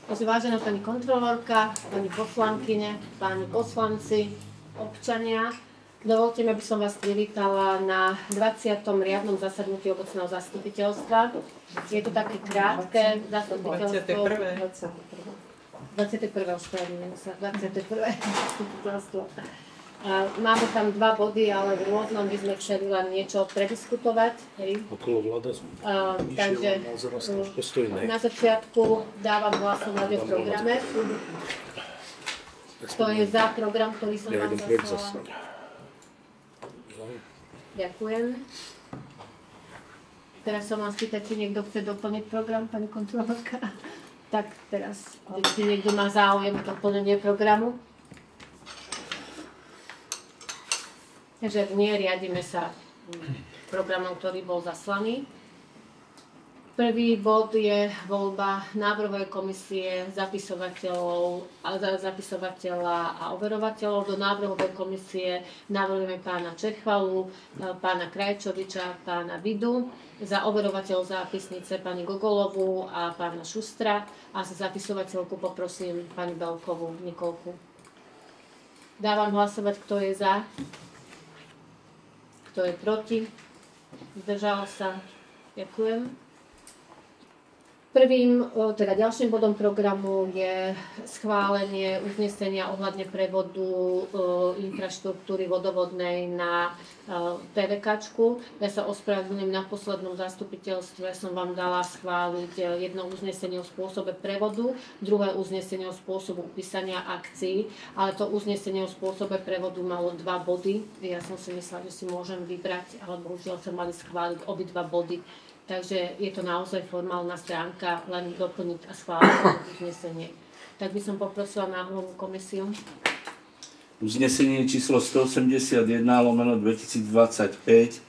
Takže vážená pani kontrolórka, pani poslankyne, páni poslanci, občania, dovolte mi, aby som vás privítala na 20. riadnom zasadnutí obecného zastupiteľstva. Je to také krátke zastupiteľstvo. 21. zastupiteľstvo. Máme tam dva body, ale v rôznom by sme chceli len niečo prediskutovať. Okolo vláda takže na začiatku dávam hlasovať o programe. To je za program, ktorý som vám zaslala. Ďakujem. Teraz som vám spýtať, či niekto chce doplniť program, pani kontrolórka. Tak teraz, či niekto má záujem o doplnenie programu. Takže nie, riadime sa programom, ktorý bol zaslaný. Prvý bod je voľba návrhovej komisie zapisovateľa a overovateľov. Do návrhovej komisie navrhujeme pána Čechvalu, pána Krajčoviča, pána Vidu. Za overovateľov zápisnice pani Gogolovú a pána Šustra. A za zapisovateľku poprosím pani Belkovú Nikolku. Dávam hlasovať, kto je za. Kto je proti? Zdržal sa? Ďakujem. Ďalším bodom programu je schválenie uznesenia ohľadne prevodu infraštruktúry vodovodnej na PVK-čku. Ja sa ospravedlňujem, na poslednom zastupiteľstve som vám dala schváliť jedno uznesenie o spôsobe prevodu, druhé uznesenie o spôsobu upísania akcií, ale to uznesenie o spôsobe prevodu malo 2 body. Ja som si myslela, že si môžem vybrať, ale bohužiaľ sa mali schváliť obidva body. Takže je to naozaj formálna stránka, len doplniť a schváliť uznesenie. Tak by som poprosila návrhovú komisiu. Uznesenie číslo 181/2025.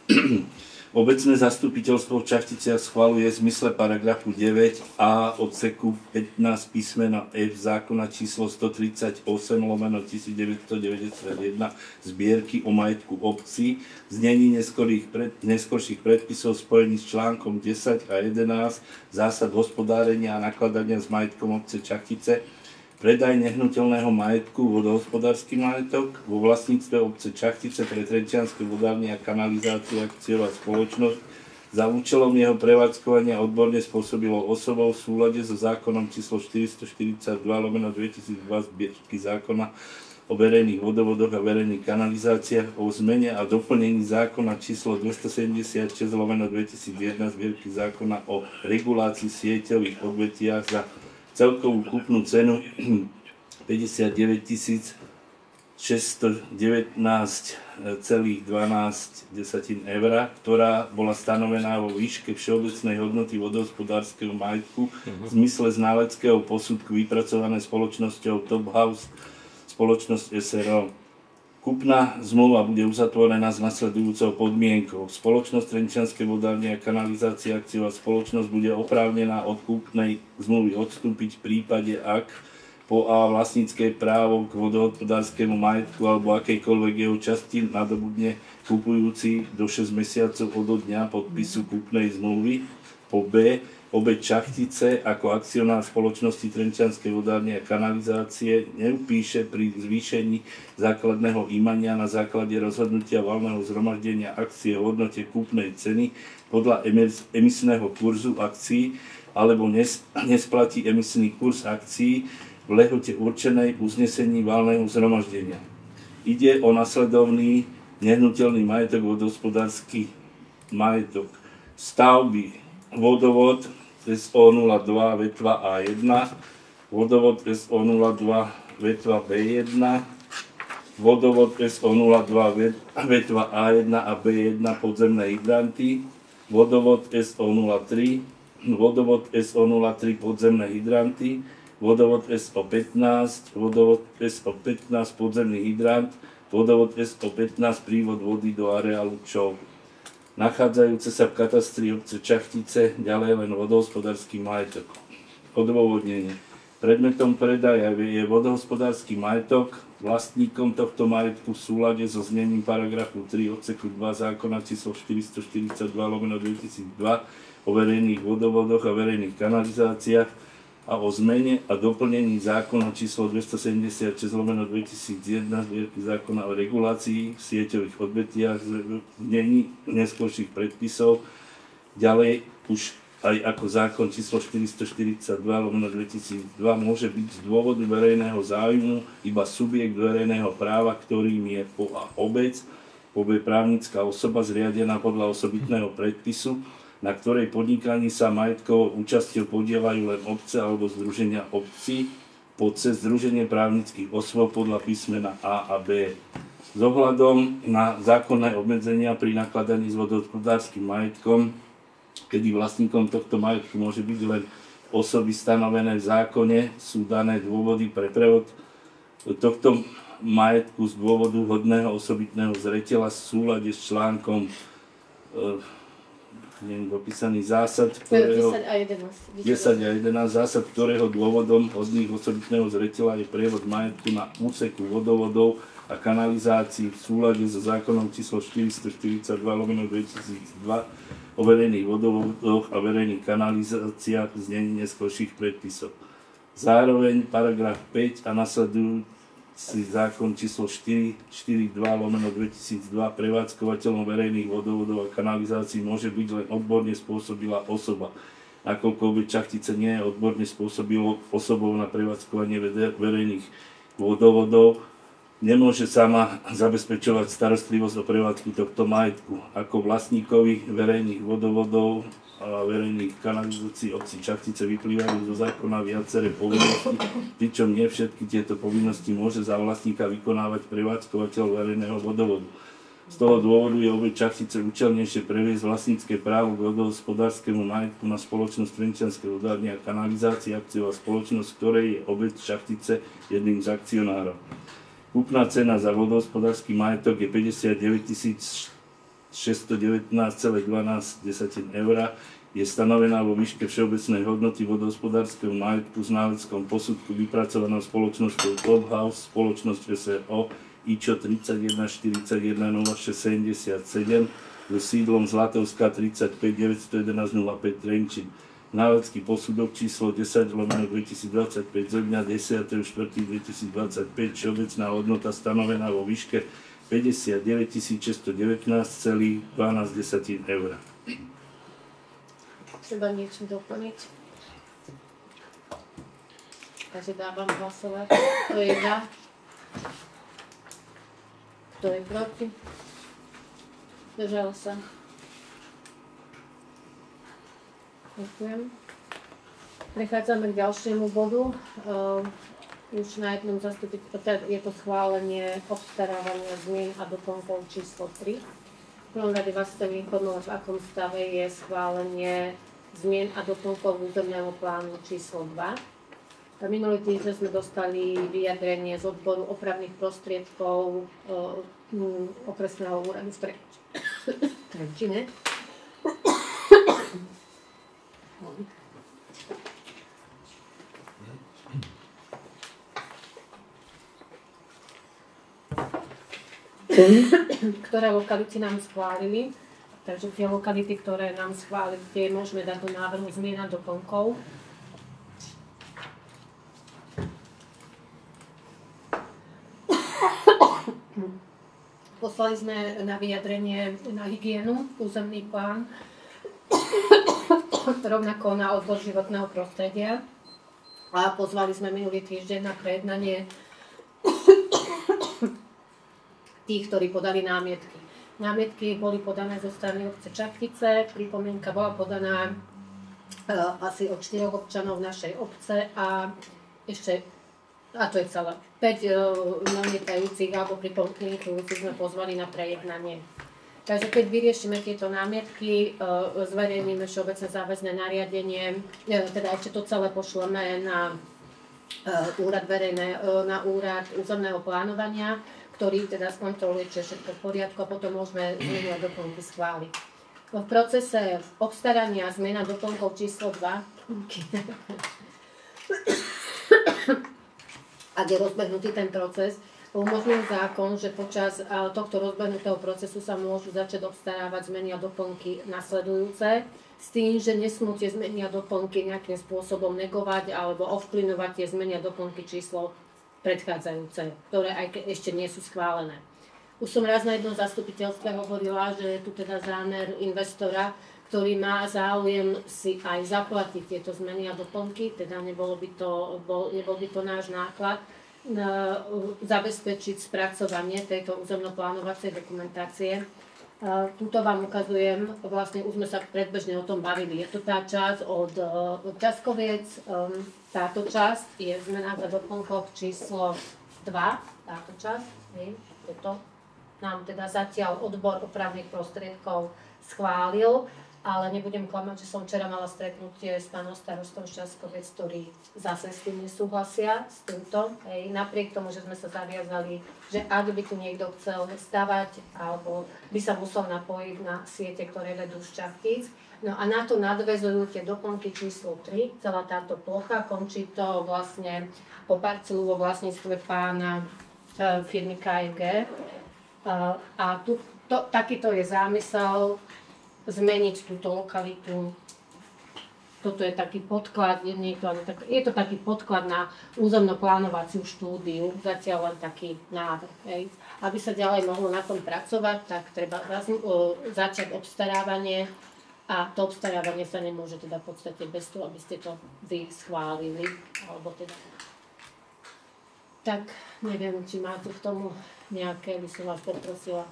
Obecné zastupiteľstvo v Čachticiach schvaľuje v zmysle paragrafu 9a odseku 15 písmena F zákona číslo 138/1991 zbierky o majetku obcí, znení neskorších predpisov spojených s článkom 10 a 11 zásad hospodárenia a nakladania s majetkom obce Čachtice, predaj nehnuteľného majetku, vodohospodársky majetok vo vlastníctve obce Čachtice pre Trenčianske vodárne a kanalizáciu akciová spoločnosť za účelom jeho prevádzkovania odborne spôsobilou osobou v súlade so zákonom číslo 442/2002 zbierky zákona o verejných vodovodoch a verejných kanalizáciách, o zmene a doplnení zákona číslo 276/2001 zbierky zákona o regulácii sieťových odvetiach za celkovú kúpnu cenu 59 619,12 eur, ktorá bola stanovená vo výške všeobecnej hodnoty vodohospodárskeho majetku v zmysle znaleckého posudku vypracované spoločnosťou Top House spoločnosť SRO. Kúpna zmluva bude uzatvorená s nasledujúcou podmienkou. Spoločnosť Trenčianske vodárne a kanalizácia akciová spoločnosť bude oprávnená od kúpnej zmluvy odstúpiť v prípade, ak po A vlastnícke právo k vodohospodárskemu majetku alebo akejkoľvek jeho časti nadobudne kupujúci do 6 mesiacov od dňa podpisu kúpnej zmluvy, po B obec Čachtice ako akcionár spoločnosti Trenčianskej vodárne a kanalizácie neupíše pri zvýšení základného imania na základe rozhodnutia valného zhromaždenia akcie v hodnote kúpnej ceny podľa emisného kurzu akcií alebo nesplatí emisný kurz akcií v lehote určenej uznesení valného zhromaždenia. Ide o nasledovný nehnuteľný majetok, vodohospodársky majetok, stavby, vodovod SO02 vetva A1, vodovod SO02 vetva B1, vodovod SO02 vetva A1 a B1 podzemné hydranty, vodovod SO03, vodovod SO03 podzemné hydranty, vodovod SO15, vodovod SO15 podzemný hydrant, vodovod SO15 prívod vody do areálu ČOV, nachádzajúce sa v katastri obce Čachtice, ďalej len vodohospodársky majetok. Odôvodnenie. Predmetom predaja je vodohospodársky majetok. Vlastníkom tohto majetku v súlade so znením paragrafu 3 odseku 2 zákona číslo 442/2002 o verejných vodovodoch a verejných kanalizáciách a o zmene a doplnení zákona číslo 276/2001 zbierky zákona o regulácii v sieťových odvetviach v znení neskorších predpisov. Ďalej už aj ako zákon číslo 442/2002 môže byť z dôvodu verejného záujmu iba subjekt verejného práva, ktorým je obec, právnická osoba zriadená podľa osobitného predpisu, na ktorej podnikaní sa majetkovou účasťou podieľajú len obce alebo združenia obcí, cez združenie právnických osôb podľa písmena A a B. S ohľadom na zákonné obmedzenia pri nakladaní s vodohospodárskym majetkom, kedy vlastníkom tohto majetku môže byť len osoby stanovené v zákone, sú dané dôvody pre prevod tohto majetku z dôvodu hodného osobitného zreteľa v súlade s článkom dopísaný zásad, ktorého 10 a 11 zásad, ktorého dôvodom hodných osobitného zreteľa je prievod majetku na úseku vodovodov a kanalizácií v súlade so zákonom číslo 442/2002 o verejných vodovodoch a verejných kanalizáciách v znení neskorších predpisov. Zároveň paragraf 5 a nasledujúci zákon číslo 442/2002 prevádzkovateľom verejných vodovodov a kanalizácií môže byť len odborne spôsobilá osoba. Nakoľko obec Čachtice nie je odborne spôsobilou osobou na prevádzkovanie verejných vodovodov, nemôže sama zabezpečovať starostlivosť o prevádzku tohto majetku. Ako vlastníkovi verejných vodovodov a verejných kanalizácií obci Čachtice vyplývajú zo zákona viaceré povinnosti, pričom nie všetky tieto povinnosti môže za vlastníka vykonávať prevádzkovateľ verejného vodovodu. Z toho dôvodu je obec Čachtice účelnejšie previesť vlastnícke právo k vodohospodárskemu majetku na spoločnosť Trenčianske vodárne a kanalizácie, akciová spoločnosť, ktorej je obec Čachtice jedným z akcionárov. Kúpna cena za vodohospodársky majetok je 59 619,12 eur, je stanovená vo výške všeobecnej hodnoty vodohospodárskeho majetku s náleckom posudku vypracovanou spoločnosťou Top House, spoločnosť SRO IČO 31 41 0677 so sídlom Zlatovská 35 911 05 Trenčín. Nálecký posudok číslo 10/2025 zo dňa 10.4.2025, všeobecná hodnota stanovená vo výške 59 619,12 eur. Treba niečo doplniť? Takže dávam hlasovať. Kto je za? Kto je proti? Zdržal sa? Ďakujem. Prechádzame k ďalšiemu bodu. Už na jednom je to schválenie obstarávania zmien a doplnkov číslo 3. V prvom rade vás chcem informovať, v akom stave je schválenie zmien a doplnkov územného plánu číslo 2. Minulý týždeň sme dostali vyjadrenie z odboru opravných prostriedkov okresného úradu v Trenčine. Ktoré lokality nám schválili. Takže tie lokality, ktoré nám schválili, tie môžeme dať do návrhu zmien a doplnkov. Poslali sme na vyjadrenie na hygienu územný plán, rovnako na odbor životného prostredia. A pozvali sme minulý týždeň na prejednanie tých, ktorí podali námietky. Námietky boli podané zo strany obce Čachtice, pripomienka bola podaná asi od 4 občanov našej obce a ešte, a to je celé, 5 namietajúcich alebo pripomienkujúcich sme pozvali na prejednanie. Takže keď vyriešime tieto námietky, zverejníme všeobecné záväzné nariadenie, teda ešte to celé pošleme na úrad územného plánovania, ktorý teda skontroluje, či je všetko v poriadku a potom môžeme zmeny a doplnky schváliť. V procese obstarania zmena doplnkov číslo 2, ak je rozbehnutý ten proces, umožňuje zákon, že počas tohto rozbehnutého procesu sa môžu začať obstarávať zmeny a doplnky nasledujúce. s tým, že nesmú tie zmeny a doplnky nejakým spôsobom negovať alebo ovplyvňovať tie zmeny a doplnky číslo predchádzajúce, ktoré aj ešte nie sú schválené. Už som raz na jednom zastupiteľstve hovorila, že je tu teda zámer investora, ktorý má záujem si aj zaplatiť tieto zmeny a doplnky, teda nebol by to náš náklad, zabezpečiť spracovanie tejto územno-plánovacej dokumentácie. Tuto vám ukazujem, vlastne už sme sa predbežne o tom bavili. Je to tá časť od Časkoviec, táto časť je v zmenách a doplnkoch číslo 2, táto časť, toto nám teda zatiaľ odbor opravných prostriedkov schválil, ale nebudem klamať, že som včera mala stretnutie s pánom starostom Časkoviec, ktorí zase s tým nesúhlasia, s týmto. Napriek tomu, že sme sa zaviazali, že ak by tu niekto chcel stavať, alebo by sa musel napojiť na siete, ktoré vedú z Čachtíc. No a na to nadväzujú tie doplnky číslo 3, celá táto plocha, končí to vlastne po parcelu vo vlastníctve pána firmy KFG. A takýto je zámysel zmeniť túto lokalitu. Toto je taký podklad, je to taký podklad na územno-plánovaciu štúdiu, zatiaľ len taký návrh. Aby sa ďalej mohlo na tom pracovať, tak treba začať obstarávanie a to obstarávanie sa nemôže teda v podstate bez toho, aby ste to vy schválili, alebo teda. Tak, neviem, či máte k tomu nejaké, by som vás poprosila.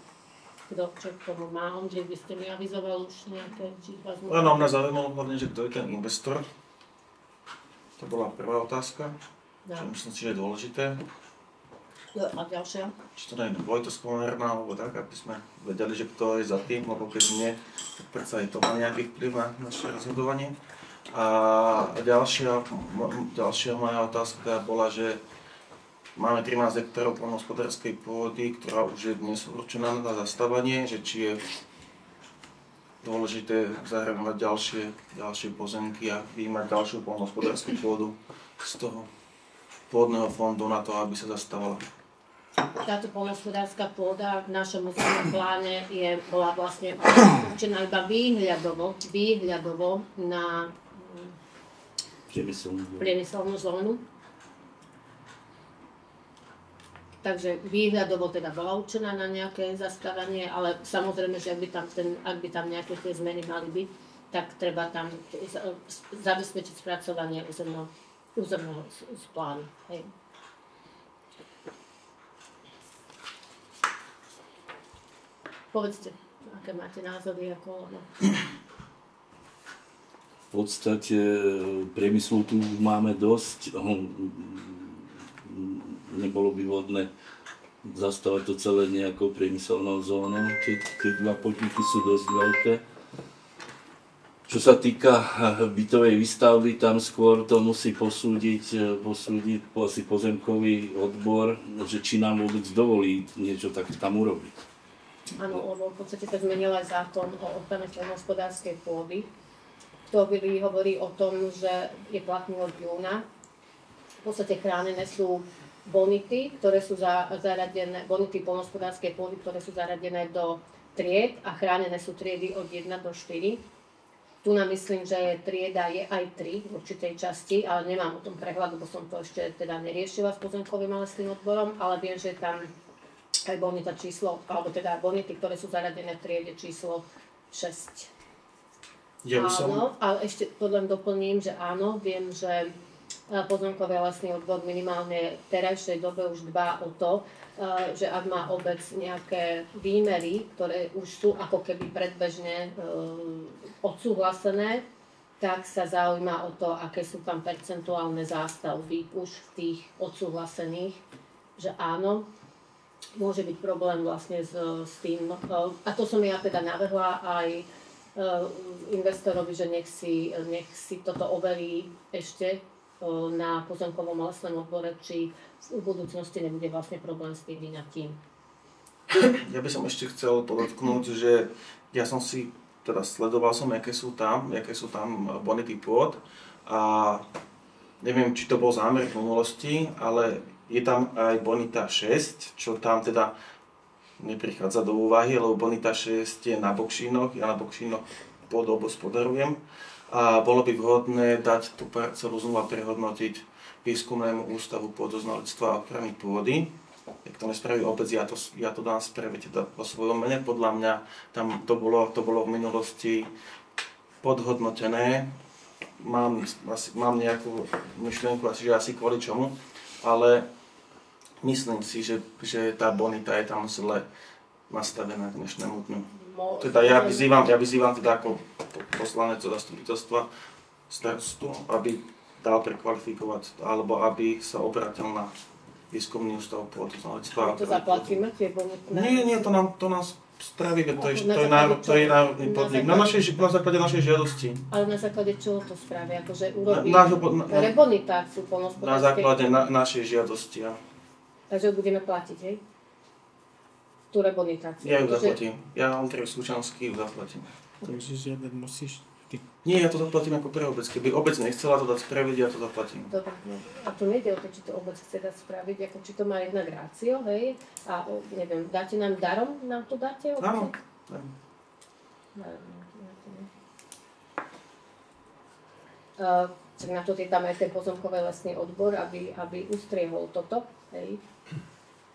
Kto čo k tomu má? Ondřej, by ste mi avizoval už nejaké, či vás môžem... No, mňa zaujímalo hlavne, že kto je ten investor. To bola prvá otázka, čo myslím si, že je dôležité. A ďalšia? Či to nie je Vojto Skomárna, alebo tak, aby sme vedeli, že kto je za tým, lebo keď nie, tak predsa aj to má nejaký vplyv na naše rozhodovanie. A ďalšia moja otázka bola, že máme 13 hektárov poľnohospodárskej pôdy, ktorá už je dnes určená na zastávanie, že či je dôležité zahrňovať ďalšie pozemky a vyjímať ďalšiu poľnohospodárskú pôdu z toho pôdneho fondu na to, aby sa zastávala. Táto poľnohospodárska pôda v našom územnom pláne bola vlastne určená iba výhľadovo na priemyselnú zónu. Takže výhľadovo teda bola určená na nejaké zastavanie, ale samozrejme, že ak by tam nejaké tie zmeny mali byť, tak treba tam zabezpečiť spracovanie územného plánu. Hej. Povedzte, aké máte názory ako... V podstate priemyslu tu máme dosť. Nebolo by vhodné zastavať to celé nejakou priemyselnou zónou, keď tie dva podniky sú dosť veľké. Čo sa týka bytovej výstavby, tam skôr to musí posúdiť asi pozemkový odbor, že či nám vôbec dovolí niečo tak tam urobiť. Áno, lebo v podstate sa zmenil aj zákon o ochrane poľnohospodárskej pôdy, ktorý hovorí o tom, že je platný od júna. V podstate chránené sú bonity, ktoré sú zaradené, bonity poľnohospodárskej pôdy, ktoré sú zaradené do tried a chránené sú triedy od 1 do 4. Tu nám myslím, že trieda je aj 3 v určitej časti, ale nemám o tom prehľad, lebo som to ešte teda neriešila s pozemkovým a lesným odborom, ale viem, že tam aj bonita číslo, alebo teda bonity, ktoré sú zaradené v triede číslo 6. Áno, ale ešte to len doplním, že áno, viem, že pozemkový a lesný odbor minimálne v terajšej dobe už dbá o to, že ak má obec nejaké výmery, ktoré už sú ako keby predbežne odsúhlasené, tak sa zaujíma o to, aké sú tam percentuálne zástavby už v tých odsúhlasených, že áno, môže byť problém vlastne s tým. A to som ja teda navrhla aj investorovi, že nech si toto overí ešte na pozemkovom a lesnom odbore, či v budúcnosti nebude vlastne problém s tým vyňatím. Ja by som ešte chcel podotknúť, že ja som si, teda sledoval som, aké sú tam bonity pôd a neviem, či to bol zámer v minulosti, ale je tam aj bonita 6, čo tam teda neprichádza do úvahy, lebo bonita 6 je na Bokšínoch, ja na Bokšínoch pôdu obhospodarujem a bolo by vhodné dať tú parcelu znova prehodnotiť Výskumnému ústavu pôdoznalectva a ochrany pôdy. Ak to nespraví obec, ja to dám spraviť vo svojom mene. Podľa mňa tam to bolo v minulosti podhodnotené. Mám nejakú myšlienku, že asi kvôli čomu, ale myslím si, že tá bonita je tam zle nastavená k dnešnému dňu. Teda ja vyzývam teda ako poslanec od zastupiteľstva starostu, aby dal prekvalifikovať, alebo aby sa obrátil na Výskumný ústav pôdoznalectva. To zaplatíme, tie bonitné? Nie, to nás spraví, to je národný podnik. Na základe našej žiadosti. Ale na základe čoho to spraví? Akože urobí rebonitáciu poľnohospodárskej? Na základe našej žiadosti, ja. Takže budeme platiť, hej? Tú rebonitáciu. Ja ju zaplatím. Ja Ondrej Slučanský ju zaplatím. Takže žiadať musíš ty. Nie, ja to zaplatím ako pre obec. Keby obec nechcela to dať spraviť, ja to zaplatím. Dobre, no. A tu nejde o to, či to obec chce dať spraviť, ako či to má jednak rácio, hej? A neviem, dáte nám darom? Nám to dáte? Áno. Čak na to je tam aj ten pozemkový lesný odbor, aby ustriehol toto, hej?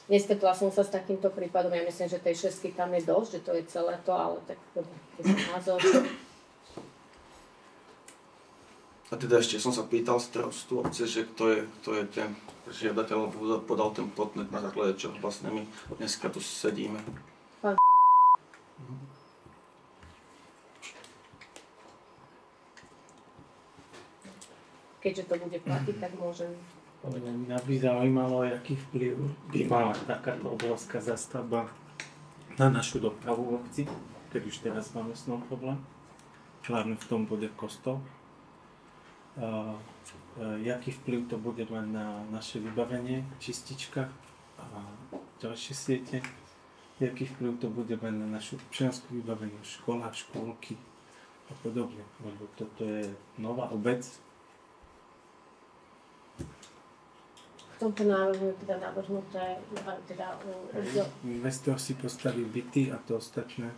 Nestretla som sa s takýmto prípadom, ja myslím, že tej 6 tam je dosť, že to je celé to, ale tak to je názor. A teda ešte som sa pýtal starostu obce, že kto je ten žiadateľ, podal ten podnet, na základe čoho vlastne my dneska tu sedíme. Pán Keďže to bude platiť, tak môžem. Mňa by zaujímalo, aký vplyv by mala takáto obrovská zastavba na našu dopravu v obci, keď už teraz máme s ňou problém. Hlavne v tom bude kostol. Jaký vplyv to bude mať na naše vybavenie, čistička a ďalšie siete. Jaký vplyv to bude mať na našu občiansku vybavenie v školách, škôlky a podobne. Lebo toto je nová obec. V tomto návrhu je teda navrhnuté Investor si postaví byty a to ostatné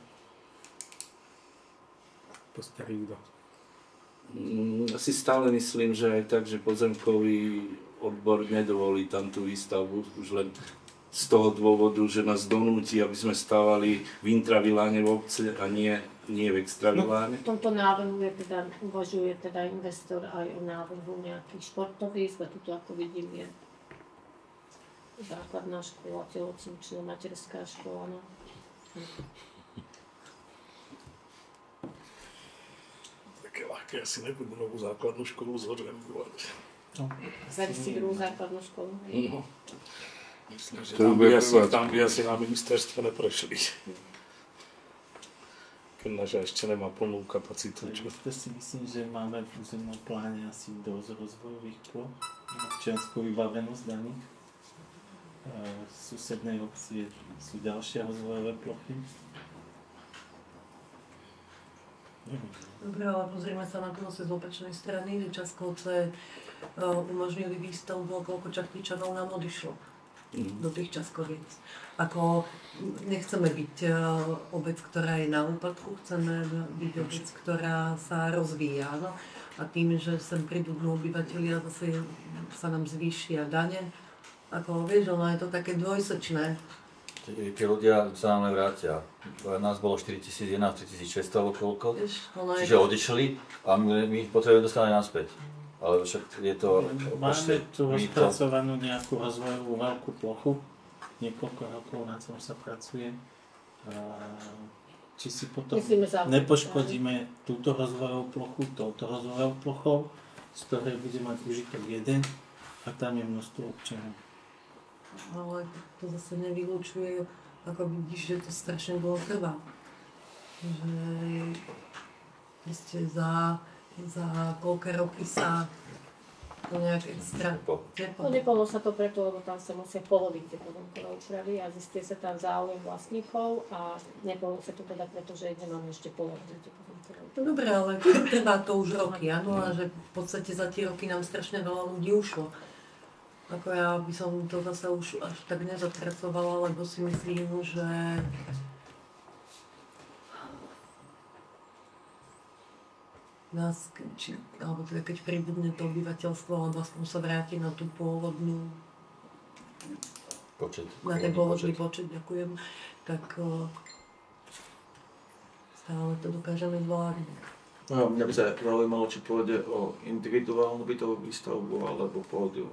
postaví kto. Asi stále myslím, že aj tak, že pozemkový odbor nedovolí tam tú výstavbu, už len z toho dôvodu, že nás donúti, aby sme stávali v intraviláne v obce a nie v extraviláne. V tomto návrhu uvažuje teda investor aj o návrhu nejakých športovísk, a tuto ako vidím je základná škola, telocvičná, materská škola. No. Také ľahké, asi nebudú novú základnú školu zorganizovať. Zavistí druhú základnú školu. No. Myslím, že tam by asi na ministerstve neprešli. Keď naša ešte nemá plnú kapacitu. To si myslím, že máme v územnom pláne asi dosť rozvojových ploch, občiansku vybavenosť daných. V susednej obci sú ďalšie rozvojové plochy. Dobre, ale pozrieme sa na to zase z opačnej strany, že Časkovce umožnili výstavbu, koľko Čachtičanov nám odišlo do tých Časkoviec. Ako nechceme byť obec, ktorá je na úpadku, chceme byť obec, ktorá sa rozvíja. No? A tým, že sem prídu obyvatelia, zase sa nám zvýšia dane. Ako vieš, ono je to také dvojsečné. Tí ľudia sa nám nevrátia. Nás bolo 4011, 3600 alebo koľko. Čiže odišli a my ich potrebujeme dostať naspäť. Ale však je to... Máme tu rozpracovanú nejakú rozvojovú veľkú plochu. Niekoľko rokov na tom sa pracuje. Či si potom nepoškodíme túto rozvojovú plochu, touto rozvojovou plochou, z ktorej bude mať užitok jeden a tam je množstvo občanov. Ale to zase nevylúčuje, ako vidíš, že to strašne dlho trvá. Že za koľké roky sa to nejak extra teplo. Nepolo sa to preto, lebo tam sa musia povoliť tie pozemkové úpravy a zistí sa tam záujem vlastníkov a nepolo sa to teda preto, že nemáme ešte povoliť tie pozemkové úpravy. No dobré, ale trvá to už roky, áno, a že v podstate za tie roky nám strašne veľa ľudí ušlo. Ako ja by som to zase už až tak nezatracovala, lebo si myslím, že alebo teda keď pribudne to obyvateľstvo, alebo aspoň sa vráti na tú pôvodnú na ten pôvodný počet, ďakujem, tak stále to dokážeme zvládnuť. No, mňa by sa zaujímalo, či pôjde o individuálnu bytovú výstavbu, alebo pôjde o...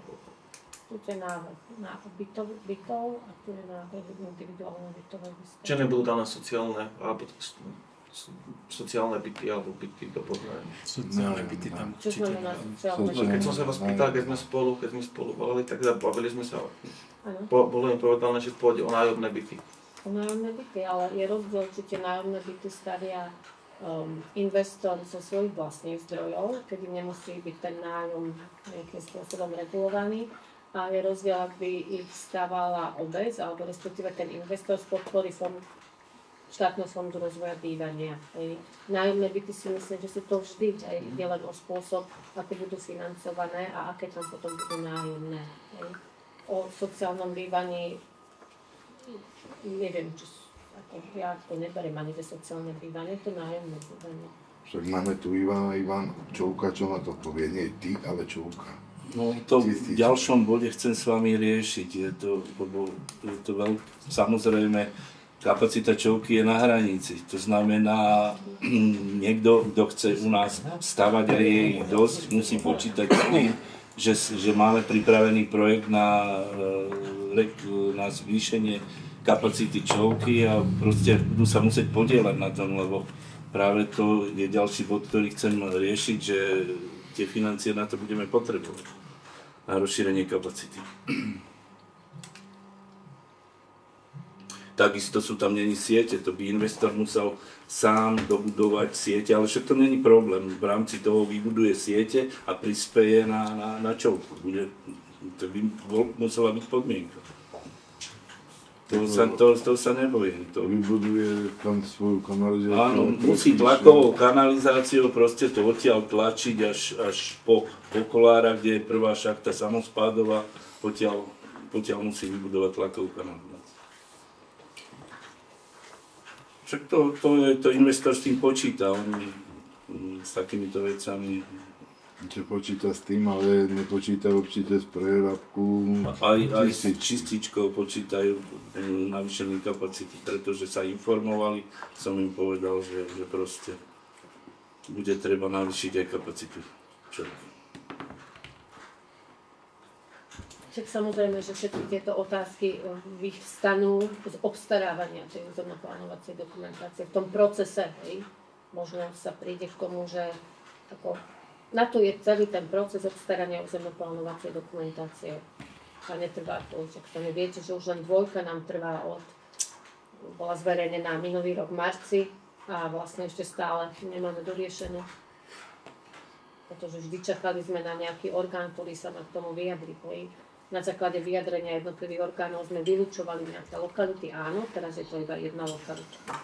Tu je návrh bytov a tu je návrh individuálnej bytovej výstavby. Či nebudú dané sociálne, alebo sociálne byty, alebo byty dohodné. Sociálne byty tam Čo určite. znamená sociálne byty? Keď som sa vás pýtal, keď sme spolu volali, tak bavili sme sa. Áno. Bolo im povedané, že pôjde o nájomné byty. O nájomné byty, ale je rozdiel, či tie nájomné byty stavia investor zo svojich vlastných zdrojov, kedy nemusí byť ten nájom nejakým spôsobom regulovaný. A je rozdiel, ak by ich stavala obec, alebo respektíve ten investor z podpory štátneho fondu rozvoja bývania. Nájomné byty si myslím, že sú to vždy aj ide len o spôsob, ako budú financované a aké tam potom budú nájomné. O sociálnom bývaní neviem, či ja to neberiem ani to sociálne bývanie, to nájomné bývanie. Však máme tu Ivan Čouka, čo na to povie, nie ty, ale Čouka. No to v ďalšom bode chcem s vami riešiť, je to samozrejme, kapacita Čouky je na hranici, to znamená, niekto, kto chce u nás stavať a je ich dosť, musí počítať s tým, že máme pripravený projekt na zvýšenie kapacity Čouky a proste budú sa musieť podieľať na tom, lebo práve to je ďalší bod, ktorý chcem riešiť, že tie financie na to budeme potrebovať, na rozšírenie kapacity. Takisto sú tam není siete, to by investor musel sám dobudovať siete, ale však to není problém. V rámci toho vybuduje siete a prispeje na Čouku. To by musela byť podmienka. To sa nebojím. To vybuduje tam svoju kanalizáciu. Áno, musí tlakovou kanalizáciou proste to odtiaľ tlačiť až po Kolára, kde je prvá šachta samospádová, potiaľ musí vybudovať tlakovú kanalizáciu. Však to investor s tým počíta, on s takýmito vecami. Čo počíta s tým, ale nepočíta určite z prerábku. Aj s čističkou počítajú navýšené kapacity, pretože sa informovali, som im povedal, že proste bude treba navýšiť aj kapacitu. Však samozrejme, že všetky tieto otázky vyvstanú z obstarávania tej územno-plánovacej dokumentácie. V tom procese, možno sa príde k tomu, že na to je celý ten proces obstarania územno-plánovacej dokumentácie. A netrvá to, ak sa neviete, že už len 2 nám trvá bola zverejnená minulý rok v marci a vlastne ešte stále nemáme doriešené. Pretože vždy čakali sme na nejaký orgán, ktorý sa k tomu vyjadri. Na základe vyjadrenia jednotlivých orgánov sme vylúčovali nejaké lokality, áno, teraz je to iba jedna lokalita.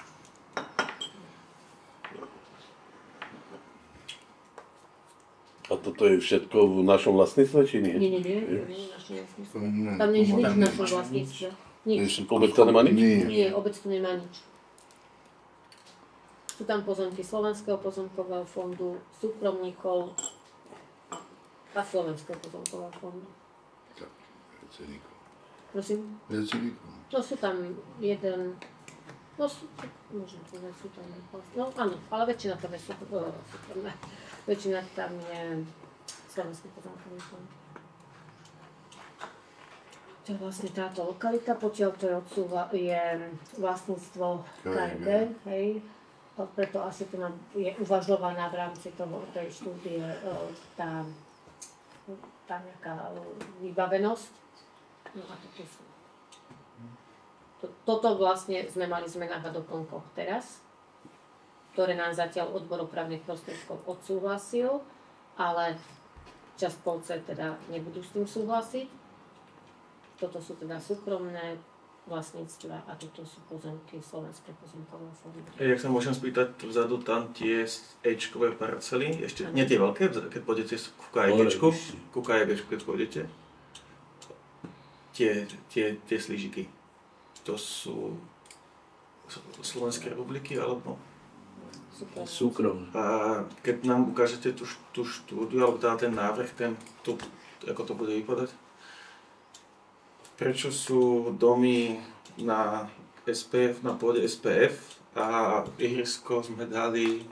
A toto je všetko v našom vlastníctve, či nie? Nie, v našom vlastníctve. Tam nie je nič v našom vlastníctve. Nič. Obec to nemá nič? Nie, obec to nemá nič. Sú tam pozemky Slovenského pozemkového fondu, súkromníkov a Slovenského pozemkového fondu. Viaceríkov. Prosím? Viaceríkov. No sú tam jeden... Môžem povedať, sú tam... No áno, ale väčšina tam je súkromná. Väčšina tam je Slovenský pozemkový fond. To je vlastne táto lokalita, potiaľ to je vlastníctvo KRG, hej. Preto asi to nám je uvažovaná v rámci tej štúdie tá nejaká vybavenosť. No a toto vlastne sme mali v zmenách a doplnkoch teraz, ktoré nám zatiaľ odbor opravných prostriedkov odsúhlasil, ale časť polce teda nebudú s tým súhlasiť. Toto sú teda súkromné vlastníctva a toto sú pozemky Slovenského pozemkového fondu. Jak sa môžem spýtať, vzadu tam tie Ečkové parcely, ešte nie tie veľké, keď pôjdete ku KJGčku, keď pôjdete, tie slížiky, to sú Slovenskej republiky alebo? súkromné. A keď nám ukážete tú štúdiu, alebo teda ten návrh, ako to bude vypadať? Prečo sú domy na SPF, na pôde SPF a ihrisko sme dali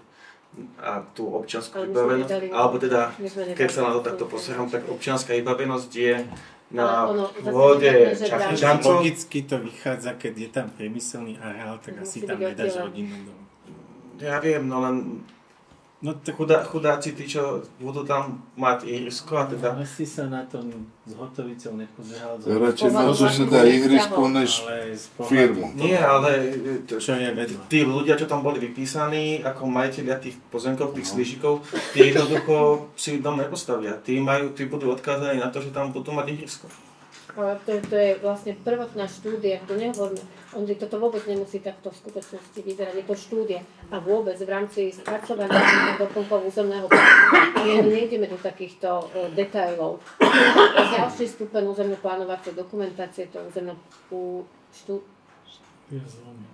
a tú občiansku vybavenosť? Alebo teda, keď sa na to takto pozerám, tak občianská vybavenosť je na pôde Čachtičancov. Logicky to vychádza, keď je tam priemyselný areál, tak asi tam nedáš rodinnú domu. Ja viem, no len chudáci tí, čo budú tam mať ihrisko a teda... Ale si sa na tom zhotoviteľ nepozeral. Radšej môžeš sa dať ihrisko než firmu. Nie, ale čo je vedno? Tí ľudia, čo tam boli vypísaní ako majiteľia tých pozemkov, tých slížikov, tí jednoducho si dom nepostavia. Tí budú odkázaní na to, že tam budú mať ihrisko. Ale to je vlastne prvotná štúdia, to nehovoríme. Toto vôbec nemusí takto v skutočnosti vyzerať. Je to štúdia. A vôbec v rámci spracovania doplnkov územného plánu nejdeme do takýchto detailov. Ďalší stupeň územno-plánovacej dokumentácie to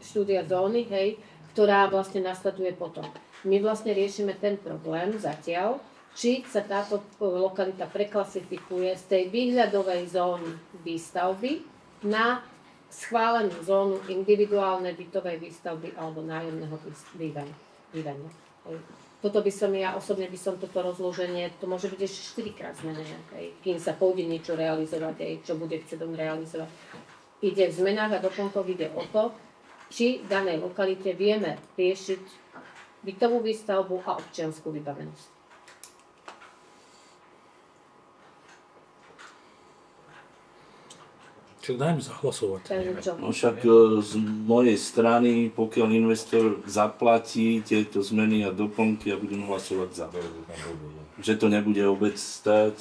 štúdia zóny, hej, ktorá vlastne nasleduje potom. My vlastne riešime ten problém zatiaľ, či sa táto lokalita preklasifikuje z tej výhľadovej zóny výstavby na schválenú zónu individuálnej bytovej výstavby alebo nájomného bývania. Toto by som ja, osobne by som toto rozloženie, to môže byť ešte 4-krát zmenené, kým sa pôjde niečo realizovať, čo bude chcieť realizovať. Ide v zmenách a doplnkoch ide o to, či v danej lokalite vieme riešiť bytovú výstavbu a občiansku vybavenosť. Čiže dajme zahlasovať. No však z mojej strany, pokiaľ investor zaplatí tieto zmeny a doplnky, ja budem hlasovať za. Že to nebude vôbec stáť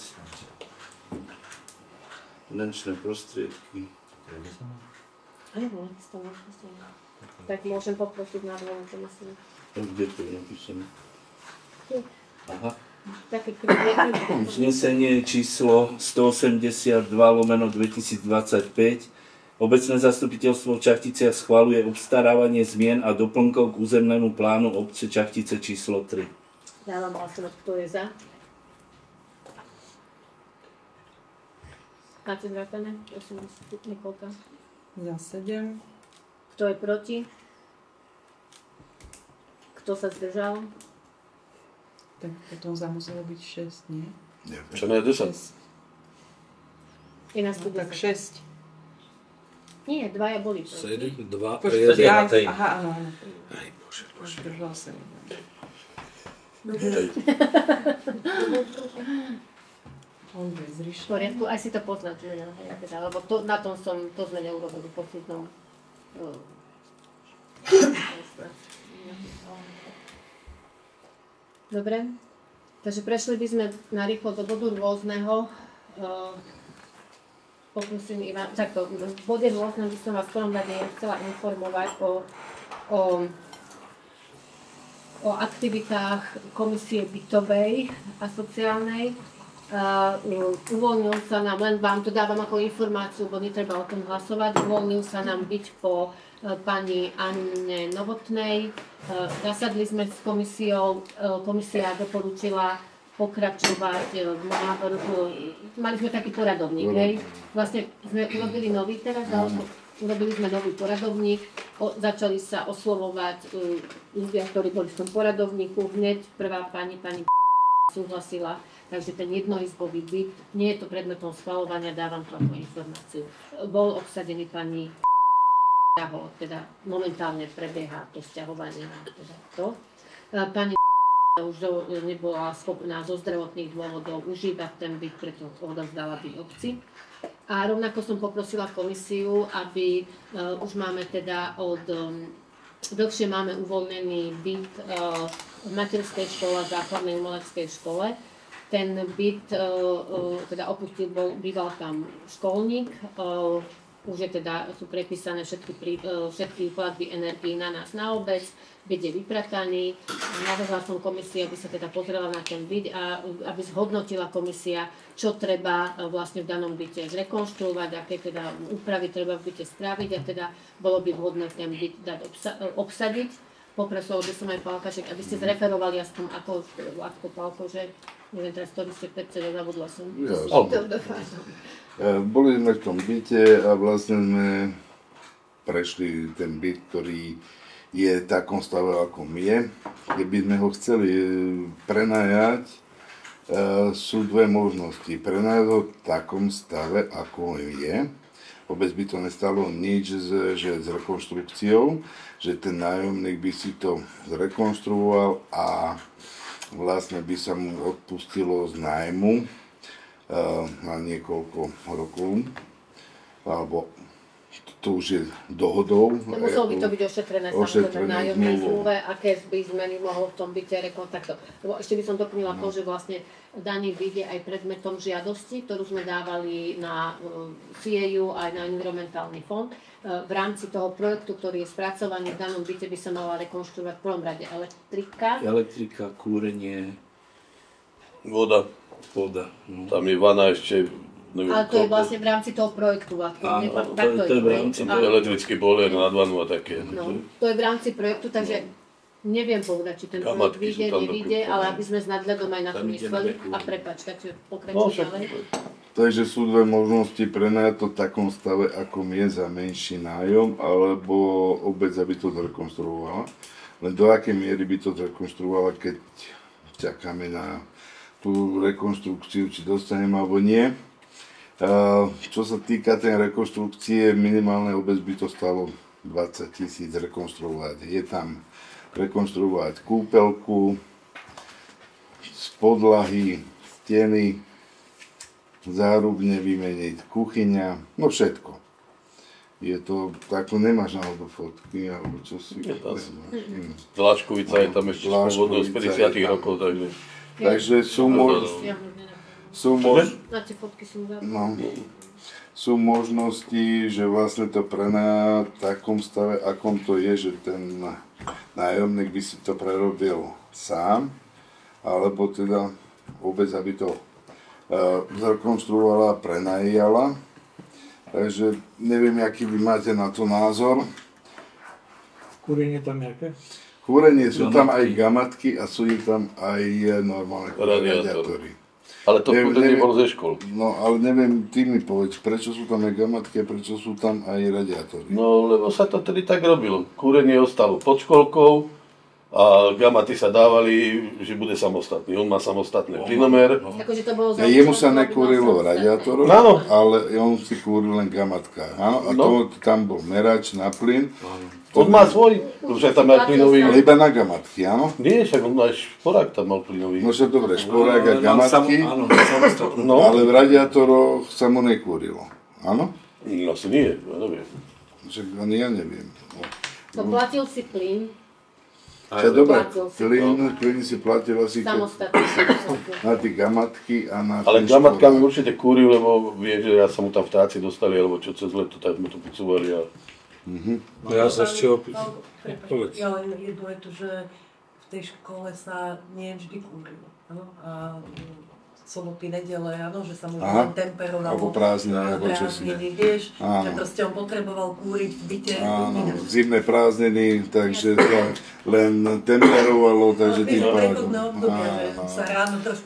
finančné prostriedky. Tak môžem poprosiť na dvoru komisiu. Kde to je napísané? Aha. Uznesenie číslo 182/2025. Obecné zastupiteľstvo v Čachticiach schvaľuje obstarávanie zmien a doplnkov k územnému plánu obce Čachtice číslo 3. Dávam hlasovať, kto je za. Máte zrátané? Prosím, Nikolka. Za 7. Kto je proti? Kto sa zdržal? Tak potom za muselo byť 6, nie? Čo ne 10? Je nás tu 10. Tak 6. Nie, 2 boli proti. 7, 2 a 1. Aha, áno. Aj bože. Zdržal sa. On bezrišil. V poriadku, aj si to poznačujem, lebo na tom to sme neurobili pocitnou. Dobre, takže prešli by sme narýchlo do bodu rôzneho. Poprosím Ivan, takto, v bode rôzneho by som vás v prvom rade chcela informovať o aktivitách Komisie bytovej a sociálnej. Uvoľnil sa nám, len vám to dávam ako informáciu, bo netreba o tom hlasovať, uvoľnil sa nám byť po pani Anne Novotnej. Zasadli sme s komisiou, komisia doporučila pokračovať v návrhu. Mali sme taký poradovník, hej. Vlastne sme urobili nový teraz, urobili sme nový poradovník, začali sa oslovovať ľudia, ktorí boli v tom poradovníku. Hneď prvá pani súhlasila, takže ten jednoizbový byt, nie je to predmetom schvaľovania, dávam to ako informáciu. Bol obsadený pani teda momentálne prebieha to sťahovanie. Teda to. Pani už nebola schopná zo zdravotných dôvodov užívať ten byt, preto odovzdala byt obci. A rovnako som poprosila komisiu, aby už máme teda dlhšie máme uvoľnený byt v materskej škole, v základnej umeleckej škole. Ten byt teda opustil, býval tam školník, už je teda, sú prepísané všetky platby energií na nás na obec, byt je vyprataný. Navrhla som komisii, aby sa teda pozrela na ten byt a aby zhodnotila komisia, čo treba vlastne v danom byte zrekonštruovať, aké teda úpravy treba v byte spraviť a teda bolo by vhodné ten byt dať obsadiť. poprosil by som aj Pálka, že aby ste zreferovali aspoň ako Pálko, že neviem teraz, ktorý ste predsedov, zabudla som. Boli sme v tom byte a vlastne sme prešli ten byt, ktorý je v takom stave, ako je. Keby sme ho chceli prenajať, sú dve možnosti. Prenajať ho v takom stave, ako je. Vôbec by to nestalo nič, že s rekonštrukciou, že ten nájomník by si to zrekonštruoval a vlastne by sa mu odpustilo z nájmu na niekoľko rokov, alebo to už je dohodou. Muselo by to byť ošetrené samozrejme v nájomnej zmluve, aké by zmeny mohol v tom byte rekontaktovať. Ešte by som doplnila to, že vlastne daný byt je aj predmetom žiadosti, ktorú sme dávali na CIEU aj na environmentálny fond. V rámci toho projektu, ktorý je spracovaný v danom byte, by sa mala rekonštruovať v prvom rade elektrika, kúrenie, Voda. Tam je vana ešte, neviem, ale to je vlastne v rámci toho projektu. To je v rámci elektrický boiler nad vanu a také. No, to je v rámci projektu, takže neviem povedať, či ten projekt vyjde, nevyjde, ale aby sme s nadhľadom aj na to mysleli. A prepáč, takže pokračuj ďalej. Takže sú dve možnosti prenajať to v takom stave, ako je za menší nájom, alebo obec, aby to zrekonštruovala. Len do akej miery by to zrekonštruovala, keď čakáme na tú rekonštrukciu, či dostaneme alebo nie. Čo sa týka tej rekonštrukcie, minimálne obec by to stalo 20 000 rekonštruovať. Je tam rekonštruovať kúpeľku, z podlahy, steny, zárubne vymeniť kuchyňa, no všetko. Je to, ako nemáš náhodou fotky, alebo čo si... Vláčkovica je tam ešte pôvodnou z 50 rokov, takže... Takže sú možnosti, že vlastne to prená v takom stave, akom to je, že ten nájomník by si to prerobil sám, alebo teda vôbec, aby to zrekonštruovala a prenajala. Takže neviem, aký vy máte na to názor. Kúrenie tam jaké? Kúrenie, sú tam aj gamatky a sú tam aj normálne radiátory. Ale to kúrenie bolo ze škôl. No, ale neviem, ty mi povedz, prečo sú tam aj gamatky a prečo sú tam aj radiátory? No, lebo sa to tedy tak robilo. Kúrenie ostalo pod školkou a gamaty sa dávali, že bude samostatný. On má samostatný plynomer. Jemu sa nekúrilo radiátoroch, ale on si kúril len gamatkách. Áno? A tam bol merač na plyn. On má svoj, že tam má plynový... Ale iba na gamatky, áno? Nie, však on aj šporák tam mal plynový. No však dobre, šporák a gamatky, ale v radiátoroch sa mu nekúrilo, áno? No asi nie, ja neviem. Však ani ja neviem. No platil si plyn. Dobre, plyn si platil asi samostatne na tie gamatky a na... Ale gamatkami určite kúril, lebo vie, že ja sa mu tam vtáci dostali, alebo čo cez leto, tak sme to pocúvali a... No ja sa ešte opýtam. Ja len jednu vetu, že v tej škole sa nie vždy kúrilo. A soboty, nedele, áno, že sa mu len temperovalo. Alebo prázdniny, alebo čo si. Vieš, že proste on potreboval kúriť v byte. Áno, zimné prázdniny, takže sa len temperovalo, takže tým pádom.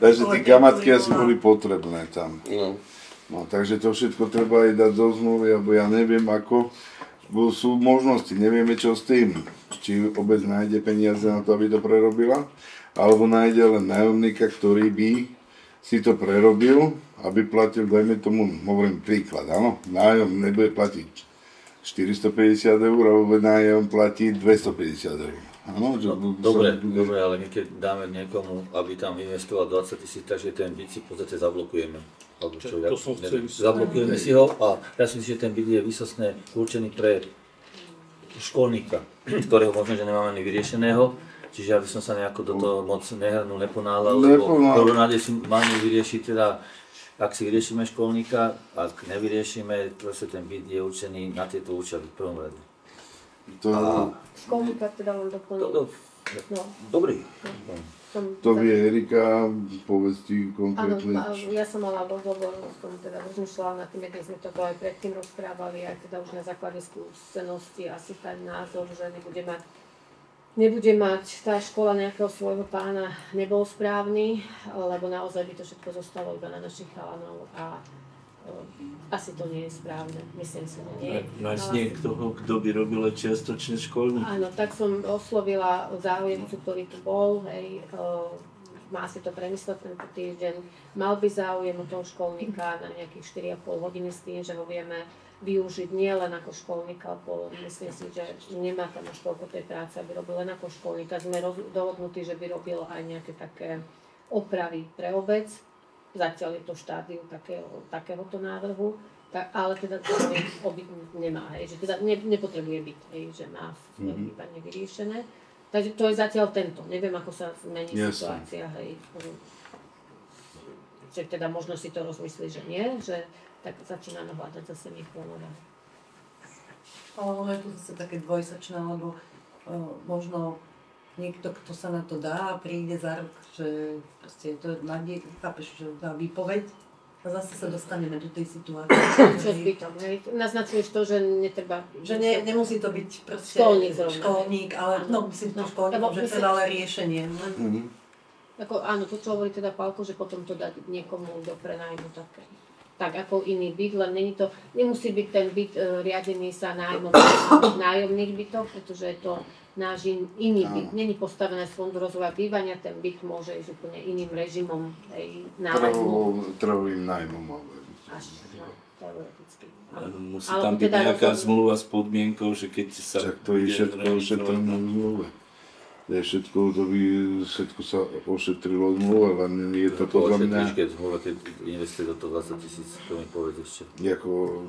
Takže tí gamatky asi boli potrebné tam. No, takže to všetko treba aj dať do zmluvy, alebo ja neviem ako. Sú možnosti, nevieme čo s tým. Či obec nájde peniaze na to, aby to prerobila, alebo nájde len nájomníka, ktorý by si to prerobil, aby platil, dajme tomu, hovorím príklad, áno, nájom nebude platiť 450 eur, alebo nájom platí 250 eur. Áno, dobre, ale my keď dáme niekomu, aby tam investoval 20 000, takže ten byt si v podstate zablokujeme. Alebo čo, zablokujeme si ho a ja si myslím, že ten byt je výsostne určený pre školníka, ktorého možno, že nemáme ani vyriešeného. Čiže ja by som sa nejako do toho moc nehrnul, neponáhľal, lebo prvorade si máme vyriešiť, teda, ak si vyriešime školníka, ak nevyriešime, proste ten byt je určený na tieto účely v prvom rade. Školníka teda len doplniť. Dobrý. To vie Erika, povedz ti konkrétne. Áno, ja som mala rozhovor, som teda rozmýšľala nad tým, keď sme to aj predtým rozprávali, aj teda už na základe skúsenosti asi ten názor, že nebudeme nebude mať tá škola nejakého svojho pána, nebol správny, lebo naozaj by to všetko zostalo iba na našich chalanov a asi to nie je správne, myslím si, že nie. Máš niekto, kto by robil čiastočne školník? Áno, tak som oslovila záujemcu, ktorý tu bol, hej, má si to premysleť tento týždeň, mal by záujem o toho školníka na nejakých 4,5 hodiny s tým, že ho vieme využiť nie len ako školníka, lebo myslím si, že nemá tam až toľko tej práce, aby robil len ako školníka. Sme dohodnutí, že by robil aj nejaké také opravy pre obec. Zatiaľ je to štádiu takéhoto návrhu, ale teda obyt nemá, hej, že teda nepotrebuje byť, hej, že má svoje prípadne vyriešené. Takže to je zatiaľ tento. Neviem, ako sa zmení situácia, hej. Že teda možno si to rozmyslí, že nie, že tak začíname hľadať zase niekoho nového. Ale ono je tu zase také dvojsačné, lebo možno niekto, kto sa na to dá, príde za rok, že proste je to nádej, chápeš, že dá výpoveď a zase sa dostaneme do tej situácie. Čo zbytom, hej? Naznačuješ to, že netreba... Že nemusí to byť proste školník, ale no myslím to školník, že to ale riešenie. Áno, to čo hovorí teda Pálko, že potom to dať niekomu do prenájmu také. Tak ako iný byt, len nemusí byť ten byt riadený sa nájomných bytov, pretože je to náš iný byt. Není postavené z fondu rozvoja bývania, ten byt môže ísť úplne iným režimom nájmu. Trhovým nájmom. Teoreticky. Musí tam byť nejaká zmluva s podmienkou, že keď sa... Však to je všetko ošetrené v zmluve. Všetko sa ošetrilo v zmluve, len je to podľa mňa... Keď zmluva, keď investuje do toho 20 000, to mi povedz ešte. Ako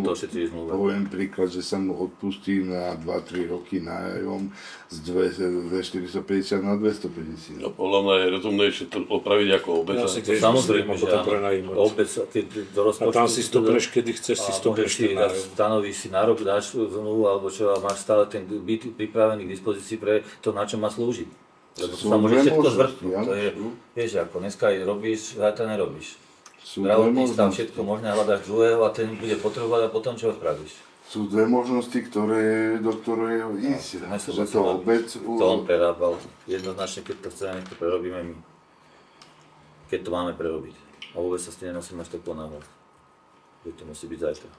to ošetrí zmluva? Poviem príklad, že sa mu odpustí na 2-3 roky nájom z 450 na 250. No podľa mňa je rozumnejšie to opraviť ako obec. Samozrejme, že áno. Obec, keď do rozpočtu... A tam si stopneš, kedy chceš si stopneš ten nájom. Stanovíš si na rok, dáš zmluvu, alebo čo, a máš stále ten byt pripravený k dispozícii pre to, na čo má slúžiť. Lebo to sa môže všetko zvrtnúť. To je, vieš ako, dneska robíš, zajtra nerobíš. Zdravotný stav, všetko možné, hľadaš druhého a ten bude potrebovať a potom čo spravíš? Sú dve možnosti, do ktorého ísť. Že to obec... To on prerábal. Jednoznačne, keď to chceme, to prerobíme my. Keď to máme prerobiť. A vôbec sa s tým nenosím až tak ponáhľať. Že to musí byť zajtra.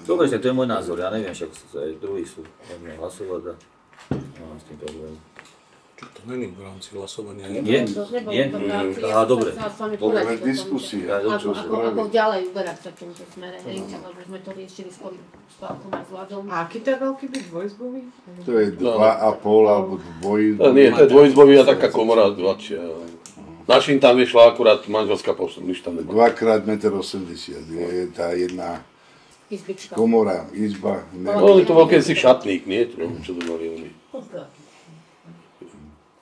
Dobre, to je môj názor, ja neviem, však aj druhí sú. Môžeme hlasovať a... No, s tým problém. Čo to není v rámci hlasovania? Je? Aha, dobre. Povedme diskusia. Ako ďalej uberať sa týmto smere, lebo sme to riešili s Pálkom a s Vladom. A aký to je veľký byt, dvojizbový? To je 2,5 alebo dvojizbový. Nie, to je dvojizbový a taká komora dvačia. Našim tam vyšla akurát manželská postel, nič tam nebolo. 2x 1,80 m je tá jedna komora, izba. No, je to veľký si šatník, nie? Čo to mali oni.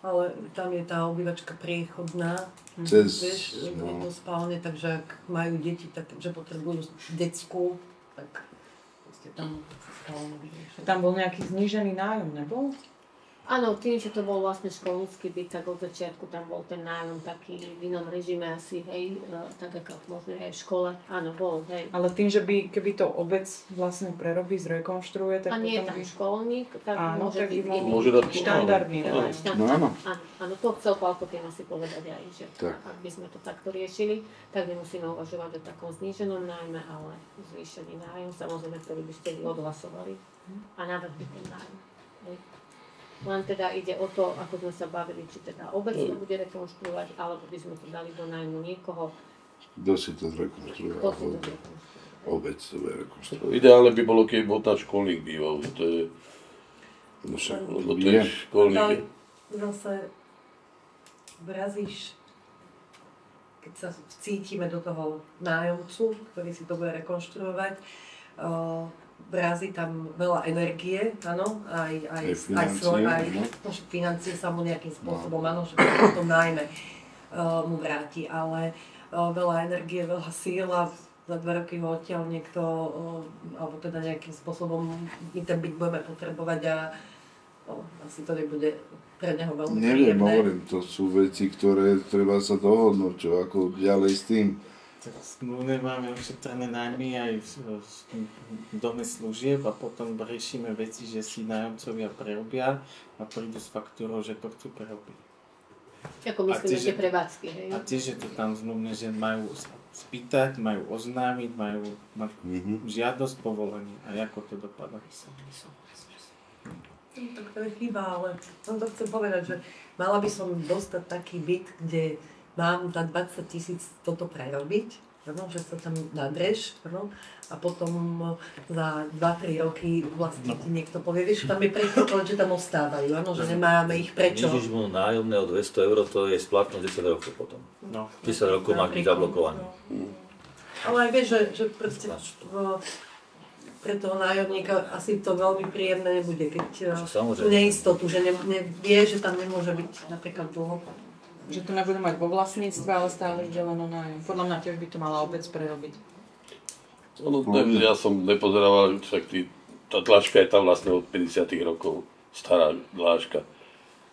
Ale tam je tá obývačka priechodná, vieš, do spálne, takže ak majú deti, takže potrebujú detskú, tak tam spálne vyriešia. Tam bol nejaký znížený nájom, nebol? Áno, tým, že to bol vlastne školnícky byt, tak od začiatku tam bol ten nájom taký v inom režime asi, hej, tak ako možno aj v škole, áno, bol, hej. Ale tým, že keby to obec vlastne prerobí, zrekonštruuje, tak a nie je potom tam školník, tak áno, môže byť môže dať štandardný nájom. Áno, to chcel Pálko tým asi povedať aj, že tak. Ak by sme to takto riešili, tak nemusíme uvažovať o takom zníženom nájme, ale zvýšený nájom, samozrejme, ktorý by ste odhlasovali a navrhli ten nájom. Hej. Len teda ide o to, ako sme sa bavili, či teda obec to bude rekonštruovať, alebo by sme to dali do nájmu niekoho. Kto si to zrekonštruuje? Obec to bude rekonštruovať. Ideálne by bolo, keď bol tam školník býval, to je... Lebo to je školník. Zase vrazíš, keď sa vcítime do toho nájomcu, ktorý si to bude rekonštruovať, vrazí tam veľa energie, áno, aj financie sa mu nejakým spôsobom, áno, že v tom nájme mu vráti, ale veľa energie, veľa síl a za 2 roky ho odtiaľ niekto, alebo teda nejakým spôsobom my ten byt budeme potrebovať a asi to nebude pre neho veľmi príjemné. Neviem, hovorím, to sú veci, ktoré treba sa dohodnúť, čo ako ďalej s tým. Zmluvne máme ošetrené nájmy aj v dome služieb a potom riešime veci, že si nájomcovia prerobia a prídu s faktúrou, že to chcú prerobiť. Ako myslíme, že prevádzky, hej? A tiež je to tam zmluvne, že majú spýtať, majú oznámiť, majú mať žiadosť, povolenie. A ako to dopadá? Tak to je chyba, ale som to chcem povedať, že mala by som dostať taký byt, kde mám za 20 000 toto prerobiť, že sa tam nadreš, a potom za 2-3 roky vlastne ti niekto povie, vieš, tam je predpoklad, že tam ostávajú, že nemáme ich prečo. Nížiš mu nájomné o 200 €, to je splatnosť 10 rokov potom. 10 rokov má byť zablokovaný. Ale aj vieš, že proste pre toho nájomníka asi to veľmi príjemné nebude, keď tú neistotu, že vie, že tam nemôže byť napríklad dlho. Že to nebude mať vo vlastníctve, ale stále vzdelené nájom. Podľa mňa tiež by to mala obec prerobiť. Ja som nepozerával, však tá dláška je tam vlastne od 50 rokov, stará dláška.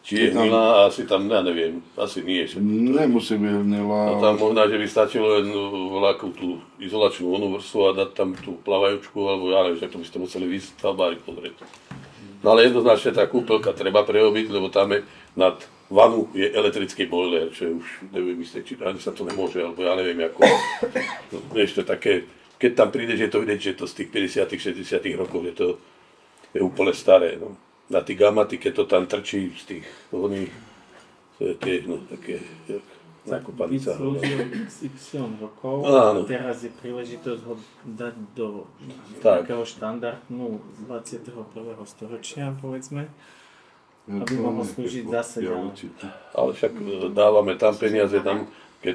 Či je hnilá, asi tam, ja neviem, asi nie. Nemusí byť hnilá. A tam možná, že by stačilo len voľakú tú izolačnú vrstvu a dať tam tú plavajúčku, alebo ja neviem, že to by ste museli výsť stavbári pozrieť. No ale jednoznačne tá kúpeľka treba prerobiť, lebo tam je nad vanu je elektrický boiler, čo už neviem, či ani sa to nemôže, alebo ja neviem, ako. No, vieš, to také, keď tam prídeš, je to vidieť, že to z tých 50 60 rokov, je to je úplne staré, no. Na tí gamaty, keď to tam trčí z tých oných, to je tiež, no, také, jak nakopanica. Slúžil XY rokov a teraz je príležitosť ho dať do takého štandardnú 21. storočia, povedzme, aby mohol slúžiť zase ďalej. Ale však dávame tam peniaze, tam, keď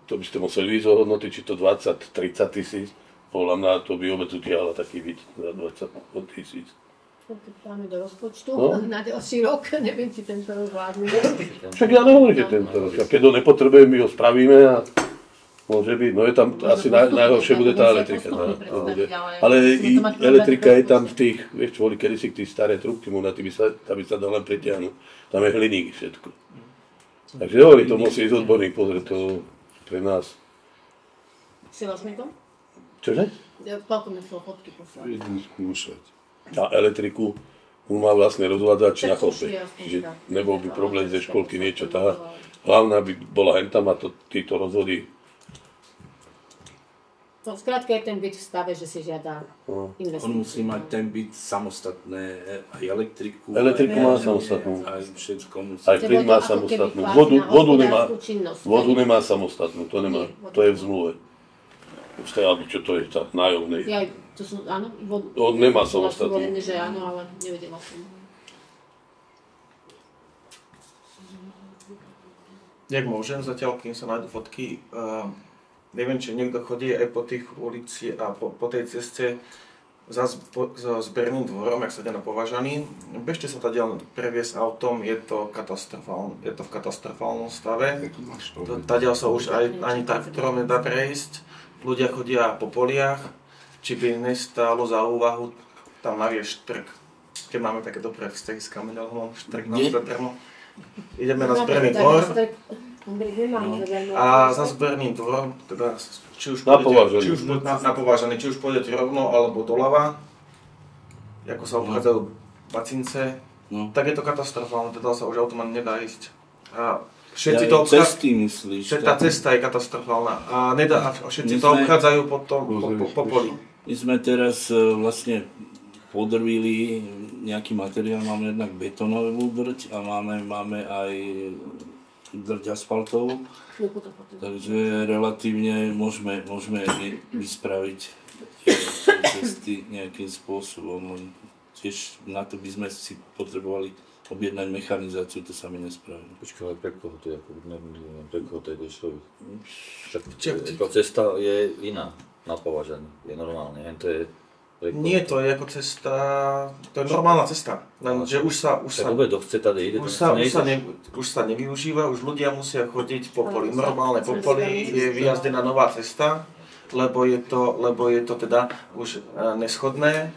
to by ste museli ísť ohodnotiť, či to 20-30 tisíc, podľa mňa to by obec utiahla taký byt za 20 tisíc. Keď dáme do rozpočtu na ďalší rok, neviem, či tento rok vládne. Však ja nehovorím, že tento rok. Keď ho nepotrebujeme, my ho spravíme a môže byť. No je tam asi najhoršie bude tá elektrika. Ale i elektrika je tam v tých, vieš čo, boli kedysi tých staré trubky, tam by sa dal len pretiahnuť. Tam je hliník všetko. Takže hovorí, to musí ísť odborník pozrieť to pre nás. Si vlastne to? Čože? Koľko mi chcel fotky poslať? Idem skúšať. A elektriku on má vlastne rozvádzač na chope. Čiže nebol by problém ze školky niečo tá. Hlavná by bola hentam a títo rozvody. No, skrátka je ten byt v stave, že si žiada investíciu. On musí mať ten byt samostatné, aj elektriku. Elektriku má samostatnú. Aj všetko musí. Aj plyn má samostatnú. Vodu nemá samostatnú, to nemá. To je v zmluve. Alebo čo to je, tá nájomnej. To sú, áno, on nemá samostatnú. Volené, že áno, ale nevedela som. Jak môžem, zatiaľ, kým sa nájdu fotky, neviem, či niekto chodí aj po tých ulici a po tej ceste za zberným dvorom, jak sa ide na Považany. Bežte sa tadiaľ previesť autom, je to v katastrofálnom stave. Tadiaľ sa už ani traktorom nedá prejsť. Ľudia chodia po poliach, či by nestálo za úvahu tam naviesť štrk. Keď máme také dobré vzťahy s Kamenelhom, štrk nám zadarmo. Ideme na zberný dvor a za zberným dvorom, teda či už pôjdete rovno alebo doľava, ako sa obchádzajú bacince, tak je to katastrofálne, teda sa už automat nedá ísť. A všetci to tá cesta je katastrofálna a všetci to obchádzajú po poli. My sme teraz vlastne podrvili nejaký materiál, máme jednak betónovú drť a máme aj drť asfaltovú. Takže relatívne môžeme vyspraviť cesty nejakým spôsobom. Tiež na to by sme si potrebovali objednať mechanizáciu, to sa mi nespraví. Počkaj, ale pre koho to je? Pre koho to je Dešovi? Cesta je iná na Považany, je normálne. Nie, to je ako cesta, to je normálna cesta, lenže už sa nevyužíva, už ľudia musia chodiť po poli. Normálne po poli je vyjazdená nová cesta, lebo je to teda už neschodné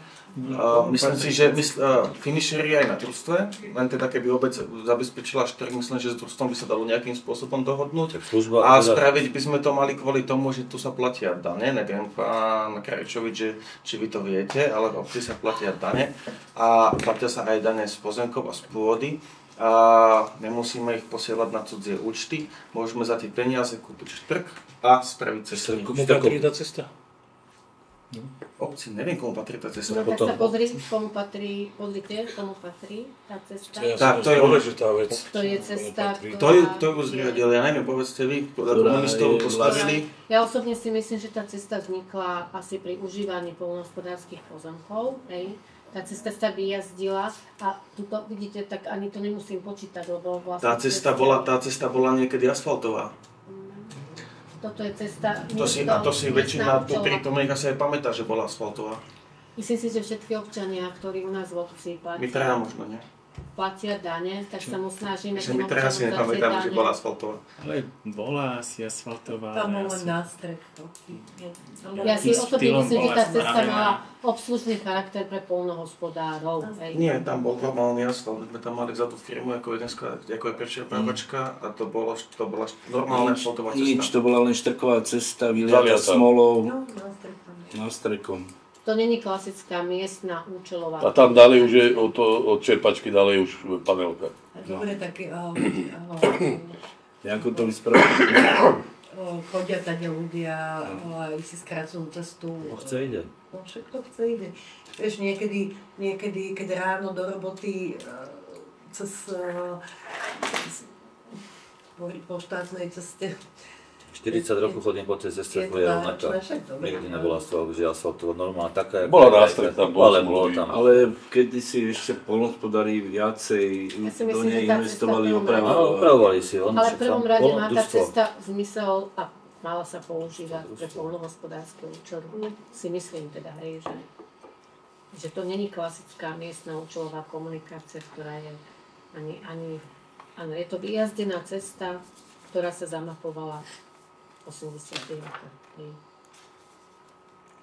Myslím si, že finisher je aj na družstve, len teda keby obec zabezpečila štvrť, myslím, že s družstvom by sa dalo nejakým spôsobom dohodnúť. A spraviť by sme to mali kvôli tomu, že tu sa platia dane, neviem, pán Krajčovič, či vy to viete, ale v obci sa platia dane a platia sa aj dane z pozemkov a z pôdy. A nemusíme ich posielať na cudzie účty, môžeme za tie peniaze kúpiť štvrk a spraviť cestu. Komu patrí tá cesta? Obci, neviem, komu patrí tá cesta. No tak sa pozri, komu patrí tá cesta. Tak, to je dôležitá vec. To je cesta, To ju zriadili, ja neviem, povedzte vy, komunistov postavili. Ja osobne si myslím, že tá cesta vznikla asi pri užívaní poľnohospodárskych pozemkov, hej. Tá cesta sa vyjazdila a tuto vidíte, tak ani to nemusím počítať, lebo vlastne... Tá cesta bola niekedy asfaltová. Toto je cesta... To si väčšina prítomných asi aj pamätá, že bola asfaltová. Myslím si, že všetky občania, ktorí u nás v obci My teda možno, nie? Platia dane, tak sa mu snažíme... My teraz si nepamätáme, že bola asfaltová. Ale bola asi asfaltová. Tam bol len nástreh. Ja si osobne myslím, že tá cesta mala obslužný charakter pre poľnohospodárov. Nie, tam bol normálny asfalt. My tam mali za tú firmu ako je prečerpávačka a to bola normálna asfaltová cesta. Nič, to bola len štrková cesta, vyliata smolou, nástrekom. To není klasická miestna účelová. A tam dali už je, od čerpačky dali už panelka. Dobre, tak... Ako to vyspravili? Chodia tady ľudia, si skracujú cestu. Chce ide. No všetko chce ide. Vieš, niekedy, keď ráno do roboty cez po štátnej ceste 40 rokov chodím po tej ceste, to je rovnaká. Nikdy nebola asfaltová normálna, taká, bola nástroj tam, bolo tam. Ale kedysi ešte poľnohospodári viacej do nej investovali, opravovali si. Ale v prvom rade má tá cesta zmysel a mala sa používať pre poľnohospodárske účely. Si myslím teda, hej, že to není klasická miestna účelová komunikácia, ktorá je áno, je to vyjazdená cesta, ktorá sa zamapovala 80. rokov.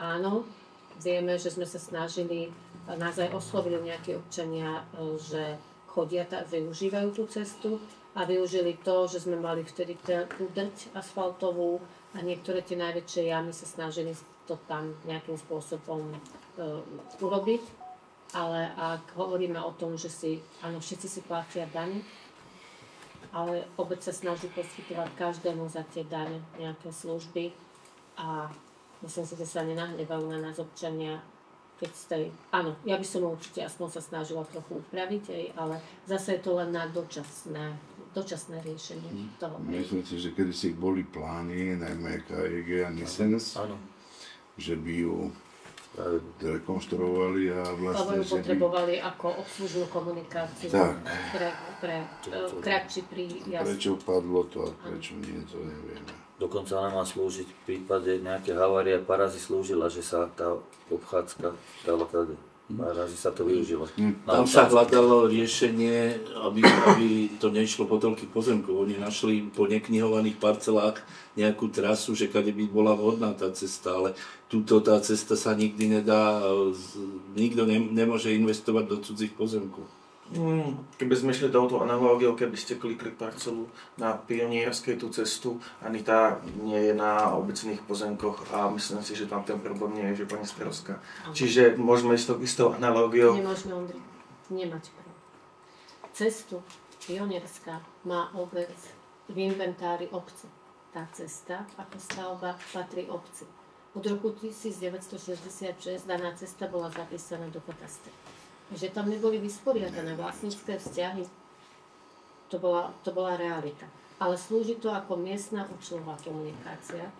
Áno, vieme, že sme sa snažili, nás aj oslovili nejakí občania, že chodia, využívajú tú cestu a využili to, že sme mali vtedy tú drť asfaltovú a niektoré tie najväčšie jamy sa snažili to tam nejakým spôsobom urobiť. Ale ak hovoríme o tom, že áno, všetci si platia dane, ale obec sa snaží poskytovať každému za tie dane nejaké služby a myslím si, že sa nenahnevajú na nás občania, keď áno, ja by som určite aspoň sa snažila trochu upraviť, ale zase je to len na dočasné riešenie toho. Myslím si, že kedysi boli plány, najmä KEG a Nisens, že by ju rekonštruovali a vlastne... Lebo ju potrebovali ako obslužnú komunikáciu pre kratší príjazd. Prečo padlo to a prečo nie, to nevieme. Dokonca ona má slúžiť v prípade nejaké havárie, parazy slúžila, že sa tá obchádzka dala tady. Parazy sa to využilo. Tam sa hľadalo riešenie, aby to nešlo po toľkých pozemkov. Oni našli po neknihovaných parcelách nejakú trasu, že kade by bola vhodná tá cesta, ale túto tá cesta sa nikdy nedá, nikto nemôže investovať do cudzích pozemkov. Keby sme šli touto analógiou, keby ste klikli parcelu na Pionierskej tú cestu, ani tá nie je na obecných pozemkoch a myslím si, že tam ten problém nie je, že pani starostka. Čiže môžeme ísť s tou analógiou. Nemôžeme, Ondrej, nemať pravdu. Cestu Pionierská má obec v inventári obce. Tá cesta ako stavba patrí obci. Od roku 1966 daná cesta bola zapísaná do katastra. Že tam neboli vysporiadané vlastnícke vzťahy, to bola realita. Ale slúži to ako miestna účelová komunikácia.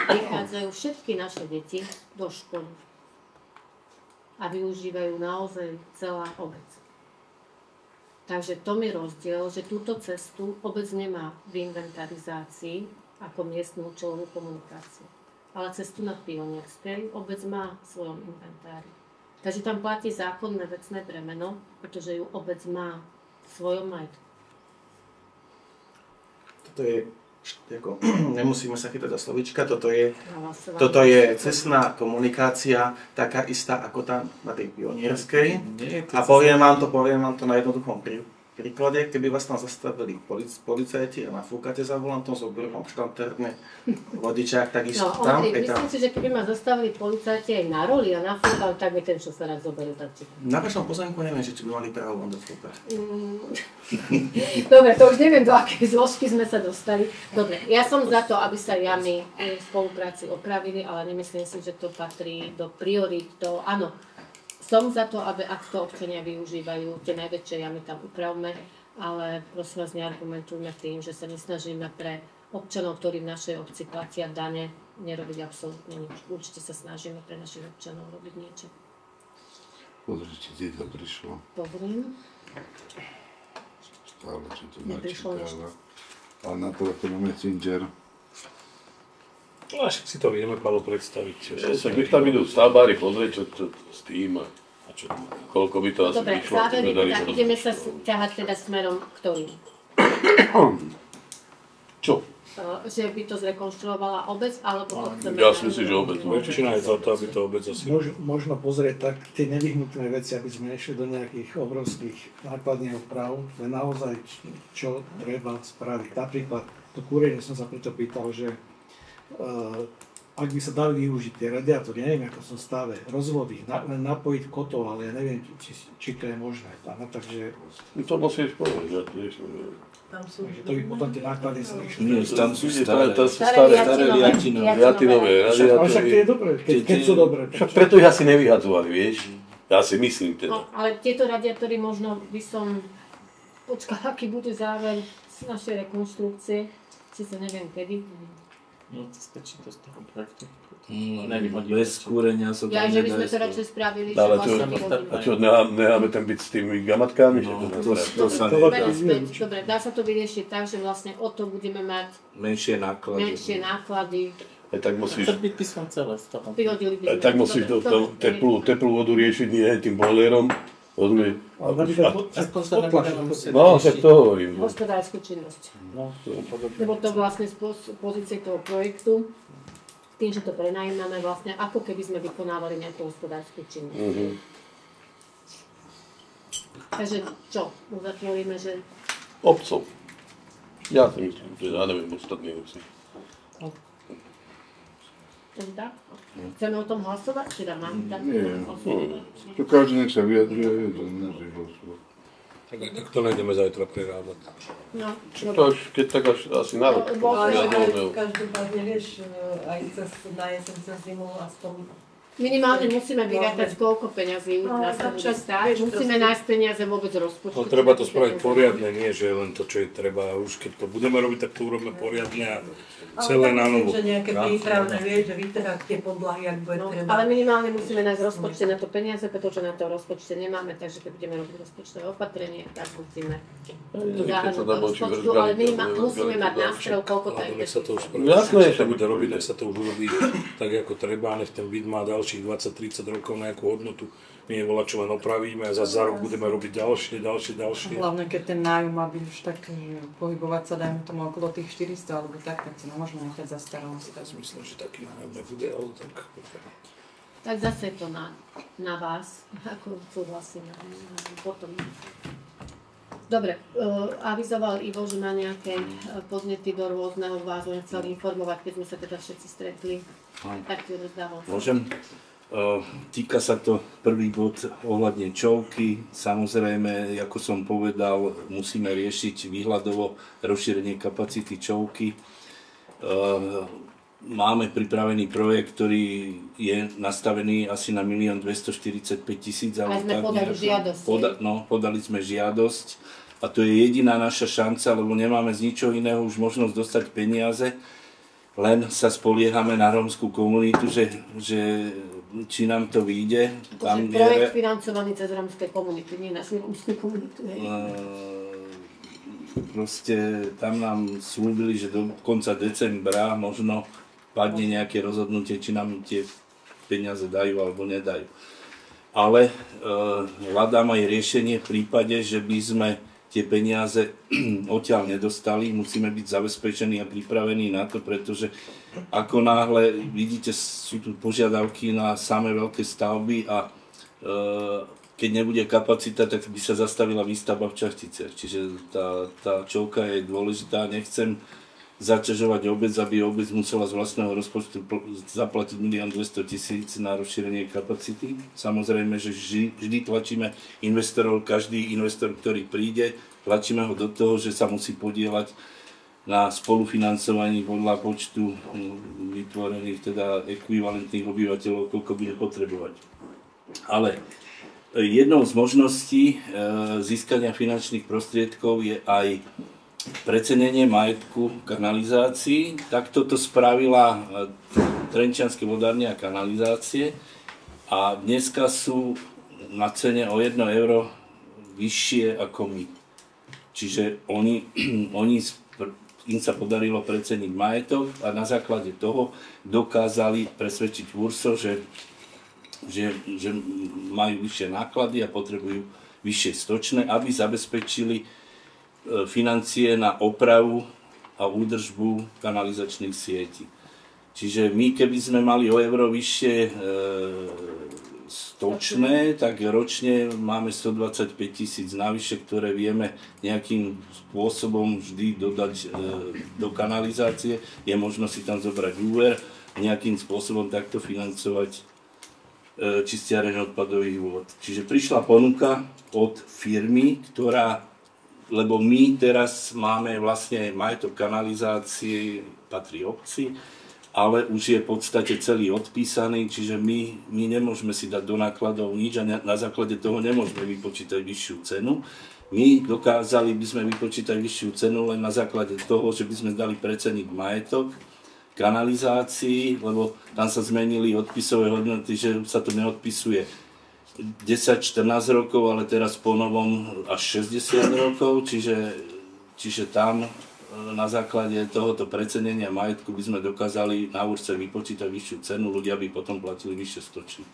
Prichádzajú všetky naše deti do školy a využívajú naozaj celá obec. Takže to mi rozdiel, že túto cestu obec nemá v inventarizácii ako miestnu účelovú komunikáciu. Ale cestu na Pionierskej obec má v svojom inventári. Takže tam platí zákonné vecné bremeno, pretože ju obec má v svojom majetku. Toto je nemusíme sa chytať za slovíčka, toto je cestná komunikácia, taká istá ako tá na tej pionierskej. A poviem vám to na jednoduchom príklade, keby vás tam zastavili policajti a nafúkate za volantom s obruchom štandardne vodičák, takisto tam. Myslím si, že keby ma zastavili policajti aj na roli a nafúkali, tak by ten šofér zoberú taxi. Na vašom pozemku neviem, či by mali právo vám dofúkať. Dobre, to už neviem, do akej zložky sme sa dostali. Dobre, ja som za to, aby sa jamy v spolupráci opravili, ale nemyslím si, že to patrí do priorít. Áno, som za to, aby ak to občania využívajú, tie najväčšie jamy tam upravme, ale prosím vás, neargumentujme tým, že sa nesnažíme pre občanov, ktorí v našej obci platia dane, nerobiť absolútne nič. Určite sa snažíme pre našich občanov robiť niečo. Pozri, či ti to prišlo. Pozriem. Stále, či to načítala. Ale na telefónu Messenger. No až si to vieme, Palo, predstaviť. Však nech tam idú stavbári pozrieť, čo s tým a koľko by to asi vyšlo. Dobre, závery, ideme sa ťahať teda smerom ktorým? Čo? Že by to zrekonštruovala obec, alebo to chceme... Ja si myslím, že obec. Väčšina je za to, aby to obec asi... Možno pozrieť tak tie nevyhnutné veci, aby sme nešli do nejakých obrovských nákladných oprav, ale naozaj čo treba spraviť. Napríklad to kúrenie som sa preto pýtal, že ak by sa dali využiť tie radiátory, ja neviem, ako som stave, rozvody, len napojiť kotol, ale ja neviem, či to je možné. Takže... To musíš povedať. To by potom tie náklady sa išli. Nie, tam sú staré riatinové. Ale však to je dobré, keď sú dobré. Však preto ich asi nevyhadzovali, vieš? Ja si myslím teda. No, ale tieto radiátory možno by som počkala, aký bude záver z našej rekonštrukcie. Sice neviem kedy. No to stačí to z toho projektu. Bez kúrenia sa tam nedá. Ja, že by sme to radšej spravili, že vlastne vyhodíme. A čo, necháme tam byť s tými gamatkami? Dobre, dá sa to vyriešiť tak, že vlastne o to budeme mať menšie náklady. Tak musíš... Chcem byť písmom celé z toho. Tak musíš teplú vodu riešiť nie tým boilerom. No, tak to hovorím. Hospodárskú činnosť. Lebo to vlastne z pozície toho projektu, tým, že to prenajímame vlastne, ako keby sme vykonávali nejakú hospodárskú činnosť. Takže čo? Uzatvoríme, že... Obcov. Ja si myslím, že ja neviem, ostatní obci. Tak? Chceme o tom hlasovať? Či dám tak? Nie. To každý nech sa vyjadruje, to než hlasovať. Tak to nejdeme zajtra prerádať. No, to až, keď tak až asi na rok. Každopádne vieš, aj na jeseň cez zimu aspoň... Minimálne musíme vyrátať, koľko peňazí nás to bude stáť. Musíme nájsť peniaze vôbec rozpočtu. No, treba to spraviť poriadne, nie že len to, čo je treba. Už keď to budeme robiť, tak to urobíme poriadne a celé na novo. Ale že nejaké prípravné, vieš, že vytrhať tie podlahy, ak bude treba. Ale minimálne musíme nájsť rozpočte na to peniaze, pretože na to rozpočte nemáme, takže keď budeme robiť rozpočtové opatrenie, tak musíme to zahrnúť do rozpočtu, ale musíme mať nástroj, koľko to je. Nech sa to už bude robiť, nech sa to už urobí tak, ako treba, nech ten byt má ďalších 20-30 rokov nejakú hodnotu. My je čo len opravíme a za rok budeme robiť ďalšie. Hlavne keď ten nájom má byť už tak pohybovať sa, dajme tomu okolo tých 400 alebo tak si nemôžeme nechať za starosť. Ja si myslím, že taký nájom nebude, ale tak... Tak zase to na vás, ako súhlasíme potom. Dobre, avizoval Ivo, že má nejaké podnety do rôzneho, vás len chcel informovať, keď sme sa teda všetci stretli. Tak ti rozdávam. Môžem? Týka sa to prvý bod ohľadne čovky. Samozrejme, ako som povedal, musíme riešiť výhľadovo rozšírenie kapacity čovky. Máme pripravený projekt, ktorý je nastavený asi na 1 245 000. A sme podali žiadosť. Podali sme žiadosť a to je jediná naša šanca, lebo nemáme z ničoho iného už možnosť dostať peniaze. Len sa spoliehame na rómskú komunitu, že či nám to vyjde. Tam projekt financovaný cez rómske komunity, nie našu rómskú komunitu. Proste tam nám slúbili, že do konca decembra možno padne nejaké rozhodnutie, či nám tie peniaze dajú alebo nedajú. Ale hľadám aj riešenie v prípade, že by sme tie peniaze odtiaľ nedostali. Musíme byť zabezpečení a pripravení na to, pretože ako náhle vidíte, sú tu požiadavky na samé veľké stavby a keď nebude kapacita, tak by sa zastavila výstavba v Čachticiach. Čiže tá čovka je dôležitá. Nechcem zaťažovať obec, aby obec musela z vlastného rozpočtu zaplatiť 1 200 000 na rozšírenie kapacity. Samozrejme, že vždy tlačíme investorov, každý investor, ktorý príde, tlačíme ho do toho, že sa musí podieľať na spolufinancovaní podľa počtu vytvorených, teda ekvivalentných obyvateľov, koľko bude potrebovať. Ale jednou z možností získania finančných prostriedkov je aj precenenie majetku kanalizácií. Takto to spravila Trenčianske vodárne a kanalizácie a dneska sú na cene o 1 euro vyššie ako my. Čiže im sa podarilo preceniť majetok a na základe toho dokázali presvedčiť Urso, že majú vyššie náklady a potrebujú vyššie stočné, aby zabezpečili financie na opravu a údržbu kanalizačných sietí. Čiže my, keby sme mali o euro vyššie stočné, tak ročne máme 125 000 navyše, ktoré vieme nejakým spôsobom vždy dodať do kanalizácie. Je možno si tam zobrať úver, nejakým spôsobom takto financovať čistiareň odpadových vôd. Čiže prišla ponuka od firmy, lebo my teraz máme vlastne majetok kanalizácie, patrí obci, ale už je v podstate celý odpísaný, čiže my nemôžeme si dať do nákladov nič a na základe toho nemôžeme vypočítať vyššiu cenu. My dokázali by sme vypočítať vyššiu cenu len na základe toho, že by sme dali preceniť majetok kanalizácií, lebo tam sa zmenili odpisové hodnoty, že sa to neodpisuje 10-14 rokov, ale teraz po novom až 60 rokov, čiže tam na základe tohoto precenenia majetku by sme dokázali na úrce vypočítať vyššiu cenu, ľudia by potom platili vyššie stočné.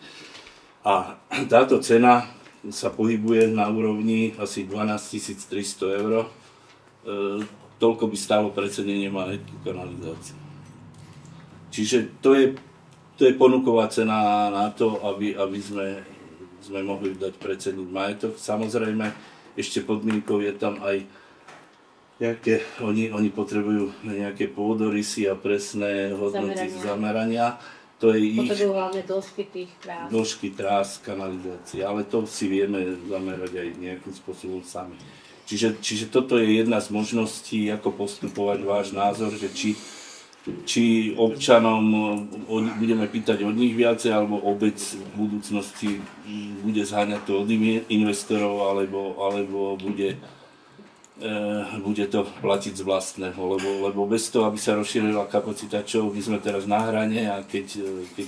A táto cena sa pohybuje na úrovni asi 12 300 eur. Toľko by stálo precenenie majetku kanalizácie. Čiže to je ponuková cena na to, aby sme mohli dať preceniť majetok. Samozrejme, ešte podmienkou je tam aj nejaké, oni potrebujú nejaké pôdorysy a presné hodnoty zamerania. To je potrebujú hlavne dĺžky tých trás. Dĺžky trás, kanalizácie, ale to si vieme zamerať aj nejakým spôsobom sami. Čiže toto je jedna z možností, ako postupovať, váš názor, že či občanom budeme pýtať od nich viacej, alebo obec v budúcnosti bude zháňať to od investorov, alebo bude to platiť z vlastného, lebo bez toho, aby sa rozšírila kapacita, čo my sme teraz na hrane a keď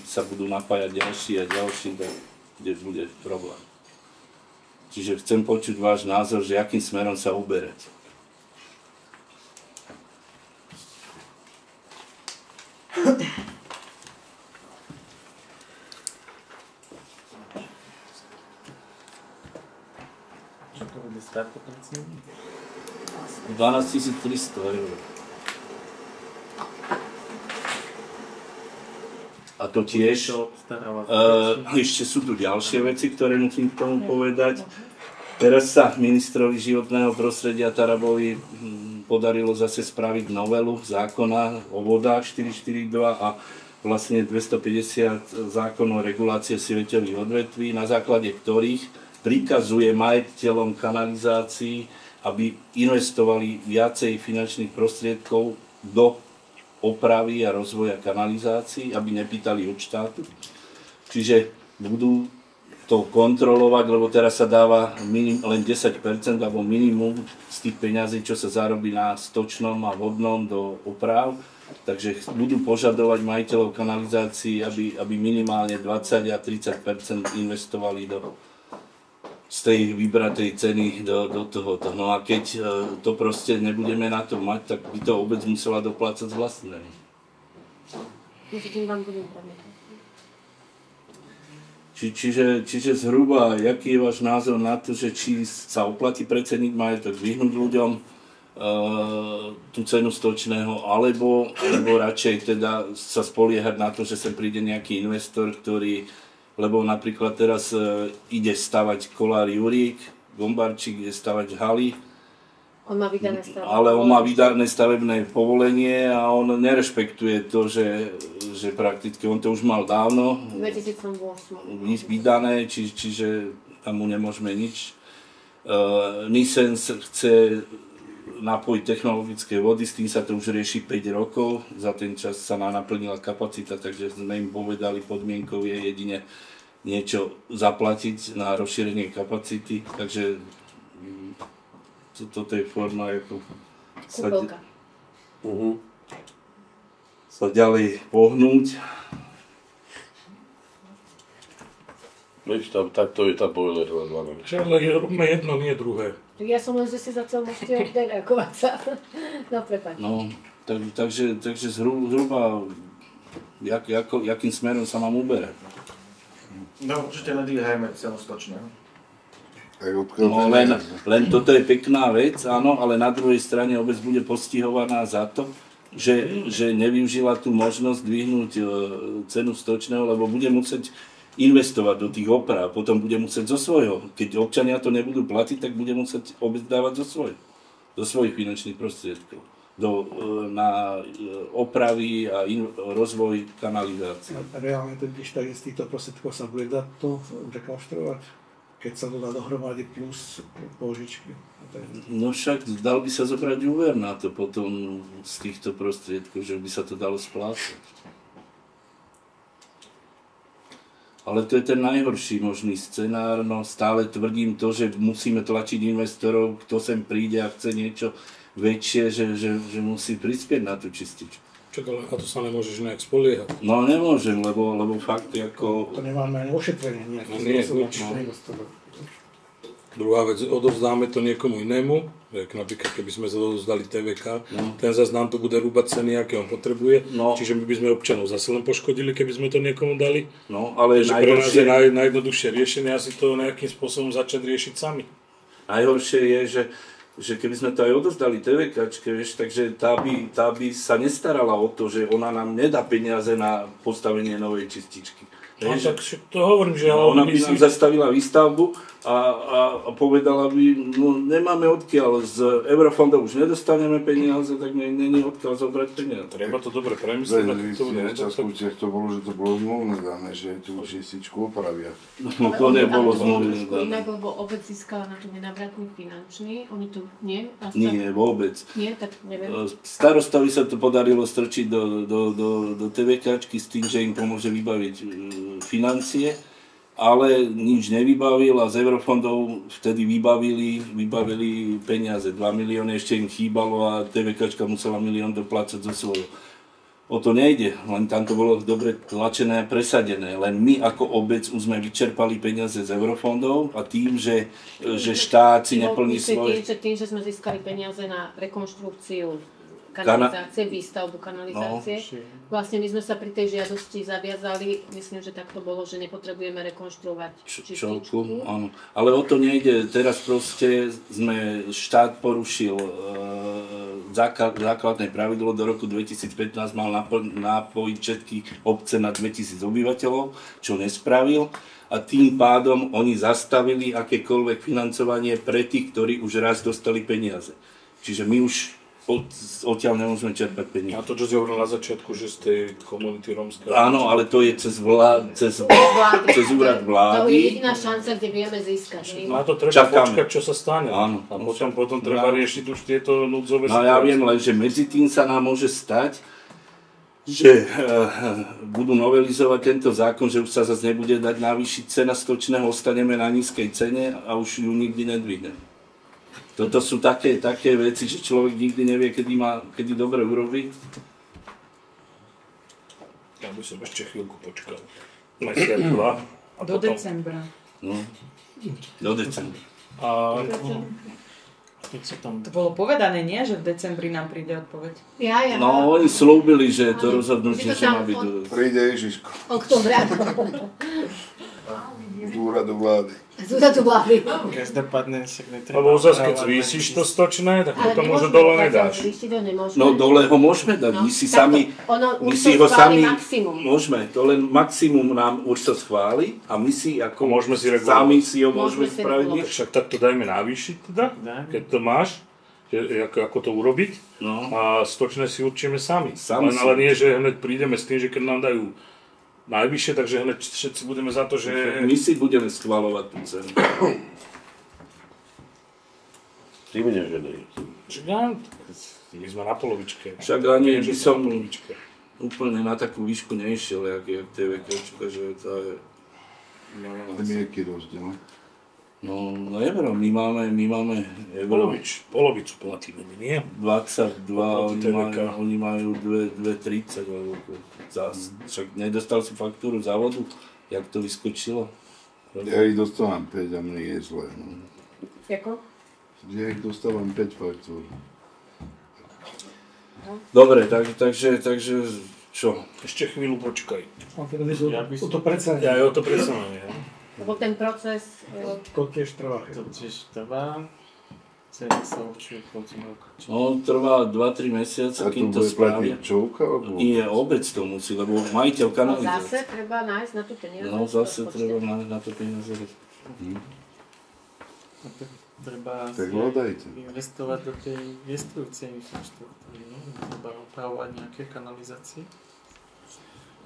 sa budú napájať ďalší a ďalší, tak kde bude problém. Čiže chcem počuť váš názor, že akým smerom sa uberať. Čo to bude stáť po precenení? 12 300 eur. A to tiež, ešte sú tu ďalšie veci, ktoré musím k tomu povedať. Teraz sa ministrovi životného prostredia Tarabovi podarilo zase spraviť novelu zákona o vodách 442 a vlastne 250 zákonov regulácie sieťových odvetví, na základe ktorých prikazuje majiteľom kanalizácií, aby investovali viacej finančných prostriedkov do opravy a rozvoja kanalizácií, aby nepýtali od štátu. Čiže budú to kontrolovať, lebo teraz sa dáva len 10% alebo minimum z tých peňazí, čo sa zarobí na stočnom a vodnom do oprav. Takže budú požadovať majiteľov kanalizácií, aby minimálne 20 a 30% investovali z tej vybratej ceny do tohoto. No a keď to proste nebudeme na to mať, tak by to obec musela doplácať z vlastnej. Čiže zhruba, aký je váš názor na to, že či sa oplatí preceniť majetok, vyhnúť ľuďom tú cenu stočného, alebo radšej teda sa spoliehať na to, že sem príde nejaký investor, ktorý, lebo napríklad teraz ide stavať Kolár Jurík, Gombarčík ide stavať haly, ale on má vydané stavebné povolenie a on nerešpektuje to, že prakticky on to už mal dávno vydané, čiže tam mu nemôžeme nič. Nisens chce napojiť technologické vody, s tým sa to už rieši 5 rokov, za ten čas sa naplnila kapacita, takže sme im povedali, podmienkou je jedine niečo zaplatiť na rozšírenie kapacity, takže toto je forma, ako sa ďalej pohnúť. Vieš, takto je tá boilerová 12. Ale robíme jedno, nie druhé. Ja som len, že si začal môžete odreagovať sa. No, prepáč. No, takže zhruba, jakým smerom sa mám uberať? No, určite nedvíhajme cenu stočného. No, len toto je pekná vec, áno, ale na druhej strane obec bude postihovaná za to, že nevyužila tú možnosť dvihnúť cenu stočného, lebo bude musieť investovať do tých oprav, potom bude musieť zo svojho. Keď občania to nebudú platiť, tak bude musieť obec dávať zo svojich finančných prostriedkov na opravy a rozvoj kanalizácie. Reálne totiž tak z týchto prostriedkov sa bude dať to rekonštruovať? Keď sa to dá dohromady plus požičky. No však dal by sa zobrať úver na to potom z týchto prostriedkov, že by sa to dalo splácať. Ale to je ten najhorší možný scenár, no stále tvrdím to, že musíme tlačiť investorov, kto sem príde a chce niečo väčšie, že musí prispieť na tú čističku. Čak, ale na to sa nemôžeš nejak spoliehať. No nemôžem, lebo fakt ako... To nemáme ani ošetrenie nejaké. Druhá vec, odovzdáme to niekomu inému, napríklad keby sme odovzdali TVK, ten zase nám to bude rúbať ceny, aké on potrebuje, čiže my by sme občanov zase len poškodili, keby sme to niekomu dali. No, ale takže pre nás je najjednoduchšie riešenie asi to nejakým spôsobom začať riešiť sami. Najhoršie je, že keby sme to aj odovzdali TVKčke, vieš, takže tá by sa nestarala o to, že ona nám nedá peniaze na postavenie novej čističky. No, tak to hovorím, že... Ona by nám zastavila výstavbu a povedala by, no nemáme odkiaľ, z eurofondov už nedostaneme peniaze, tak není odkiaľ zobrať peniaze. Treba to dobre premyslieť. To bolo, že to bolo zmluvné dané, že tú čističku opravia. No to nebolo zmluvné dané. Inak, lebo obec získala na to nenávratný finančný, oni tu nie? Nie, vôbec. Nie, tak neviem. Starostovi sa to podarilo strčiť do TVKčky s tým, že im pomôže vybaviť financie, ale nič nevybavil a z eurofondov vtedy vybavili peniaze, 2 milióny, ešte im chýbalo a TVKčka musela 1 milión doplácať zo svojho. O to nejde, len tam to bolo dobre tlačené a presadené, len my ako obec už sme vyčerpali peniaze z eurofondov a tým, že štát si neplní svoje... Tým, že sme získali peniaze na rekonštrukciu kanalizácie, výstavbu kanalizácie. No. Vlastne my sme sa pri tej žiadosti zaviazali, myslím, že tak to bolo, že nepotrebujeme rekonštruovať čističku. Áno. Ale o to nejde, teraz proste štát porušil základné pravidlo, do roku 2015 mal napojiť všetky obce na 2000 obyvateľov, čo nespravil. A tým pádom oni zastavili akékoľvek financovanie pre tých, ktorí už raz dostali peniaze. Čiže my už odtiaľ nemôžeme čerpať peniaze. A to, čo si hovoril na začiatku, že z tej komunity rómskej... Áno, ale to je cez úrad vlády. To je jediná šanca, kde vieme získať. Na to treba počkať, čo sa stane. Áno. A potom treba riešiť už tieto núdzové situácie. No ja viem len, že medzi tým sa nám môže stať, že budú novelizovať tento zákon, že už sa zase nebude dať navýšiť cena stočného, ostaneme na nízkej cene a už ju nikdy nedvihneme. Toto sú také veci, že človek nikdy nevie, kedy dobre urobí. Ja by som ešte chvíľku počkal. Do decembra. No, do decembra. To bolo povedané, nie? Že v decembri nám príde odpoveď. No, oni slúbili, že to rozhodnutie, že má byť... Príde Ježiško. Októbra. z úradu vlády. Z úradu vlády. Každopádne však netreba. Lebo zase, keď zvýšiš to stočné, tak potom už dole nedáš. No dole ho môžeme dať, my si sami, my si ho sami, môžeme, to len maximum nám už to schváli a my si ako sami si ho môžeme spraviť. Však tak to dajme navýšiť teda, keď to máš, ako to urobiť a stočné si určíme sami. Ale nie, že hneď prídeme s tým, že keď nám dajú najvyššie, takže hneď všetci budeme za to, že... My si budeme schvaľovať tú cenu. Ty mi neženej. My sme na polovičke. Však ani by som úplne na takú výšku nešiel, jak TVKčka, že to je... Ale mi aký rozdiel? No neviem, my máme polovicu platíme, nie? 22, oni majú 2,30 alebo zás. Však nedostal si faktúru závodu, jak to vyskočilo? Ja ich dostávam 5 a mne je zle. No. Jako? Ja ich dostávam 5 faktúr. Dobre, takže čo? Ešte chvíľu počkaj. To predsa... Ja to predsa nie. Lebo ten proces... To tiež trvá. To tiež trvá. Cena sa určuje koncom roka. No, trvá 2-3 mesiace, kým to spravia. Nie, obec to musí, lebo majiteľ kanalizácie. No zase treba nájsť na to peniaze. No, zase treba nájsť na to peniaze. Treba investovať do tej jestvujúcej infraštruktúry, no? Treba opravovať nejaké kanalizácie.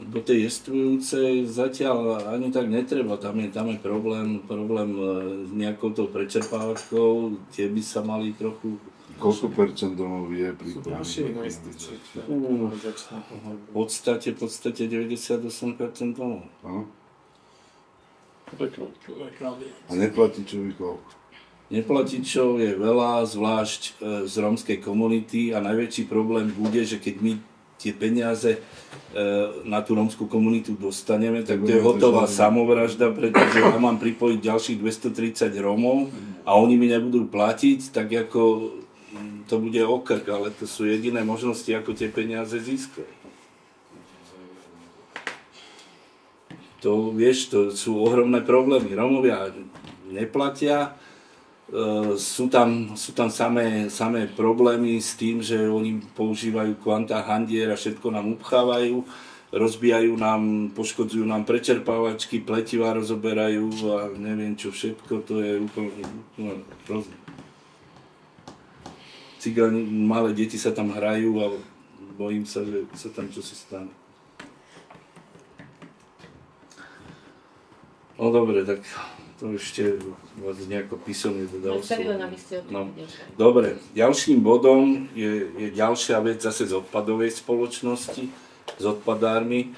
Do tej jestvujúcej zatiaľ ani tak netreba, tam je problém s nejakou tou prečerpávačkou, tie by sa mali trochu... Koľko percent domov je pripravených? V podstate 98% domov. A neplatičov koľko? Neplatičov je veľa, zvlášť z rómskej komunity a najväčší problém bude, že keď my tie peniaze na tú rómskú komunitu dostaneme, tak to je hotová samovražda, pretože ja mám pripojiť ďalších 230 Rómov a oni mi nebudú platiť, tak ako to bude okrk, ale to sú jediné možnosti, ako tie peniaze získať. To, vieš, to sú ohromné problémy. Rómovia neplatia, sú tam samé problémy s tým, že oni používajú kvantá handier a všetko nám upchávajú, rozbijajú nám, poškodzujú nám prečerpávačky, pletivá rozoberajú a neviem čo všetko, to je úplne hrozné. Cigáni, malé deti sa tam hrajú a bojím sa, že sa tam čosi stane. No dobre, tak to ešte vás nejako písomne dodal. No. Dobre, ďalším bodom je ďalšia vec zase z odpadovej spoločnosti, s odpadármi.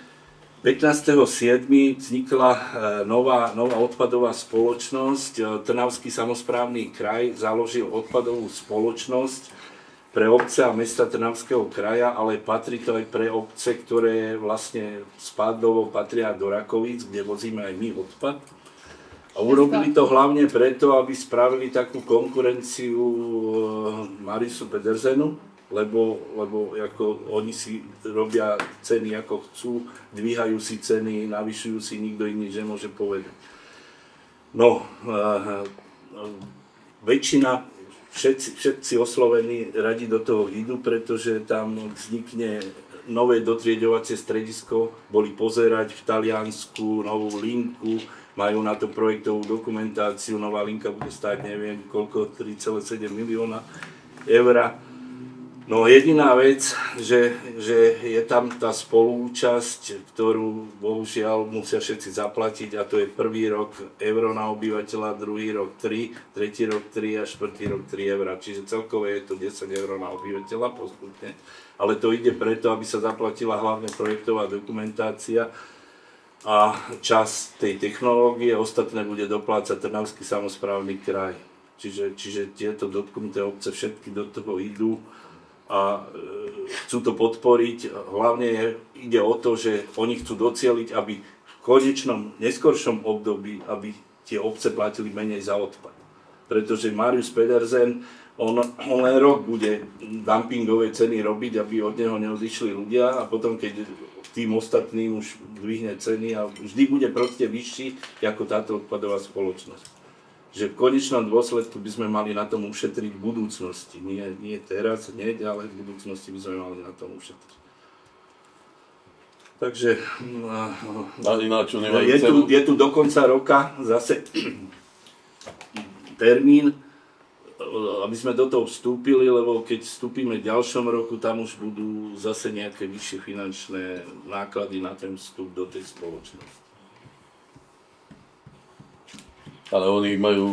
15.7. vznikla nová odpadová spoločnosť. Trnavský samosprávny kraj založil odpadovú spoločnosť pre obce a mesta Trnavského kraja, ale patrí to aj pre obce, ktoré vlastne spádovo patria do Rakovíc, kde vozíme aj my odpad. A urobili to hlavne preto, aby spravili takú konkurenciu Marisu Pedersenu, lebo ako oni si robia ceny ako chcú, dvíhajú si ceny, navyšujú si, nikto iný nemôže povedať. No, väčšina, všetci oslovení radi do toho idú, pretože tam vznikne nové dotrieďovacie stredisko, boli pozerať v Taliansku novú linku, majú na to projektovú dokumentáciu, nová linka bude stáť neviem koľko, 3,7 milióna eur. No jediná vec, že je tam tá spolúčasť, ktorú bohužiaľ musia všetci zaplatiť, a to je prvý rok euro na obyvateľa, druhý rok 3, tretí rok 3 a štvrtý rok 3 eur. Čiže celkové je to 10 eur na obyvateľa postupne. Ale to ide preto, aby sa zaplatila hlavne projektová dokumentácia a časť tej technológie, ostatné bude doplácať Trnavský samosprávny kraj. Čiže tieto dotknuté obce všetky do toho idú a chcú to podporiť. Hlavne ide o to, že oni chcú docieliť, aby v konečnom, neskoršom období, aby tie obce platili menej za odpad. Pretože Marius Pedersen, on len rok bude dumpingové ceny robiť, aby od neho neodišli ľudia, a potom, keď tým ostatným už dvihne ceny a vždy bude proste vyšší ako táto odpadová spoločnosť. Že v konečnom dôsledku by sme mali na tom ušetriť v budúcnosti. Nie teraz, ale v budúcnosti by sme mali na tom ušetriť. Takže je tu do konca roka zase termín, aby sme do toho vstúpili, lebo keď vstúpime v ďalšom roku, tam už budú zase nejaké vyššie finančné náklady na ten vstup do tej spoločnosti. Ale oni majú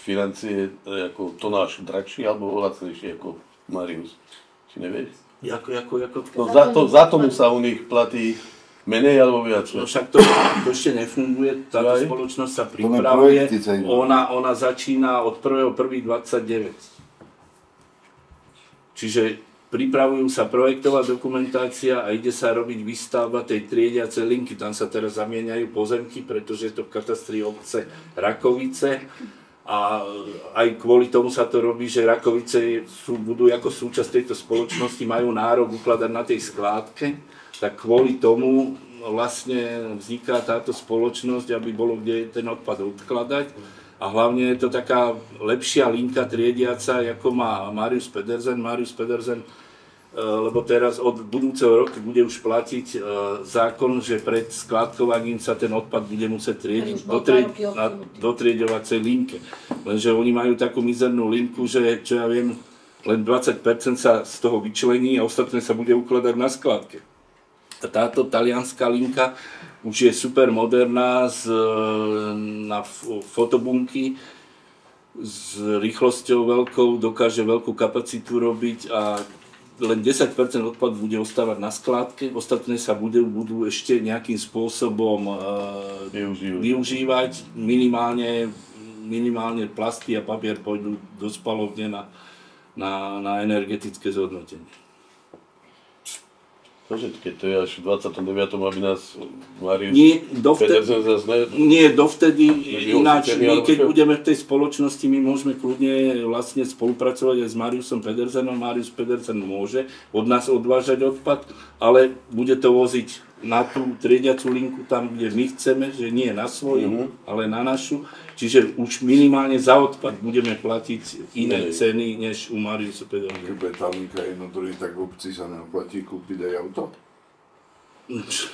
financie ako tonáž drahšie alebo lacnejšie ako Marius. Či nevieš? No, za tomu sa u nich platí menej alebo viac? No však to ešte nefunguje, táto spoločnosť sa pripravuje, ona začína od 1.1.29. Čiže pripravujú sa projektová dokumentácia a ide sa robiť výstavba tej triediacej linky. Tam sa teraz zamieňajú pozemky, pretože je to v katastri obce Rakovice. A aj kvôli tomu sa to robí, že Rakovice budú ako súčasť tejto spoločnosti, majú nárok ukladať na tej skládke. Tak kvôli tomu vlastne vzniká táto spoločnosť, aby bolo kde ten odpad odkladať. A hlavne je to taká lepšia linka triediaca, ako má Marius Pedersen. Lebo teraz od budúceho roku bude už platiť zákon, že pred skládkovaním sa ten odpad bude musieť triediť na dotrieďovacej linke. Lenže oni majú takú mizernú linku, že čo ja viem, len 20% sa z toho vyčlení a ostatné sa bude ukladať na skládke. A táto talianská linka už je super moderná na fotobunky s rýchlosťou veľkou, dokáže veľkú kapacitu robiť a len 10% odpadu bude ostávať na skládke, ostatné sa budú ešte nejakým spôsobom využívať. Minimálne plasty a papier pôjdu do spalovne na energetické zhodnotenie. Keď to je až v 29. aby nás Marius Pedersen zase nie, dovtedy ináč. My keď budeme v tej spoločnosti, my môžeme kľudne vlastne spolupracovať aj s Mariusom Pedersenom. Marius Pedersen môže od nás odvážať odpad, ale bude to voziť na tú triediacu linku tam, kde my chceme, že nie na svoju, ale na našu. Čiže už minimálne za odpad budeme platiť iné ceny, než u Mariusa Pedersena. Keď je tá linka jednoduchý, tak v obci sa neoplatí kúpiť aj auto?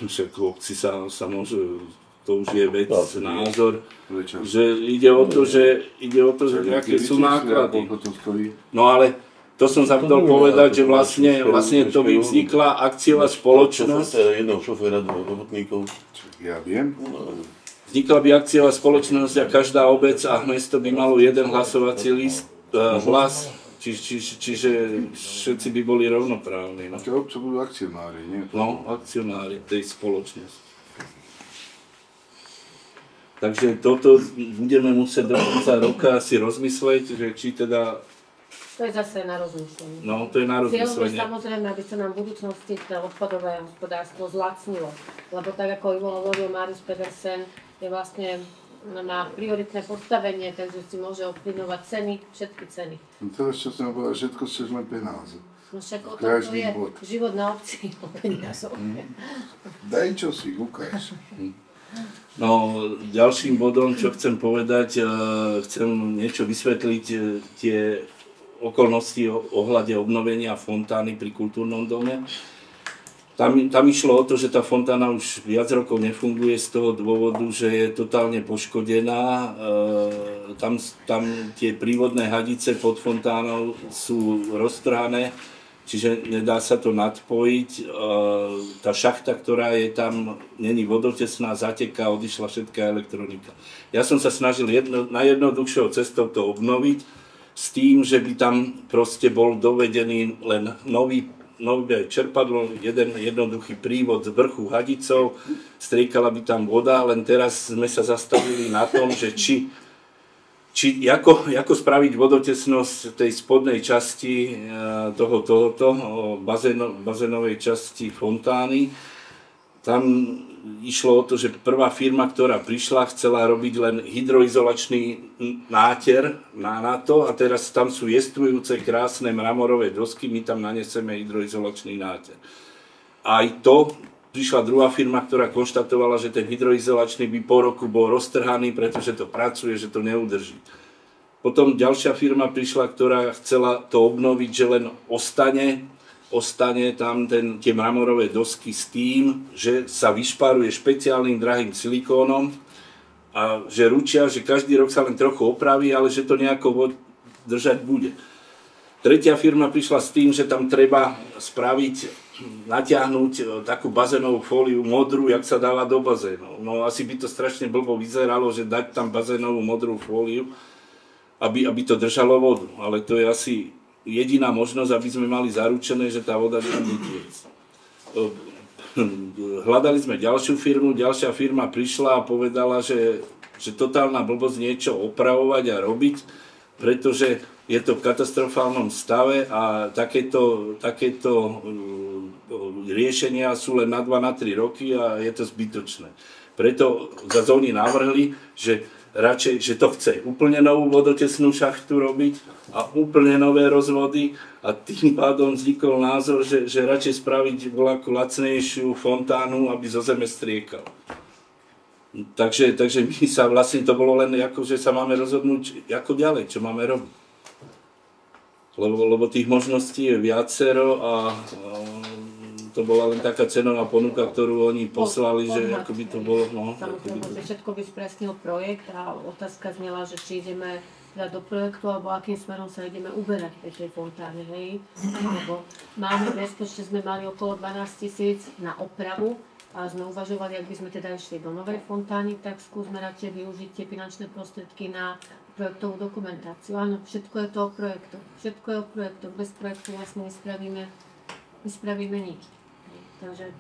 Však v obci sa môže, to už je vec, názor, že ide o to, že aké sú náklady. No ale to som zabudol povedať, že vlastne to by vznikla akciová spoločnosť. Jednou šoféra, dvoch robotníkov. Ja viem. Vznikla by akciová spoločnosť a každá obec a mesto by malo jeden hlasovací hlas, čiže všetci by boli rovnoprávni. A tie obce budú akcionári, nie? No, akcionári tej spoločnosti. Takže toto budeme musieť do konca roka si rozmyslieť, že či teda... To je zase na rozmyslenie. No, to je na rozmyslenie. Cieľom je samozrejme, aby sa nám v budúcnosti to odpadové hospodárstvo zlacnilo. Lebo tak, ako hovoril Marius Pedersen, je vlastne má prioritné postavenie, takže si môže ovplyvňovať ceny, všetky ceny. No teraz čo som povedal, všetko chceme peniaze. No však o tom to je život na obci o peniazoch. Daj čo si, ukáž. No, ďalším bodom, čo chcem povedať, chcem niečo vysvetliť tie okolnosti ohľade obnovenia fontány pri kultúrnom dome. Tam išlo o to, že tá fontána už viac rokov nefunguje z toho dôvodu, že je totálne poškodená. Tam tie prívodné hadice pod fontánou sú roztrhané, čiže nedá sa to nadpojiť. Tá šachta, ktorá je tam, není vodotesná, zateká, odišla všetká elektronika. Ja som sa snažil najjednoduchšou cestou to obnoviť s tým, že by tam proste bol dovedený len nové čerpadlo, jeden jednoduchý prívod z vrchu hadicou, striekala by tam voda, len teraz sme sa zastavili na tom, že ako spraviť vodotesnosť tej spodnej časti tohoto bazénovej časti fontány. Tam išlo o to, že prvá firma, ktorá prišla, chcela robiť len hydroizolačný náter na to a teraz tam sú jestvujúce krásne mramorové dosky, my tam naneseme hydroizolačný náter. Aj to prišla druhá firma, ktorá konštatovala, že ten hydroizolačný by po roku bol roztrhaný, pretože to pracuje, že to neudrží. Potom ďalšia firma prišla, ktorá chcela to obnoviť, že len ostane tam tie mramorové dosky s tým, že sa vyšparuje špeciálnym drahým silikónom a že ručia, že každý rok sa len trochu opraví, ale že to nejako držať bude. Tretia firma prišla s tým, že tam treba natiahnuť takú bazénovú fóliu modrú, jak sa dáva do bazénov. No asi by to strašne blbo vyzeralo, že dať tam bazénovú modrú fóliu, aby to držalo vodu. Ale to je asi jediná možnosť, aby sme mali zaručené, že tá voda nebude tiecť. Hľadali sme ďalšiu firmu, ďalšia firma prišla a povedala, že totálna blbosť niečo opravovať a robiť, pretože je to v katastrofálnom stave a takéto riešenia sú len na 2-3 roky a je to zbytočné. Preto zase oni navrhli, že radšej, že to chce úplne novú vodotesnú šachtu robiť a úplne nové rozvody a tým pádom vznikol názor, že radšej spraviť voľakú lacnejšiu fontánu, aby zo zeme striekal. Takže my sa vlastne to bolo len ako, že sa máme rozhodnúť ako ďalej, čo máme robiť. Lebo tých možností je viacero a to bola len taká cenová ponuka, ktorú oni poslali, že ako by to bolo. No, samozrejme, že všetko by spresnil projekt a otázka znela, že či ideme do projektu, alebo akým smerom sa ideme uberať pri tej fontáne, hej. Lebo máme bezpečne, sme mali okolo 12 000 na opravu a sme uvažovali, ak by sme teda išli do novej fontány, tak skúsme radšej využiť tie finančné prostriedky na projektovú dokumentáciu. Áno, všetko je to o projektoch. Všetko je o projektoch. Bez projektu vlastne nespravíme nič. Takže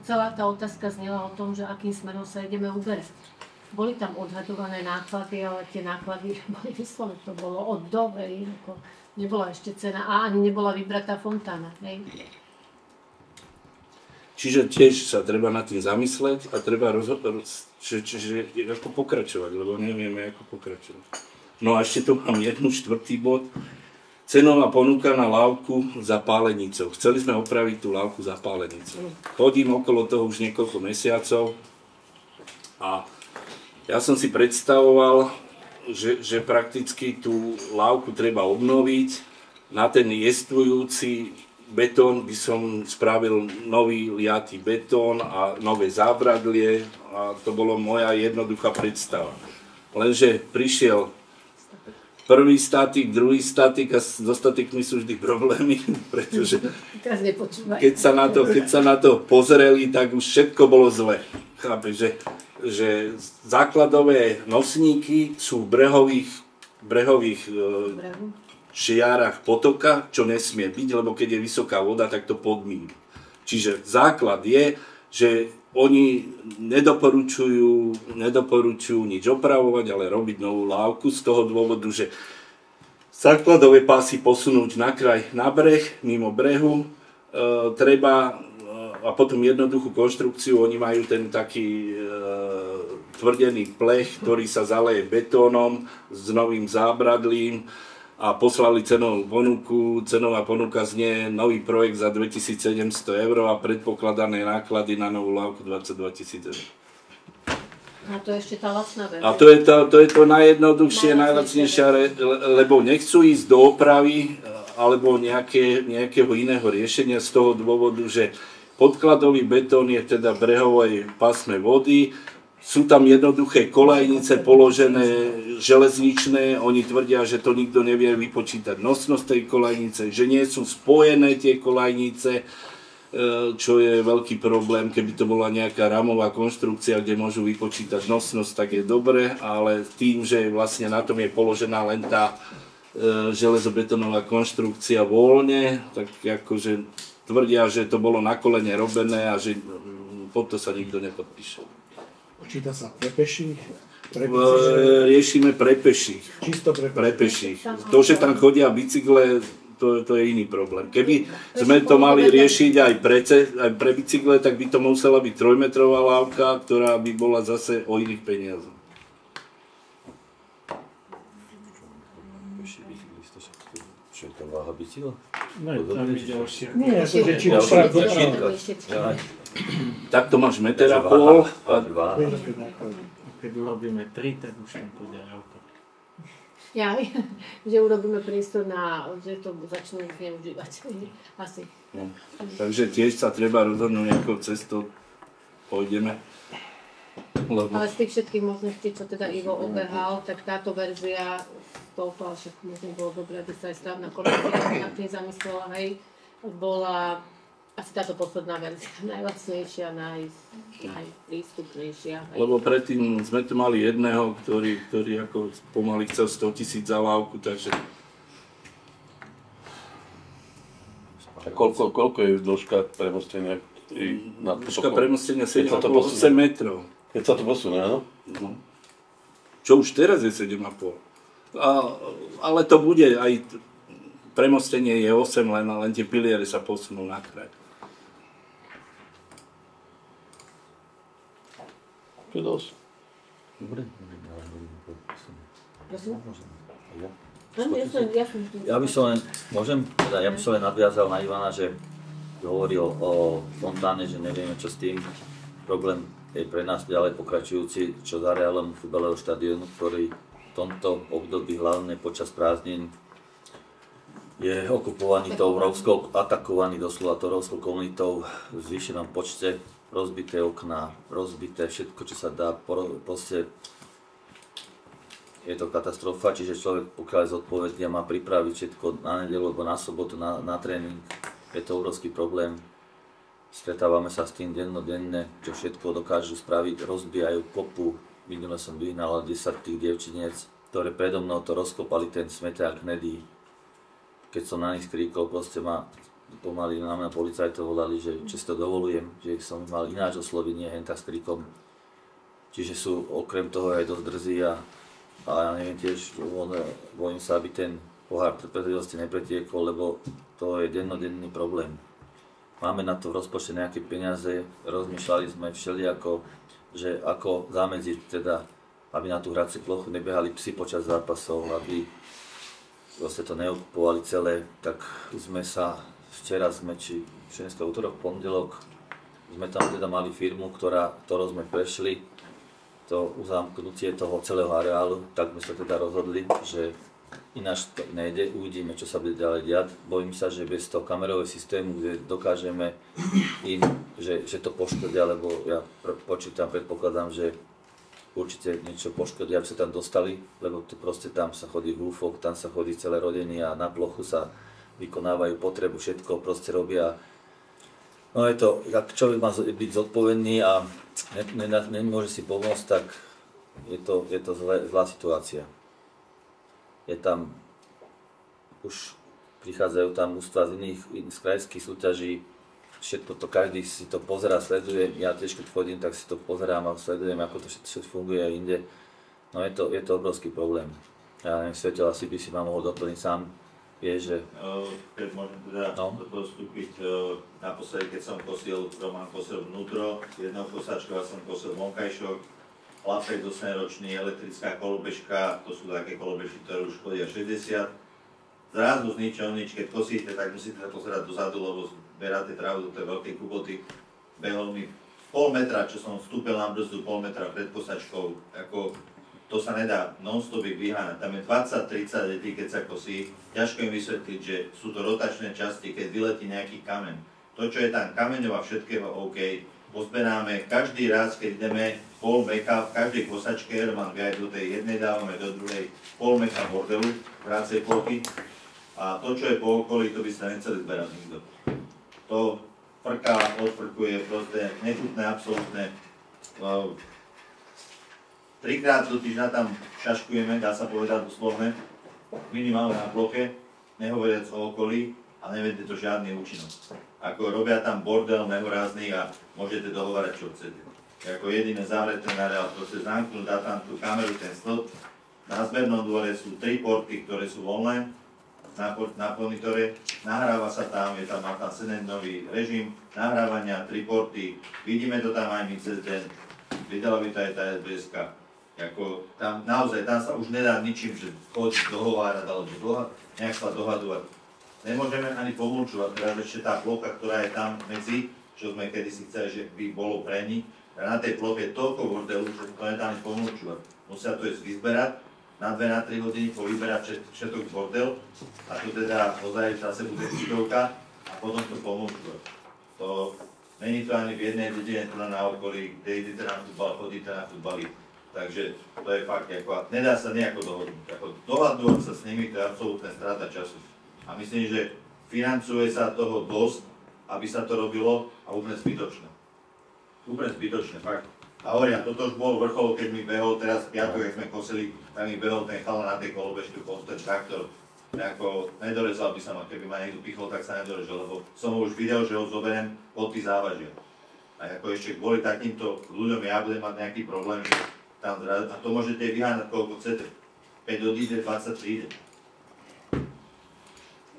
celá tá otázka znela o tom, že akým smerom sa ideme uberať. Boli tam odhadované náklady, ale tie náklady boli vyslovene. To bolo od do, nebola ešte cena a ani nebola vybratá fontána. Hej. Čiže tiež sa treba nad tým zamysleť a treba ako pokračovať, lebo nevieme, ako pokračovať. No a ešte tu mám štvrtý bod. Cenová ponuka na lávku za pálenicou. Chceli sme opraviť tú lávku za pálenicou. Chodím okolo toho už niekoľko mesiacov a ja som si predstavoval, že prakticky tú lávku treba obnoviť. Na ten jestvujúci betón by som spravil nový liatý betón a nové zábradlie a to bolo moja jednoduchá predstava. Lenže prišiel prvý statik, druhý statik a s statikmi sú vždy problémy, pretože keď sa na to pozreli, tak už všetko bolo zle. Chápeš, že základové nosníky sú v brehových čiarach potoka, čo nesmie byť, lebo keď je vysoká voda, tak to podmíni. Čiže základ je, že oni nedoporučujú nič opravovať, ale robiť novú lávku z toho dôvodu, že základové pásy posunúť na breh, mimo brehu, treba a potom jednoduchú konštrukciu, oni majú ten taký tvrdený plech, ktorý sa zaleje betónom s novým zábradlím a poslali cenovú ponuku. Cenová ponuka znie nový projekt za 2700 € a predpokladané náklady na novú lávku 22 000 €. A to je ešte tá lacná verzia. A to je to najjednoduchšie, najlacnejšie, lebo nechcú ísť do opravy alebo nejakého iného riešenia z toho dôvodu, že podkladový betón je teda v brehovej pásme vody, sú tam jednoduché kolajnice položené, železničné, oni tvrdia, že to nikto nevie vypočítať nosnosť tej kolajnice, že nie sú spojené tie kolajnice, čo je veľký problém. Keby to bola nejaká ramová konštrukcia, kde môžu vypočítať nosnosť, tak je dobre, ale tým, že vlastne na tom je položená len tá železobetonová konštrukcia voľne, tak akože tvrdia, že to bolo na kolene robené a že pod to sa nikto nepodpíše. Počíta sa pre peších? Riešime pre peších. Čisto pre peších. To, že tam chodia bicykle, to je iný problém. Keby sme to mali riešiť aj pre bicykle, tak by to musela byť 3-metrová lávka, ktorá by bola zase o iných peniazoch. Čo je to váha bicykla? No, tam je ďalšie. Nie, to je či takto máš meter a pol. Keď urobíme 3, tak už tam pôjde auto. Že urobíme priestor že to začnú zneužívať. Asi. No. Takže tiež sa treba rozhodnúť, nejakou cestou pôjdeme. Ale z tých všetkých možností, čo teda Ivo obehal, tak táto verzia toho však možno bolo dobré, aby sa aj strávna komisia nad tým zamyslela, bola asi táto posledná verzia najlacnejšia, najprístupnejšia. Lebo predtým sme tu mali jedného, ktorý ako pomaly chcel 100 000 za lávku, takže... A koľko je dĺžka premostenia? Dĺžka premostenia 7,5 8 metrov. Keď sa to posunie, áno? No. Čo už teraz je 7,5. Ale to bude aj... Premostenie je 8, len tie piliere sa posunú na kraj. To je dosť. Dobre. Ja by som len nadviazal na Ivana, že hovoril o fontáne, že nevieme čo s tým. Problém je pre nás ďalej pokračujúci, čo za Realom futbalového štadiónu, ktorý v tomto období hlavne počas prázdnin je okupovaný atakovaný doslova tou rómskou komunitou v zvýšenom počte, rozbité okná, rozbité všetko, čo sa dá, proste je to katastrofa, čiže človek, pokiaľ je zodpovedný a má pripraviť všetko na nedeľu alebo na sobotu, na tréning, je to obrovský problém. Stretávame sa s tým dennodenne, čo všetko dokážu spraviť, rozbijajú kopu. Minule som vyhnal 10 tých dievčiniec, ktoré predo mnou to rozkopali ten smeták hnedý. Keď som na nich skríkol, proste ma pomaly na mňa policajtov volali, že či si to dovolujem, že som mal ináč osloviť, nie henta s kríkom. Čiže sú okrem toho aj dosť drzí a ja neviem tiež, bojím sa, aby ten pohár trpezlivosti nepretiekol, lebo to je dennodenný problém. Máme na to v rozpočte nejaké peniaze, rozmýšľali sme všelijako, že ako zamedziť teda, aby na tú hraciu plochu nebehali psi počas zápasov, aby vlastne to neokupovali celé, tak sme sa včera či útorok, pondelok, sme tam teda mali firmu, ktorou sme prešli to uzamknutie toho celého areálu, tak sme sa teda rozhodli, že ináč to nejde, uvidíme, čo sa bude ďalej diať. Bojím sa, že bez toho kamerového systému, kde dokážeme im, že to poškodia, lebo ja predpokladám, že určite niečo poškodia, aby sa tam dostali, lebo to proste tam sa chodí húfok, tam sa chodí celé rodiny a na plochu sa vykonávajú potrebu, všetko proste robia. No je to, ak človek má byť zodpovedný a nemôže si pomôcť, tak je to zlá situácia. Je tam, už prichádzajú tam ústva z krajských súťaží, všetko to, každý si to pozerá, sleduje, ja tiež keď chodím, tak si to pozerám a sledujem, ako to všetko funguje aj inde. No je to obrovský problém. Ja neviem, Svetel, asi by si ma mohol doplniť sám, vieš, že... Keď môžem teda postúpiť, naposledy, keď som Roman kosil vnútro, jednou kosačkou, som kosil vonkajšok, chlapec 8-ročný, elektrická kolobežka, to sú také kolobežky, ktoré už chodia 60. Zrazu z ničoho nič, keď kosíte, tak musíte sa pozerať dozadu, lebo beráte trávu do tej veľkej kuboty. Behol mi pol metra, čo som vstúpil na brzdu, pol metra pred kosačkou, ako to sa nedá non-stop vyháňať. Tam je 20-30 detí, keď sa kosí. Ťažko im vysvetliť, že sú to rotačné časti, keď vyletí nejaký kameň. To, čo je tam kameňov a všetkého, OK, pozberáme každý raz, keď ideme pol meka v každej kosačke, Roman vie, do tej jednej dávame, do druhej pol meka bordelu, hracej plochy. A to, čo je po okolí, to by sa nechceli zberať nikto. To frká, odfrkuje, proste nechutné, absolútne. 3-krát do týždňa tam šaškujeme, dá sa povedať doslovne, minimálne na ploche, nehovoriac o okolí a nevedie to žiadny účinok. Ako robia tam bordel nehorázny a môžete dohovárať, čo chcete. Ako jediné zavreté na reál, proste zamknúť, dá tam tú kameru, ten stĺp. Na zbernom dvore sú 3 porty, ktoré sú voľné na monitore. Nahráva sa tam, má tam 7-dňový režim nahrávania, 3 porty. Vidíme to tam aj my cez deň. Videla by to aj tá SBS-ka. Ako tam naozaj, tam sa už nedá ničím, že chodiť, dohovárať alebo nejak sa dohadovať. Nemôžeme ani pomlčovať, teraz ešte tá plocha, ktorá je tam medzi čo sme kedysi chceli, že by bolo pre nich. A na tej ploche je toľko bordelu, že to nedá ani pomlčovať. Musia to ísť vyzberať, na 2-3 hodiny povyberať všetok bordel a to teda ozaj v čase bude chytovka a potom to pomlčovať. To není to ani v jednej dedine na okolí, kde idete na futbal, chodíte na futbali. Takže to je fakt, nedá sa nejako dohodnúť. Dohadovať sa s nimi, to je absolútna strata času. A myslím, že financuje sa toho dosť, aby sa to robilo a úplne zbytočné. Úplne zbytočné, fakt. A hovorím, toto už bol vrchol, keď mi behol teraz v piatok, keď sme kosili, tak mi behol ten chala na tej kolobežke, ten traktor. Nejako nedorezal by sa ma, keby ma niekto pichol, tak sa nedorezal, lebo som ho už videl, že ho zoberiem pod tý závažia. A ako ešte kvôli takýmto ľuďom ja budem mať nejaký problém, že tam zrazu, a to môžete vyháňať koľko chcete. 5 odíde, 20 príde.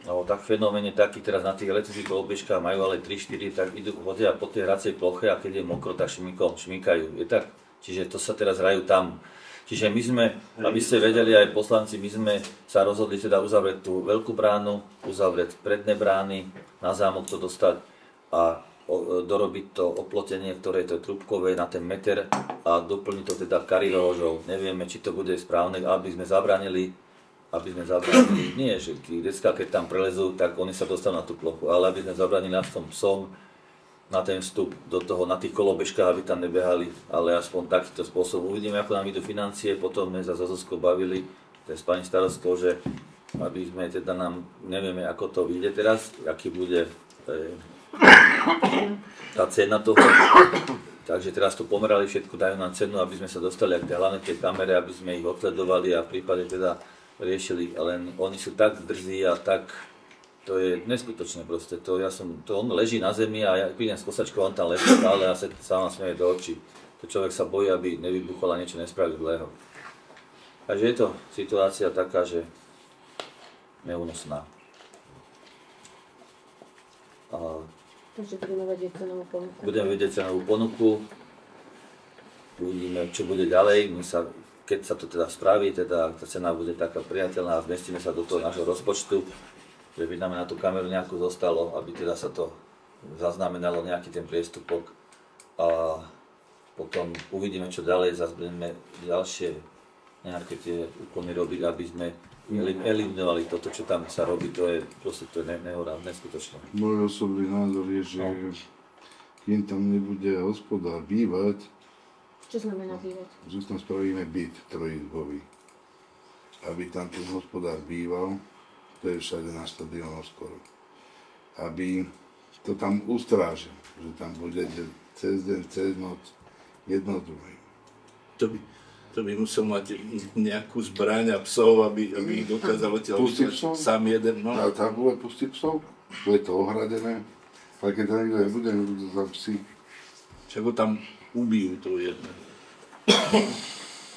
No tak fenomén je taký, teraz na tých elektrických kolobežkách majú ale 3-4, tak idú chodia po tej hracej ploche a keď je mokro, tak šmýkajú. Je tak? Čiže to sa teraz hrajú tam. Čiže my sme, aby ste vedeli aj poslanci, my sme sa rozhodli teda uzavrieť tú veľkú bránu, uzavrieť predné brány, na zámok to dostať a dorobiť to oplotenie, ktoré je to trúbkové na ten meter a doplniť to teda kariróžou. Nevieme, či to bude správne, aby sme zabránili, nie, že tí decká, keď tam prelezú, tak oni sa dostanú na tú plochu, ale aby sme zabránili aspoň psom na ten vstup do toho, na tých kolobežkách, aby tam nebehali, ale aspoň takýto spôsob. Uvidíme, ako nám idú financie, potom sme sa so Zuzkou bavili, to je s pani starostkou, že aby sme teda nevieme, ako to vyjde teraz, aký bude tá cena toho. Takže teraz to pomerali, všetko dajú nám cenu, aby sme sa dostali k tej hlavnej tej kamere, aby sme ich odsledovali a v prípade teda riešili, len oni sú tak drzí a tak, to je neskutočné proste, on leží na zemi a ja prídem s kosačkou, on tam leží stále a sa vám smeje do očí. To človek sa bojí, aby nevybuchol a niečo nespravil zlého. Takže je to situácia taká, že neúnosná. Takže budeme vedieť cenovú ponuku. Budeme vedieť cenovú ponuku, uvidíme, čo bude ďalej. Keď sa to teda spraví, teda tá cena bude taká priateľná a zmestíme sa do toho nášho rozpočtu, že by nám na tú kameru nejakú zostalo, aby teda sa to zaznamenalo nejaký ten priestupok a potom uvidíme, čo ďalej, zase budeme ďalšie nejaké tie úkony robiť, aby sme eliminovali toto, čo tam sa robí, to je proste nehorázne, neskutočné. Môj osobný názor je, že kým tam nebude hospodár bývať, čo znamená bývať? Že tam spravíme byt trojizbový. Aby tam ten hospodár býval, to je všade na štadiónoch skoro. Aby to tam ustrážil, že tam bude cez deň, cez noc, jedno druhé. To by musel mať nejakú zbraň a psov, aby ich dokázal odtiaľ sám jeden. No. A tam bude pustiť psov, bude to ohradené, ale keď tam nikto nebude, nebudú tam psi. Čak ho tam ubijú to jedno.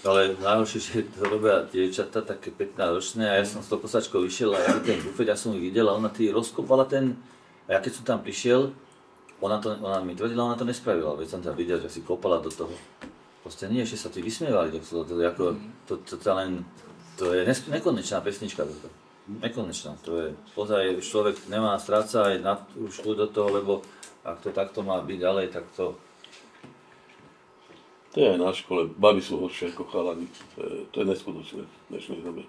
Ale najhoršie, že to robia dievčatá, také 15-ročné a ja som s tou kosačkou vyšiel a ja ten bufet, ja som ich videl a ona rozkopala ten, a ja keď som tam prišiel, ona mi tvrdila, ona to nespravila, veď som tam videl, že si kopala do toho. Proste nie, ešte sa tí vysmievali, to je nekonečná pesnička. Nekonečná, to je, pozaj, človek nemá stráca aj už do toho, lebo ak to takto má byť ďalej, tak to... To je aj na škole, baby sú horšie ako chalani, to je neskutočné v dnešnej dobe.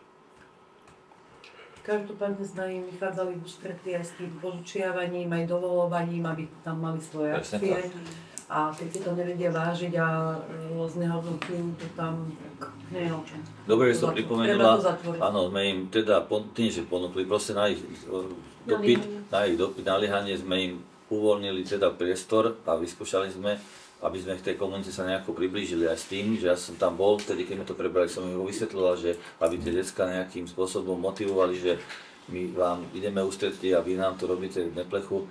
Každopádne sme im vychádzali v ústretí aj s tým požičiavaním, aj dovolovaním, aby tam mali svoje akcie. A keď si to nevedia vážiť a znehodnotujú to tam, nie je o čom. Dobre, že som pripomenula, áno, sme im teda, tým, že ponúkli proste na ich dopyt, naliehanie sme im uvoľnili teda priestor a vyskúšali sme, aby sme v tej komunite sa nejako priblížili aj s tým, že ja som tam bol, vtedy keď sme to prebrali, som im ho vysvetľoval, že aby tie decká nejakým spôsobom motivovali, že my vám ideme ústretí a vy nám to robíte v neplechu.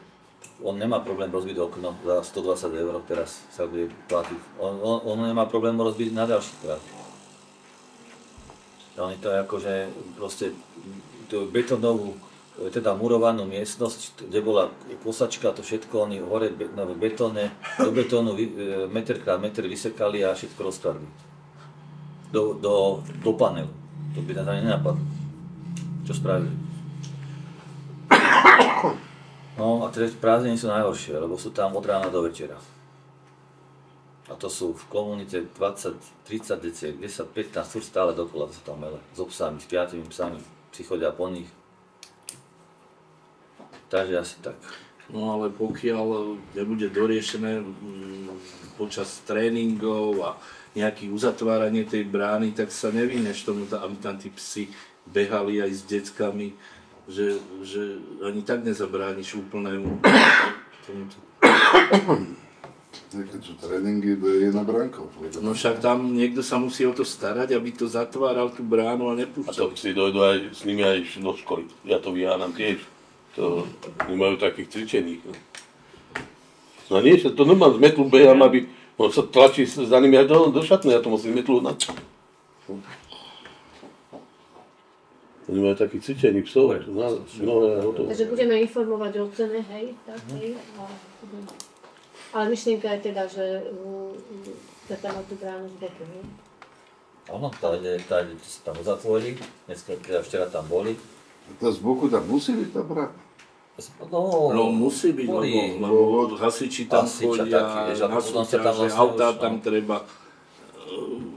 On nemá problém rozbiť okno za 120 € teraz sa bude platiť. On nemá problém rozbiť na ďalší krát. Oni to je akože proste tú betónovú, teda murovanú miestnosť, kde bola kosačka, to všetko oni hore v betóne, do betónu meter krát meter vysekali a všetko rozkladli. Do panelu. To by nás ani nenapadlo. Čo spravili? No a tie prázdniny sú najhoršie, lebo sú tam od rána do večera. A to sú v komunite 20-30 deciek, 10-15 furt stále dokola, to sa tam mele. So psami, s 5 psami, si chodia po nich. Takže asi tak. No ale pokiaľ nebude doriešené počas tréningov a nejaké uzatváranie tej brány, tak sa nevyneš tomu, aby tam tí psi behali aj s deckami, že ani tak nezabrániš úplnému tomuto. Keď sú tréningy, je na bránkov. No však tam niekto sa musí o to starať, aby to zatváral tú bránu a nepúšťal. A to psi dojdú aj s nimi aj do školy. Ja to vyháňam tiež. To nemajú takých cvičených. No nie, to normálne z metlu behám, aby on sa tlačí za nimi aj do šatne, ja to musím metlu na... Oni majú takých cvičených psov, mnohé a hotovo. Takže budeme informovať o cene, hej, tak, hej. Ale myšlienka je teda, že tam tú bránu z boku, hej? Áno, tá ide sa tam uzatvorí, dneska včera tam boli. Tá z boku tam musí byť tá brána? No musí byť, lebo hasiči tam chodia, na súťaže, autá tam treba,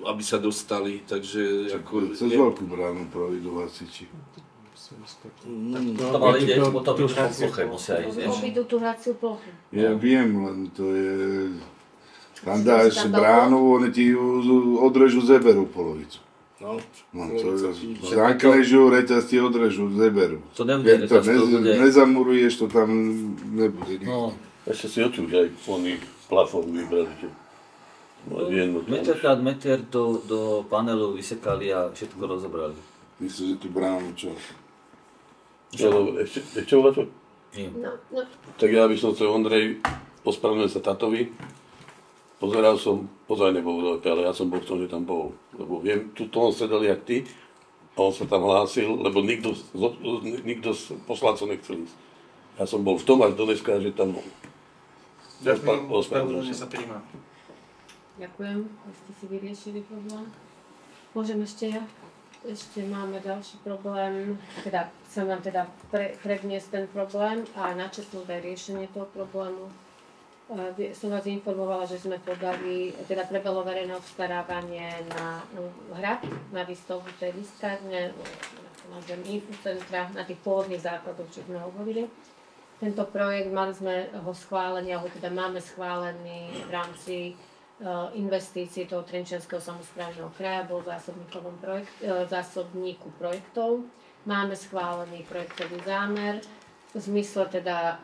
aby sa dostali, takže... Cez veľkú bránu providú hasiči. To ale ide, potom idú po ploche, musia ísť, vieš. Idú tú hraciu plochu. Ja viem, len to je... Tam dáš bránu, oni ti odrežú zeberú polovicu. No to je... Zakležú, reťaz ti odrežú zeberú. To nebude reťaz, to bude... Nezamuruješ, to tam nebude nič. No, ešte si očuť aj oný plafón vybrali. Meter krát meter do panelu vysekali a všetko rozobrali. Myslím, že tú bránu čo? Ešte volá čo? No. Tak ja by som chcel, Ondrej, ospravedlňujem sa tatovi. Pozeral som, pozaj nebol, ale ja som bol v tom, že tam bol. Lebo viem, tu on sedel jak ty a on sa tam hlásil, lebo nikto z poslancov nechcel ísť. Ja som bol v tom až do dneska, že tam bol. Ďakujem, ospravedlňujem sa príjma. Ďakujem, že ste si vyriešili problém. Môžem ešte ja? Ešte máme ďalší problém, teda chcem vám teda predniesť ten problém a načetnúť aj riešenie toho problému. Som vás informovala, že sme podali, teda prebehlo verejné obstarávanie na hrad, na výstavbu tej výstavne, na infocentra, na tých pôvodných základoch, čo sme hovorili. Tento projekt mali sme ho schválený, alebo teda máme schválený v rámci investícií toho Trenčianskeho samosprávneho kraja, bol v zásobníku projektov. Máme schválený projektový zámer. V zmysle teda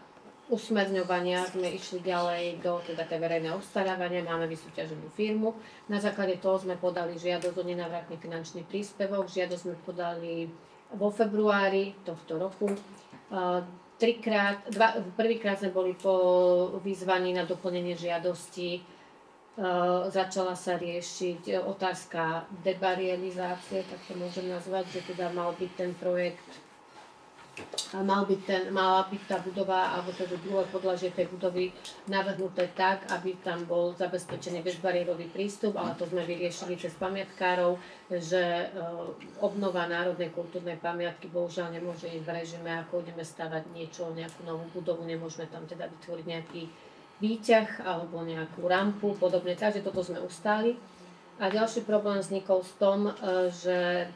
usmerňovania sme išli ďalej do teda tej verejného obstarávania, máme vysúťaženú firmu. Na základe toho sme podali žiadosť o nenávratný finančný príspevok. Žiadosť sme podali vo februári tohto roku. Prvýkrát sme boli po vyzvaní na doplnenie žiadosti. Začala sa riešiť otázka debarializácie, tak to môžem nazvať, že teda mal byť ten projekt, mala byť tá budova, alebo teda druhé podlažie tej budovy navrhnuté tak, aby tam bol zabezpečený bezbariérový prístup, ale to sme vyriešili cez pamiatkárov, že obnova národnej kultúrnej pamiatky bohužiaľ nemôže ísť v režime, ako ideme stavať nejakú novú budovu, nemôžeme tam teda vytvoriť nejaký výťah alebo nejakú rampu, podobne, takže toto sme ustáli. A ďalší problém vznikol v tom, že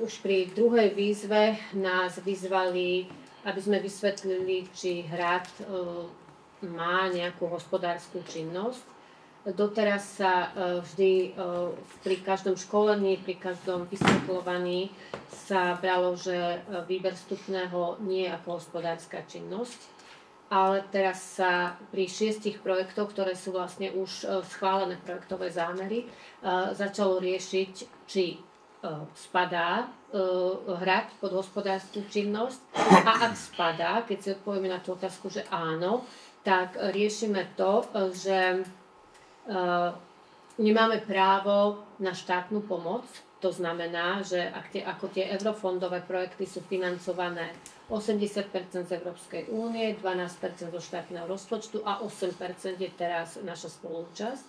už pri druhej výzve nás vyzvali, aby sme vysvetlili, či hrad má nejakú hospodárskú činnosť. Doteraz sa vždy pri každom školení, pri každom vysvetľovaní sa bralo, že výber vstupného nie je ako hospodárska činnosť. Ale teraz sa pri 6 projektoch, ktoré sú vlastne už schválené projektové zámery, začalo riešiť, či spadá hrad pod hospodárskú činnosť. A ak spadá, keď si odpovieme na tú otázku, že áno, tak riešime to, že nemáme právo na štátnu pomoc. To znamená, že ako tie eurofondové projekty sú financované 80% z Európskej únie, 12% zo štátneho rozpočtu a 8% je teraz naša spoluúčasť.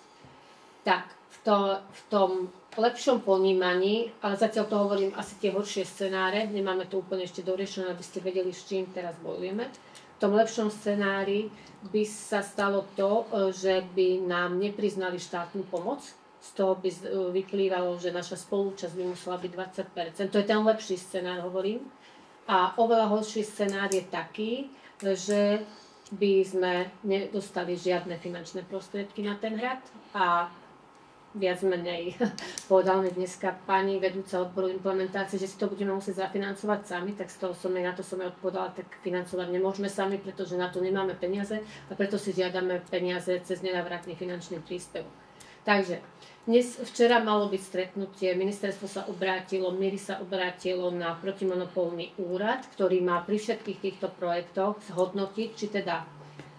Tak v tom lepšom ponímaní, ale zatiaľ to hovorím asi tie horšie scenáre, nemáme to úplne ešte doriešené, aby ste vedeli, s čím teraz bojujeme. V tom lepšom scenári by sa stalo to, že by nám nepriznali štátnu pomoc. Z toho by vyplývalo, že naša spolúčasť by musela byť 20%. To je ten lepší scenár, hovorím. A oveľa horší scenár je taký, že by sme nedostali žiadne finančné prostriedky na ten hrad a viac menej povedala mi dneska pani vedúca odboru implementácie, že si to budeme musieť zafinancovať sami, tak z toho na to som jej odpovedala, tak financovať nemôžeme sami, pretože na to nemáme peniaze a preto si žiadame peniaze cez nenávratný finančný príspevok. Takže včera malo byť stretnutie, ministerstvo sa obrátilo, MIRI sa obrátilo na protimonopolný úrad, ktorý má pri všetkých týchto projektoch zhodnotiť, či teda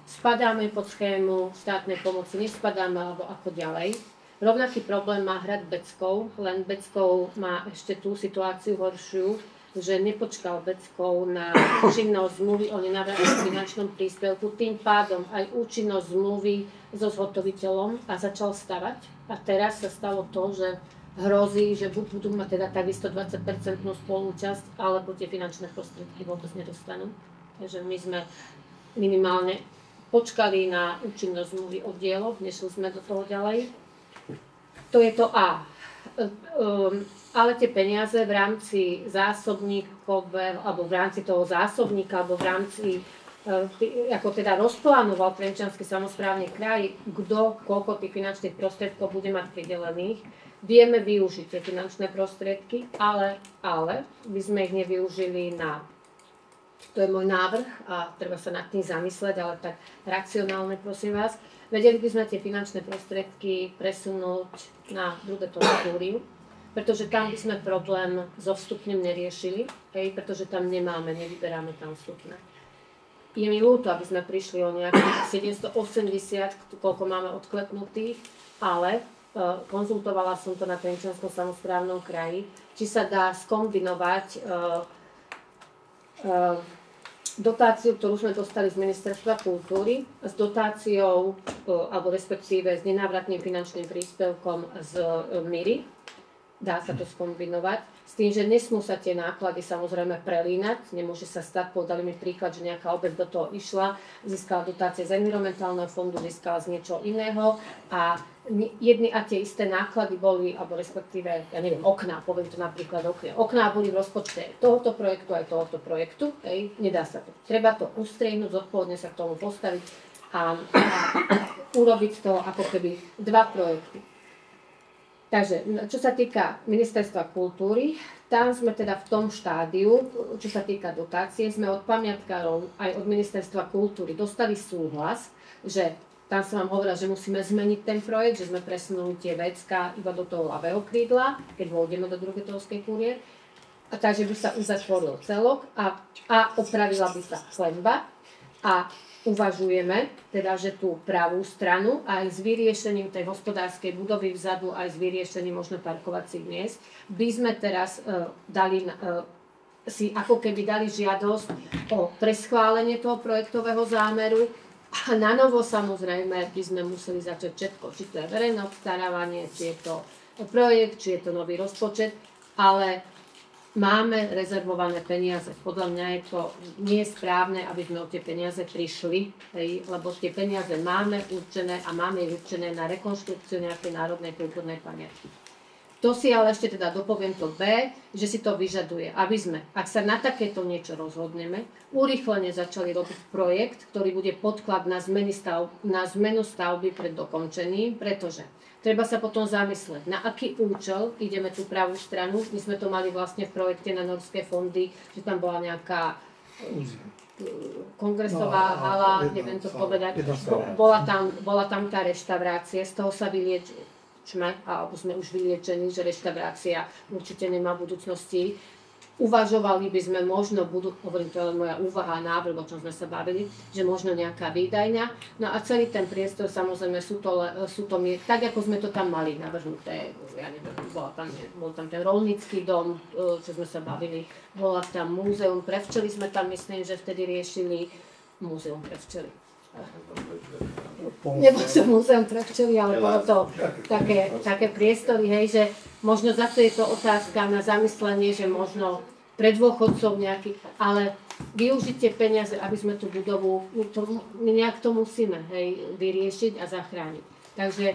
spadáme pod schému štátnej pomoci, nespadáme alebo ako ďalej. Rovnaký problém má hrad Beckov, len Beckov má ešte tú situáciu horšiu, že nepočkal Beckov na účinnosť zmluvy o nenávratnom finančnom príspevku, tým pádom aj účinnosť zmluvy so zhotoviteľom a začal stavať. A teraz sa stalo to, že hrozí, že budú mať teda takisto 20% spolúčasť, alebo tie finančné prostriedky vôbec nedostanú. Takže my sme minimálne počkali na účinnosť zmluvy o dieloch, nešli sme do toho ďalej. To je to A. Ale tie peniaze v rámci zásobníkového, alebo v rámci toho zásobníka, alebo v rámci, ako teda rozplánoval Trenčiansky samosprávny kraj, kto, koľko tých finančných prostriedkov bude mať pridelených, vieme využiť tie finančné prostriedky, ale by sme ich nevyužili na, to je môj návrh a treba sa nad tým zamysleť, ale tak racionálne, prosím vás, vedeli by sme tie finančné prostriedky presunúť na Drudetovú kúriu, pretože tam by sme problém so vstupným neriešili, pretože tam nevyberáme tam vstupné. Je mi ľúto, aby sme prišli o nejakých 780, koľko máme odklepnutých, ale konzultovala som to na Trenčianskom samosprávnom kraji, či sa dá skombinovať dotáciu, ktorú sme dostali z Ministerstva kultúry, s dotáciou, alebo respektíve s nenávratným finančným príspevkom z MIRI. Dá sa to skombinovať. S tým, že nesmú sa tie náklady samozrejme prelínať. Nemôže sa stať, podali mi príklad, že nejaká obec do toho išla, získala dotácie z environmentálneho fondu, získala z niečo iného a jedny a tie isté náklady boli, alebo respektíve, ja neviem, okná, poviem to napríklad okná. Okná boli v rozpočte tohoto projektu aj tohoto projektu, nedá sa to. Treba to ustriehnúť, zodpovedne sa k tomu postaviť a urobiť to ako keby dva projekty. Takže, čo sa týka Ministerstva kultúry, tam sme teda v tom štádiu, čo sa týka dotácie, sme od pamiatkárov aj od Ministerstva kultúry dostali súhlas, že tam som vám hovorila, že musíme zmeniť ten projekt, že sme presunuli tie vecká iba do toho ľavého krídla, keď vôjdeme do Drugetovskej kúrie. A takže by sa uzatvoril celok a opravila by sa klenba a uvažujeme, teda, že tú pravú stranu aj s vyriešením tej hospodárskej budovy vzadu, aj s vyriešením možno parkovacích miest, by sme teraz si ako keby dali žiadosť o preschválenie toho projektového zámeru a na novo samozrejme by sme museli začať všetko, či to je verejné obstarávanie, či je to projekt, či je to nový rozpočet, ale máme rezervované peniaze. Podľa mňa je to nie správne, aby sme o tie peniaze prišli, lebo tie peniaze máme určené a máme ich určené na rekonštrukciu nejakej národnej kultúrnej pamiatky. To si ale ešte teda dopoviem to B, že si to vyžaduje, aby sme, ak sa na takéto niečo rozhodneme, urýchlene začali robiť projekt, ktorý bude podklad na zmenu stavby pred dokončením, pretože treba sa potom zamysleť, na aký účel ideme tú pravú stranu. My sme to mali vlastne v projekte na norské fondy, že tam bola nejaká kongresová hala, neviem to povedať. Bola tam tá reštaurácia, z toho sa vyliečíme, alebo sme už vyliečení, že reštaurácia určite nemá v budúcnosti. Uvažovali by sme možno, hovorím, to je moja úvaha a návrh, o čom sme sa bavili, že možno nejaká výdajňa. No a celý ten priestor, samozrejme, sú to tak, ako sme to tam mali navrhnuté. Ja neviem, bol tam ten rolnícky dom, čo sme sa bavili. Bola tam múzeum pre včely, sme tam, myslím, že vtedy riešili múzeum pre včely. Nebolo to múzeum pre včely, ale bolo to také priestory, hej, že možno zase je to otázka na zamyslenie, že možno pre dôchodcov nejaký, ale využiť tie peniaze, aby sme tú budovu, my nejak to musíme, hej, vyriešiť a zachrániť. Takže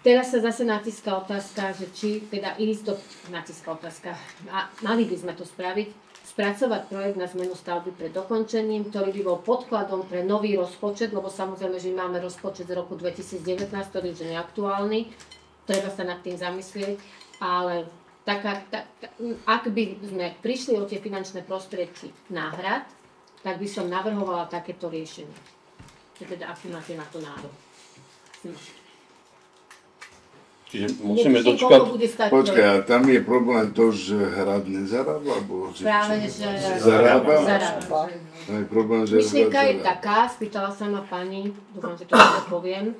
teraz sa zase natíska otázka, že či teda natíska otázka, a mali by sme to spraviť, spracovať projekt na zmenu stavby pred dokončením, ktorý by bol podkladom pre nový rozpočet, lebo samozrejme, že máme rozpočet z roku 2019, ktorý už je neaktuálny, treba sa nad tým zamyslieť, ale ak by sme prišli o tie finančné prostriedky náhrad, tak by som navrhovala takéto riešenie. Teda aký máte na to nárok. Čiže musíme dočkať. Počkaj, a tam je problém to, že hrad nezarába? Práve, že zarába. Je problém, že myšlienka je taká, spýtala sa ma pani, dúfam, že to poviem,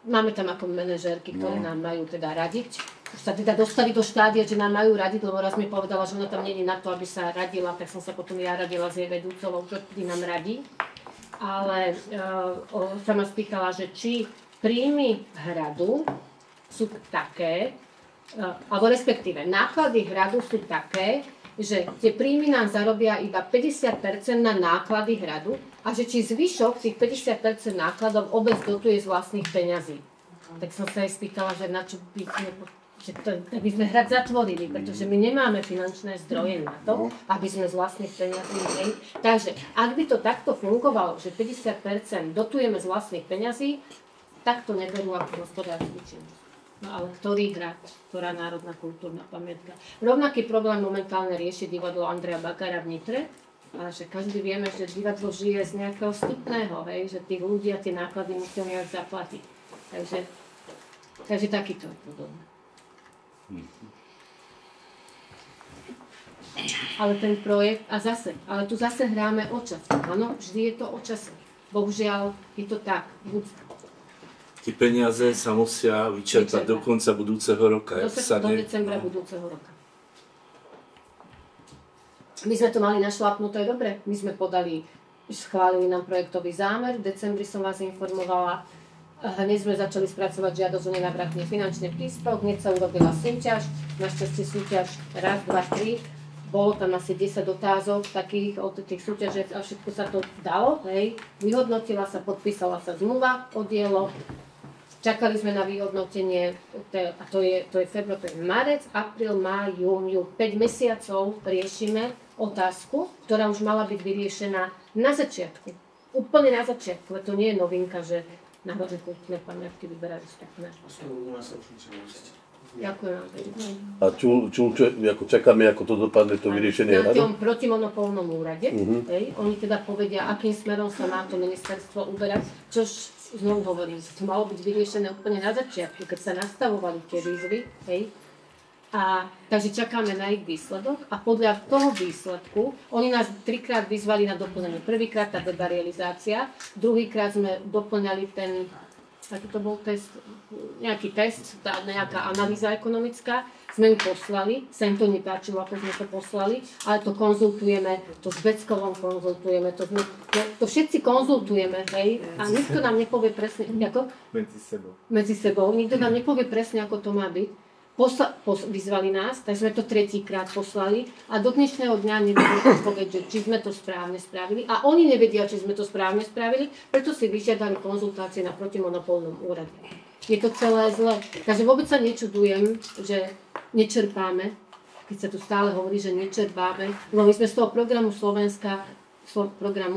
máme tam ako manažérky, ktoré nám majú teda radiť. Už sa teda dostali do štádia, že nám majú radiť, lebo raz mi povedala, že ona tam nie je na to, aby sa radila, tak som sa potom ja radila s jej vedúcou, ktorý nám radí. Ale sa ma spýtala, že či príjmy hradu sú také, alebo respektíve náklady hradu sú také, že tie príjmy nám zarobia iba 50% na náklady hradu a že či zvyšok tých 50% nákladov obec dotuje z vlastných peňazí. Tak som sa aj spýtala, že na čo by sme hrad zatvorili, pretože my nemáme finančné zdroje na to, aby sme z vlastných peňazí mali. Takže ak by to takto fungovalo, že 50% dotujeme z vlastných peňazí, tak to neberú ako hospodársky činnosť. No ale ktorý hrad, ktorá národná kultúrna pamiatka. Rovnaký problém momentálne rieši divadlo Andreja Bakara v Nitre, ale že každý vieme, že divadlo žije z nejakého vstupného, hej, že tých ľudí a tie náklady musia nejak zaplatiť. Takže takýto je podobné. Ale ten projekt, ale tu zase hráme o čas. Áno, vždy je to o čase. Bohužiaľ je to tak. Tie peniaze sa musia vyčerpať do konca budúceho roka. Do decembra budúceho roka. My sme to mali našlapnuté dobre. My sme schválili nám projektový zámer. V decembri som vás informovala. Hneď sme začali spracovať žiadosť o nenávratný finančný príspevok. Hneď sa urobila súťaž. Našťastie súťaž raz, dva, tri. Bolo tam asi 10 otázok takých od tých súťaží a všetko sa to dalo. Hej. Vyhodnotila sa, podpísala sa zmluva o dielo. Čakali sme na vyhodnotenie, a to je február, to je marec, apríl, máj, jún, 5 mesiacov riešime otázku, ktorá už mala byť vyriešená na začiatku. Úplne na začiatku, to nie je novinka, že národné kultúrne pamiatky vyberajú vstupné. Ďakujem. A ako čakáme, ako to dopadne, to vyriešenie rady? Na tom protimonopolnom úrade, oni teda povedia, akým smerom sa má to ministerstvo uberať, čož znovu hovorím, to malo byť vyriešené úplne na začiatku, keď sa nastavovali tie výzvy, hej. Takže čakáme na ich výsledok a podľa toho výsledku, oni nás 3-krát vyzvali na doplnenie. Prvýkrát tá debarealizácia, druhýkrát sme doplňali aký to bol test, nejaký test, nejaká analýza ekonomická, sme ju poslali, sa im to nepáčilo, ako sme to poslali, ale to konzultujeme, to s Beckovom konzultujeme, to všetci konzultujeme, hej, a nikto nám nepovie presne, ako? Medzi sebou, nikto nám nepovie presne, ako to má byť. Vyzvali nás, tak sme to 3-krát poslali a do dnešného dňa nevedia povedať, že či sme to správne spravili a oni nevedia, či sme to správne spravili, preto si vyžiadali konzultácie na protimonopolnom úrade. Je to celé zle. Takže vôbec sa nečudujem, že nečerpáme, keď sa tu stále hovorí, že nečerpáme, lebo my sme z toho programu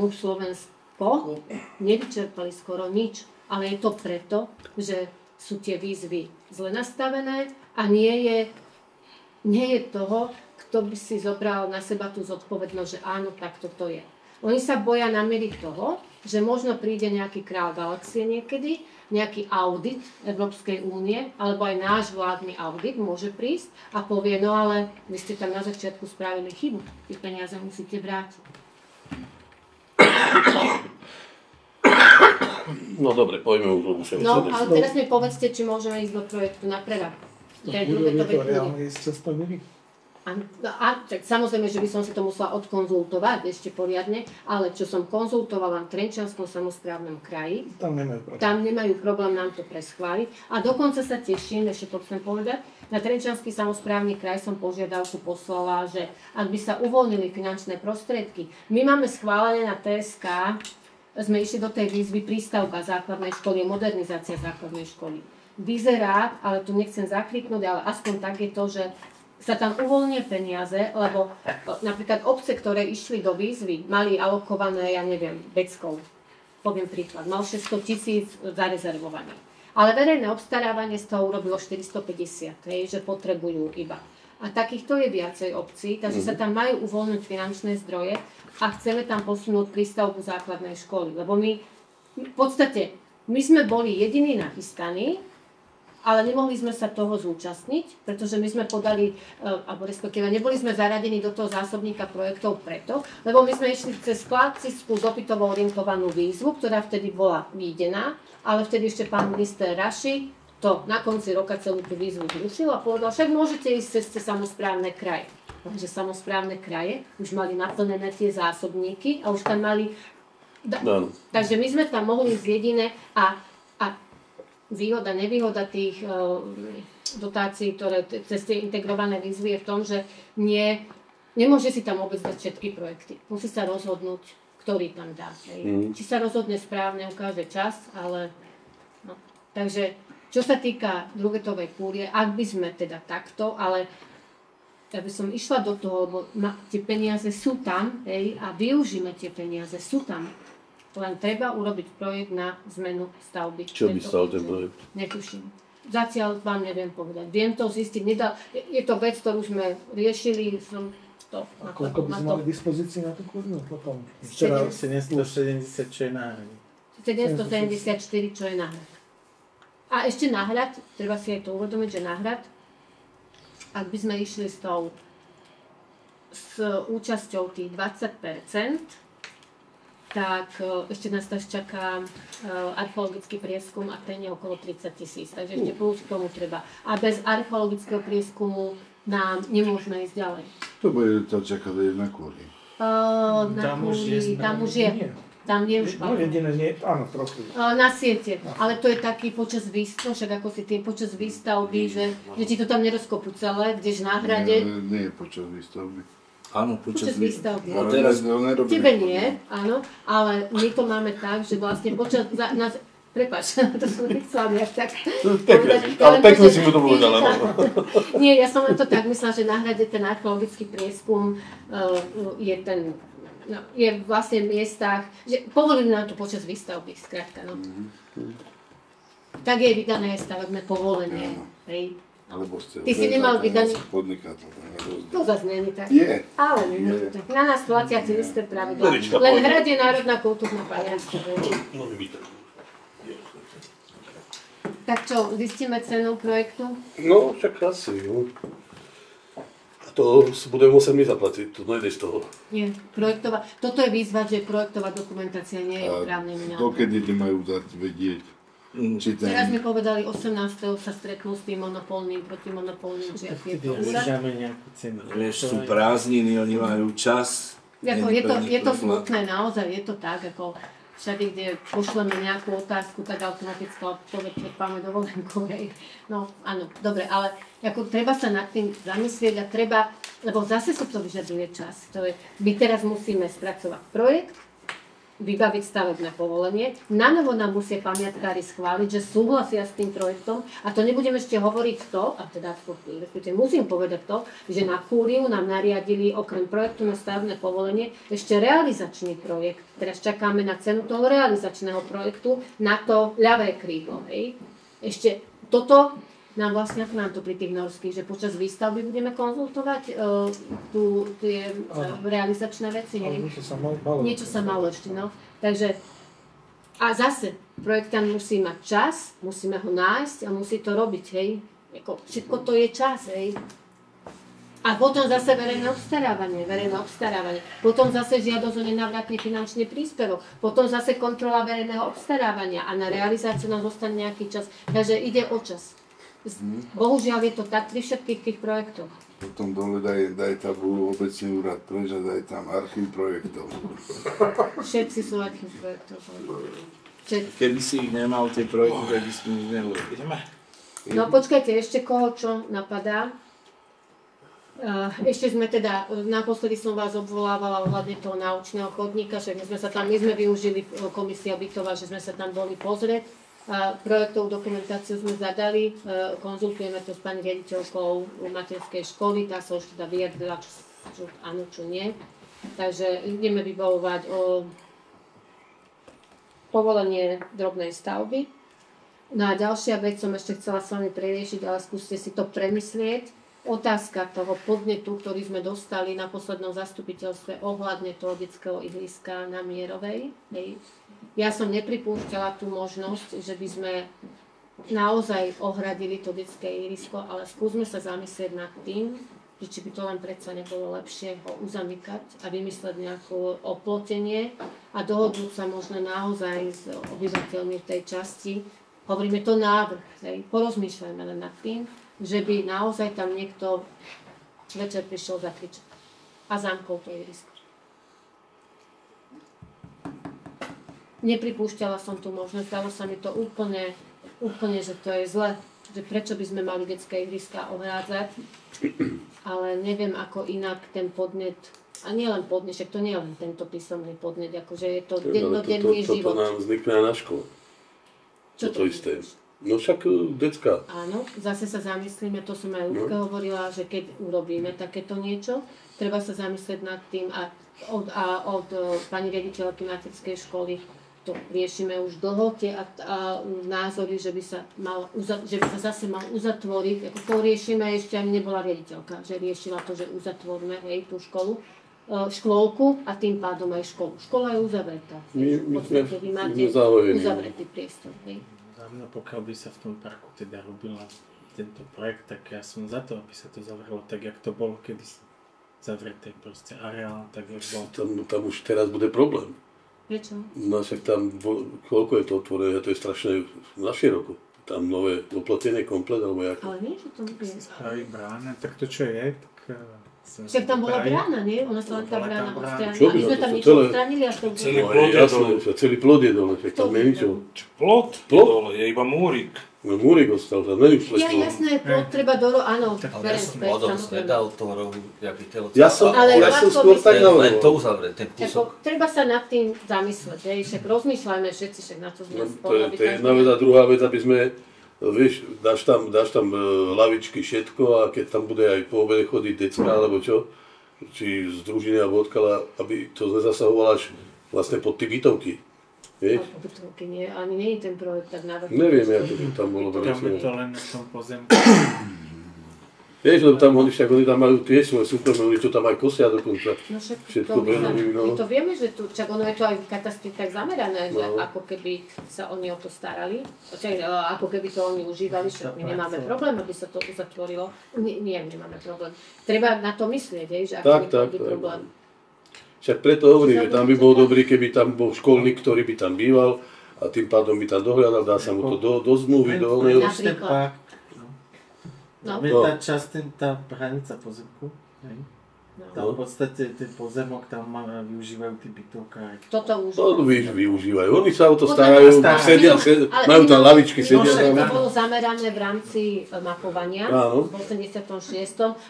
Slovensko nevyčerpali skoro nič, ale je to preto, že sú tie výzvy zle nastavené a nie je toho, kto by si zobral na seba tú zodpovednosť, že áno, tak toto je. Oni sa boja nameriť toho, že možno príde nejaký král galaxie niekedy, nejaký audit Európskej únie, alebo aj náš vládny audit môže prísť a povie, no ale vy ste tam na začiatku spravili chybu, tie peniaze musíte vrátiť. No dobre, poďme už. No, ale teraz mi povedzte, či môžeme ísť do projektu na prerad. Bude to reálne ísť cez 100 milí? Tak samozrejme, že by som si to musela odkonzultovať ešte poriadne, ale čo som konzultovala v Trenčianskom samosprávnom kraji, tam nemajú problém nám to preschváliť. A dokonca sa teším, ešte to chcem povedať, na Trenčiansky samosprávny kraj som požiadavku poslala, že ak by sa uvoľnili finančné prostriedky, my máme schválené na TSK, sme išli do tej výzvy prístavba základnej školy, modernizácia základnej školy. Vyzerá, ale tu nechcem zakriknúť, ale aspoň tak je to, že sa tam uvoľnia peniaze, lebo napríklad obce, ktoré išli do výzvy, mali alokované, ja neviem, Beckov, poviem príklad, mal 600 000 zarezervovaných. Ale verejné obstarávanie z toho urobilo 450, že potrebujú iba. A takýchto je viacej obcí, takže sa tam majú uvoľniť finančné zdroje a chceme tam posunúť prístavbu základnej školy. Lebo my, v podstate, my sme boli jediní nachystaní, ale nemohli sme sa toho zúčastniť, pretože my sme podali, alebo respektíve neboli sme zaradení do toho zásobníka projektov preto, lebo my sme išli cez klasickú dopytovo orientovanú výzvu, ktorá vtedy bola výdená, ale vtedy ešte pán minister Raši to na konci roka celú tú výzvu zrušil a povedal, však môžete ísť cez samosprávne kraje. Takže samosprávne kraje už mali naplnené tie zásobníky a už tam mali... Takže my sme tam mohli ísť jediné a výhoda, nevýhoda tých dotácií, ktoré cez tie integrované výzvy je v tom, že nemôže si tam vôbec dať všetky projekty. Musí sa rozhodnúť, ktorý tam dá. Či sa rozhodne správne, ukáže čas, ale... No. Takže, čo sa týka drugetovej kúrie, ak by sme teda takto, ale ja by som išla do toho, lebo tie peniaze sú tam, a využíme tie peniaze, sú tam. Len treba urobiť projekt na zmenu stavby. Čo by stal ten projekt? Netuším. Zatiaľ vám neviem povedať. Viem to zistiť. Je to vec, ktorú sme riešili. A koľko by sme mali dispozícii na tú kurňu potom? Včera 770, čo je náhrad. 774, čo je náhrad. A ešte náhrad, treba si aj to uvedomiť, že náhrad, ak by sme išli s účasťou tých 20%, tak ešte nás čaká archeologický prieskum a ten je okolo 30 000, takže ešte plus k tomu treba. A bez archeologického prieskumu nám nemôžeme ísť ďalej. To bude to čakať aj na kúri. Tam už je. Tam je už áno, trochu. Na siete, ale to je taký počas výstavby, však ako si tým počas výstavby, že ti to tam nerozkopú celé, kdež na hrade. Nie počas výstavby. Áno, počas výstavby. A teraz tebe nie, áno, ale my to máme tak, že vlastne počas... Prepáč, to som nechcela nejak tak povedať. Ale pekne si mu to povedala. Nie, ja som len to tak myslela, že na hrade ten archeologický prieskum je ten... No, je vlastne v miestach, že povolili nám to počas výstavby, skrátka, no. Tak je vydané stavebné povolenie, hej. Ty si nemal vydaný... To zase nie je tak. Je. Ale nie je tak. Na nás platia tie isté pravidlá. Len hrad je národná kultúrna pamiatka. Tak čo, zistíme cenu projektu? No, však asi, jo. To budeme musieť my zaplatiť, to nejde z toho. Nie, projektová. Toto je výzva, že projektová dokumentácia nie je oprávnená. Dokedy majú dať vedieť? Teraz mi povedali, 18. sa stretnú s tým monopolným, protimonopolným, že je to úrad. Vieš, sú prázdniny, oni majú čas. Je to smutné, naozaj, je to tak, ako všade, kde pošleme nejakú otázku, tak automaticky odpoveď čerpáme dovolenku, hej. No, áno, dobre, ale ako treba sa nad tým zamyslieť a treba, lebo zase sa to vyžaduje čas. My teraz musíme spracovať projekt, vybaviť stavebné povolenie. Nanovo nám musia pamiatkári schváliť, že súhlasia s tým projektom a to nebudem ešte hovoriť to, a teda musím povedať to, že na kúriu nám nariadili okrem projektu na stavebné povolenie ešte realizačný projekt. Teraz čakáme na cenu toho realizačného projektu na to ľavé krídlo. Hej. Ešte toto nám vlastne, ako nám to pri tých norských, že počas výstavby budeme konzultovať tie realizačné veci. Niečo sa malo ešte, no. Takže, a zase, projektant musí mať čas, musíme ho nájsť a musí to robiť, hej. Všetko to je čas, hej. A potom zase verejné obstarávanie. Potom zase žiadosť o nenávratný finančný príspevok. Potom zase kontrola verejného obstarávania a na realizáciu nám zostane nejaký čas. Takže ide o čas. Bohužiaľ je to tak pri všetkých tých projektoch. potom dole daj tabulu obecný úrad preč a daj tam archív projektov. Všetci sú archív projektov. Keby si ich nemal tie projekty, tak by si nič neurobili. No počkajte, ešte koho čo napadá? Ešte sme teda, naposledy som vás obvolávala ohľadne toho naučného chodníka, že my sme využili komisia bytová, že sme sa tam boli pozrieť. Projektovú dokumentáciu sme zadali, konzultujeme to s pani riaditeľkou materskej školy, tá sa už teda vyjadrila, čo áno, čo nie. Takže ideme vybavovať o povolenie drobnej stavby. No a ďalšia vec som ešte chcela s vami preriešiť, ale skúste si to premyslieť. Otázka toho podnetu, ktorý sme dostali na poslednom zastupiteľstve ohľadne toho detského ihriska na Mierovej. Ja som nepripúšťala tú možnosť, že by sme naozaj ohradili to detské ihrisko, ale skúsme sa zamyslieť nad tým, že či by to len predsa nebolo lepšie ho uzamykať a vymysleť nejaké oplotenie a dohodnúť sa možno naozaj s obyvateľmi v tej časti. Hovoríme to návrh, porozmýšľajme len nad tým, že by naozaj tam niekto večer prišiel zakričať a zamkol to ihrisko. Nepripúšťala som tú možnosť, stalo sa mi to úplne, že to je zle, že prečo by sme mali detské ihriska ohrádzať, ale neviem ako inak ten podnet, a nie len podnet, však to nie je len tento písomný podnet, akože je to dennodenný život. Toto nám vznikne aj na škole. Čo to isté? No však decka. Áno, zase sa zamyslíme, to som aj Ľudka hovorila, že keď urobíme takéto niečo, treba sa zamyslieť nad tým a od pani riaditeľky materskej školy to riešime už dlho, tie názory, že by sa zase mal uzatvoriť, ako to riešime, ešte ani nebola riaditeľka, že riešila to, že uzatvoríme tú škôlku a tým pádom aj školu. Škola je uzavretá. My sme uzavretý priestor. No, pokiaľ by sa v tom parku teda robila tento projekt, tak ja som za to, aby sa to zavrelo tak, jak to bolo kedysi zavreté proste areál, tak jak bol. Tam už teraz bude problém. Prečo? No však tam, koľko je to otvorené, to je strašne na široko. Tam nové oplotenie komplet, alebo jak? Ale nie, že to bude. Spraví brána, tak to čo je, tak... Však tam bola brána, nie? Ona sa len tá brána odstránila. Čo by my sme tam niečo odstránili a to celý plod je dole, však tam nie je ničo. Plot je dole, je iba múrik. No múrik ostal, tam není už ja, jasné, plot treba áno. Ale ja som modom zvedal toho rohu, jak by telo... Ja som skôr tak navrhol. Len to uzavrieť, ten kúsok. Treba sa nad tým zamysleť, však rozmýšľajme všetci, však na to sme spolu. To je jedna vec a druhá vec, aby sme... Vieš, dáš tam lavičky, všetko a keď tam bude aj po obede chodiť decka alebo čo, či z družiny alebo odkiaľ, aby to nezasahovalo až vlastne pod tie bytovky. Vieš? Ale bytovky nie, ani nie je ten projekt tak návrh. Neviem, ako by tam bolo. Tam je to len na tom pozemku. Vieš, lebo tam oni tam majú tie svoje súkromné, oni to tam aj kosia dokonca. No však všetko my to vieme, že tu, čak ono je to aj v katastri tak zamerané, že ako keby sa oni o to starali, ako keby to oni užívali, že my nemáme problém, aby sa to uzatvorilo. Nie, nemáme problém. Treba na to myslieť, že aký je problém. Však preto hovorím, že tam by bolo dobrý, keby tam bol školník, ktorý by tam býval a tým pádom by tam dohľadal, dá sa mu to do zmluvy, do oného. No. Tá časť, tá hranica pozemku, tam v podstate ten pozemok tam využívajú tí bytovkári. Toto už. To využívajú, oni sa o to starajú, majú tam lavičky, sedia. To bolo zamerané v rámci mapovania v 86.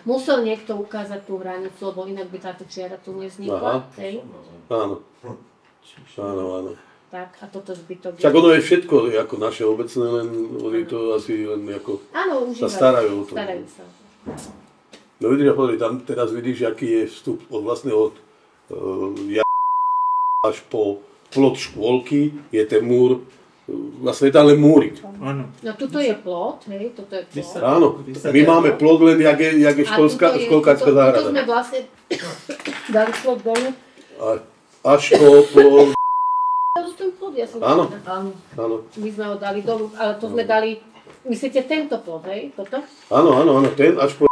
Musel niekto ukázať tú hranicu, lebo inak by táto čiara tu nevznikla. Áno. Tak, a toto zbytok... Však ono je všetko ako naše obecné, len oni to asi len ako sa starajú o to. Starajú sa. No vidíš, tam teraz vidíš, aký je vstup vlastne od až po plot škôlky, je ten múr, vlastne je tam len múrik. No tuto je plot, hej, toto je plot. Áno, my máme plot len, jak je školkárska záhrada. Tuto sme vlastne dali plot dolu. Až po... Áno. My sme ho dali dolu, ale to sme dali, myslíte tento plot, hej, toto? Áno, ten až po...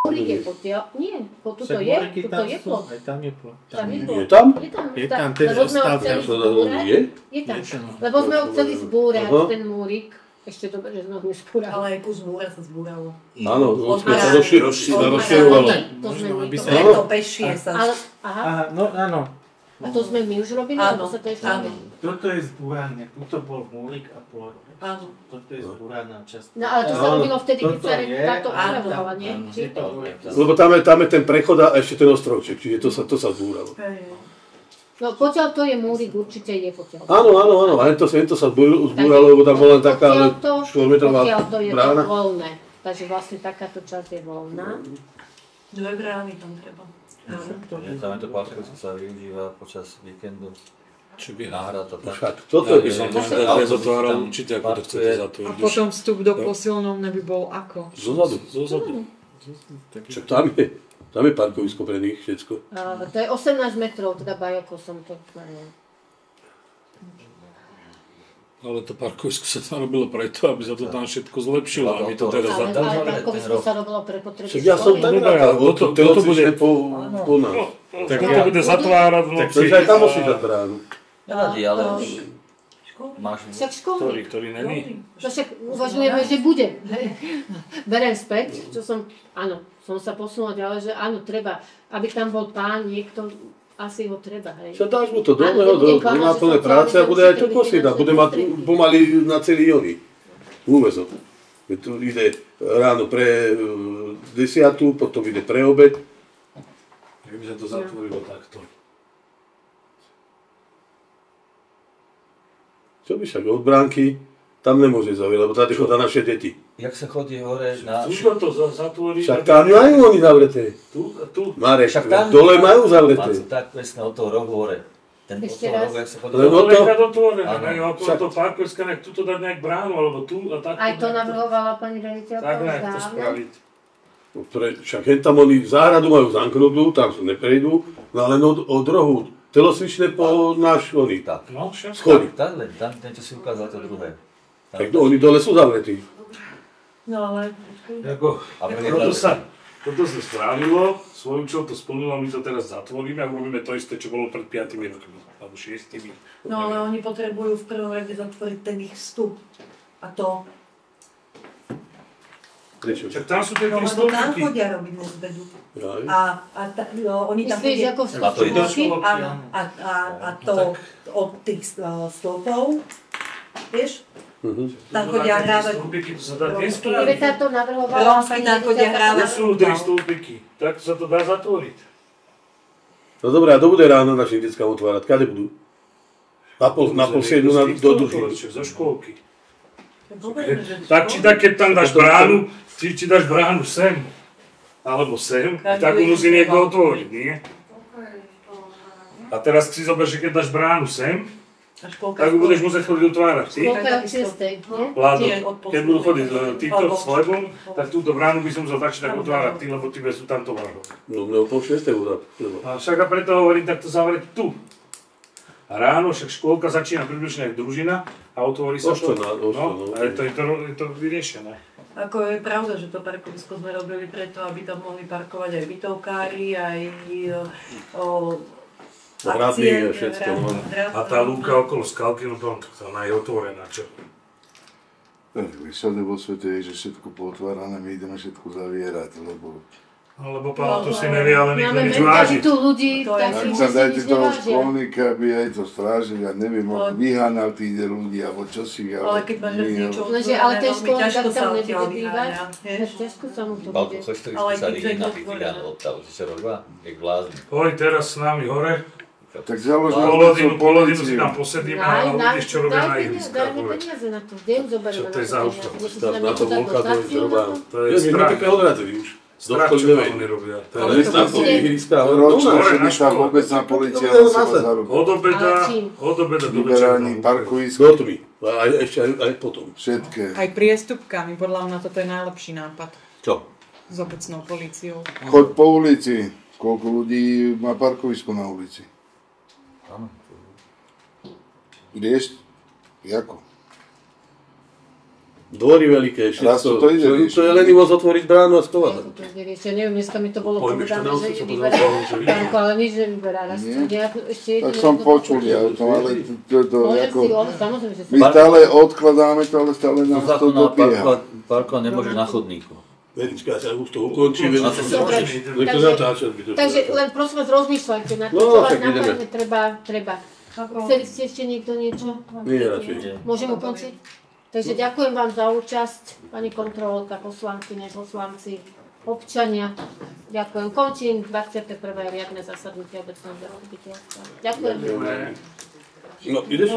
Múrik je potiaľ, nie, tuto je plot. Aj tam je plot. Je tam? Je tam, ten zostal tam. Je tam, lebo sme ho chceli zbúrať, ten múrik, Ešte dobre, že sme ho nespúrali. Ale aj kus múra sa zbúralo. Áno, Od sme sa Marány. rozširovalo. To sme my. Preto pešie sa... Aha. No áno. A to sme my už robili? Áno, alebo sa to ešte áno. Toto je zbúrané, tuto bol múrik a plot. Áno. Toto je zbúraná časť. No ale to sa robilo vtedy, keď Toto sa je, táto áno, upravovala, nie? Či to? Lebo tam je ten prechod a ešte ten ostrovček, čiže to sa zbúralo. No pokiaľ to je múrik, určite je pokiaľ. Áno, a to sa zbúralo, lebo tam bola taká 4-metrová Pokiaľ to je to brána. voľné. Takže vlastne takáto časť je voľná. 2 brány tam treba. Tam je to parkovisko, sa využíva počas víkendu. Čo by Náhrada to tak. Však, toto by som tam viac otváral určite, ako to chcete A zatvoriť. potom vstup do posilnovne by bol ako? Zozadu. Však tam je parkovisko pre nich všetko. To je 18 metrov, teda bajoko som to tvorila. Ale to parkovisko sa tam robilo preto, aby sa to tam všetko zlepšilo. A my to teraz Ale parkovisko sa robilo pre potreby Však ja som tak rád, toto bude po nás. Tak to bude zatvárať v noci. Takže aj tam musí dať bránu. Nevadí, ale máš... Však školný. Ktorý není. To však uvažujeme, že bude. Berem späť, čo som, áno, som sa posunula ďalej, že áno, treba, aby tam bol pán, niekto, asi ho treba, hej. Čo dáš mu to do náplnej práce a bude aj to kosiť a bude mať pomaly na celý jony úväzok. To ide ráno pre 10, potom ide pre obed. Keby sa to zatvorilo takto. Čo by však od bránky, tam nemôže zaviesť, lebo tady chodá naše deti. Jak sa chodí hore na... Tu to zatvorí. Však tam majú oni zavreté. Tu. Marek, Však tam... dole majú zavreté. Tak presne od toho rohu hore. Ten od Ešte toho raz. rohu, jak sa chodí... Lebo To to... nechať otvorené, okolo toho parkoviska, nech tuto dať nejak bránu, alebo tu a tak. Aj to navrhovala pani riaditeľka Tak už nejak to dávno. spraviť. Však hen tam oni záhradu majú zamknutú, tam sa neprejdú, no len od rohu. Telosvičné po náš oni. Tak. No, všetko. Schody. Tam len, tam ten, čo si ukázal, to druhé. Tak to oni dole sú zavretí. No ale... Toto sa spravilo, svoj účel to splnilo, my to teraz zatvoríme a urobíme to isté, čo bolo pred 5 rokmi, alebo 6. No ale oni potrebujú v prvom rade zatvoriť ten ich vstup. A to... Prečo? Však tam sú tie No, tri lebo tam stĺpiky. chodia robiť nezbedu. Jaj. Oni tam Myslíš, ako v A to ide. Áno, a to od tých stĺpov, vieš? Tam chodia hrávať. Stĺpiky, to sa dá tiež Keby spraviť. sa to navrhovala Rómsky tam chodia Tu hrávať. sú 3 stĺpiky, tak sa to dá zatvoriť. No dobré, a to bude ráno našim deckám otvárať. Kade budú? Na pol 7 do druhej. Zo škôlky. Tak či tak, keď tam dáš bránu, či dáš bránu sem, alebo sem, tak ju musí niekto otvoriť, nie? A teraz si zober, že keď dáš bránu sem, tak ju budeš musieť chodiť otvárať. Ty? Škôlka je od 6, nie? Vládo, keď budú chodiť títo s chlebom, tak túto bránu by som musel začať tak otvárať ty, lebo ty sú tam tovarov. No mne o pol 6 budú. A však a preto hovorím, tak to zavrieť tu. A ráno však škôlka začína približne aj družina a otvorí sa to. No, a je to vyriešené. Ako je pravda, že to parkovisko sme robili preto, aby tam mohli parkovať aj bytovkári, aj Hradný a všetko. A tá lúka okolo skalky, no to ona je otvorená, čo? Všade vo svete je, že všetko potvárané, my ideme všetko zavierať, lebo... No lebo pán to si nevie, ale nikto Máme nič vážiť. mentalitu ľudí, Tak takých, sa že si dajte nič toho nevážia. školníka, aby aj to strážil, ja neviem, vyhánal tí ľudí, alebo čo si... Ale keď máš niečo Lenže, ale ten veľmi školník ťažko tam sa nebude odtiaľ bývať, vyháňa, vieš? ťažko sa mu to Balko, bude. chceš to Ale vyspísať keď to je iná otvorené. vyvíjana odtavu, si sa robila, jak blázni. Hoj, teraz s nami hore. Tak založme Polodinu si tam posedíme a uvidíš, čo robia na ihriskách Dajme hore. peniaze na to, deň zoberieme Čo to je za auto? Na to volka to je zhruba. To je My sme strach. také odradili už. Strach, čo tam oni robia. Ale na to ihriska. Ročná hore na šedita škole. obecná polícia To je musela masa. zarobiť. Od obeda do Vyberání večera. parkovisk, Do tmy. A ešte aj potom. všetké. Aj priestupkami, podľa mňa toto je najlepší nápad. Čo? S obecnou políciou. Choď po ulici, koľko ľudí má parkovisko na ulici. Rieš, jako? Dvory veľké, všetko. To je lenivosť otvoriť bránu a schovať. Neviem, dneska mi to bolo povedané, že vyberá Danko, ale nič nevyberá. Tak som počul, ale my stále odkladáme to, ale stále nám to dopieha. Parkovať nemôže na chodníku. Verička, ja už to ukončím. Takže len prosím vás, rozmýšľajte na to, čo vás napadne, treba. Chceli ste ešte niekto niečo? Nie, radšej. Môžem ukončiť? Takže ďakujem vám za účasť, pani kontrolórka, poslankyne, poslanci, občania. Ďakujem. Končím 21. riadne zasadnutie obecného zastupiteľstva. Ďakujem. No, ideš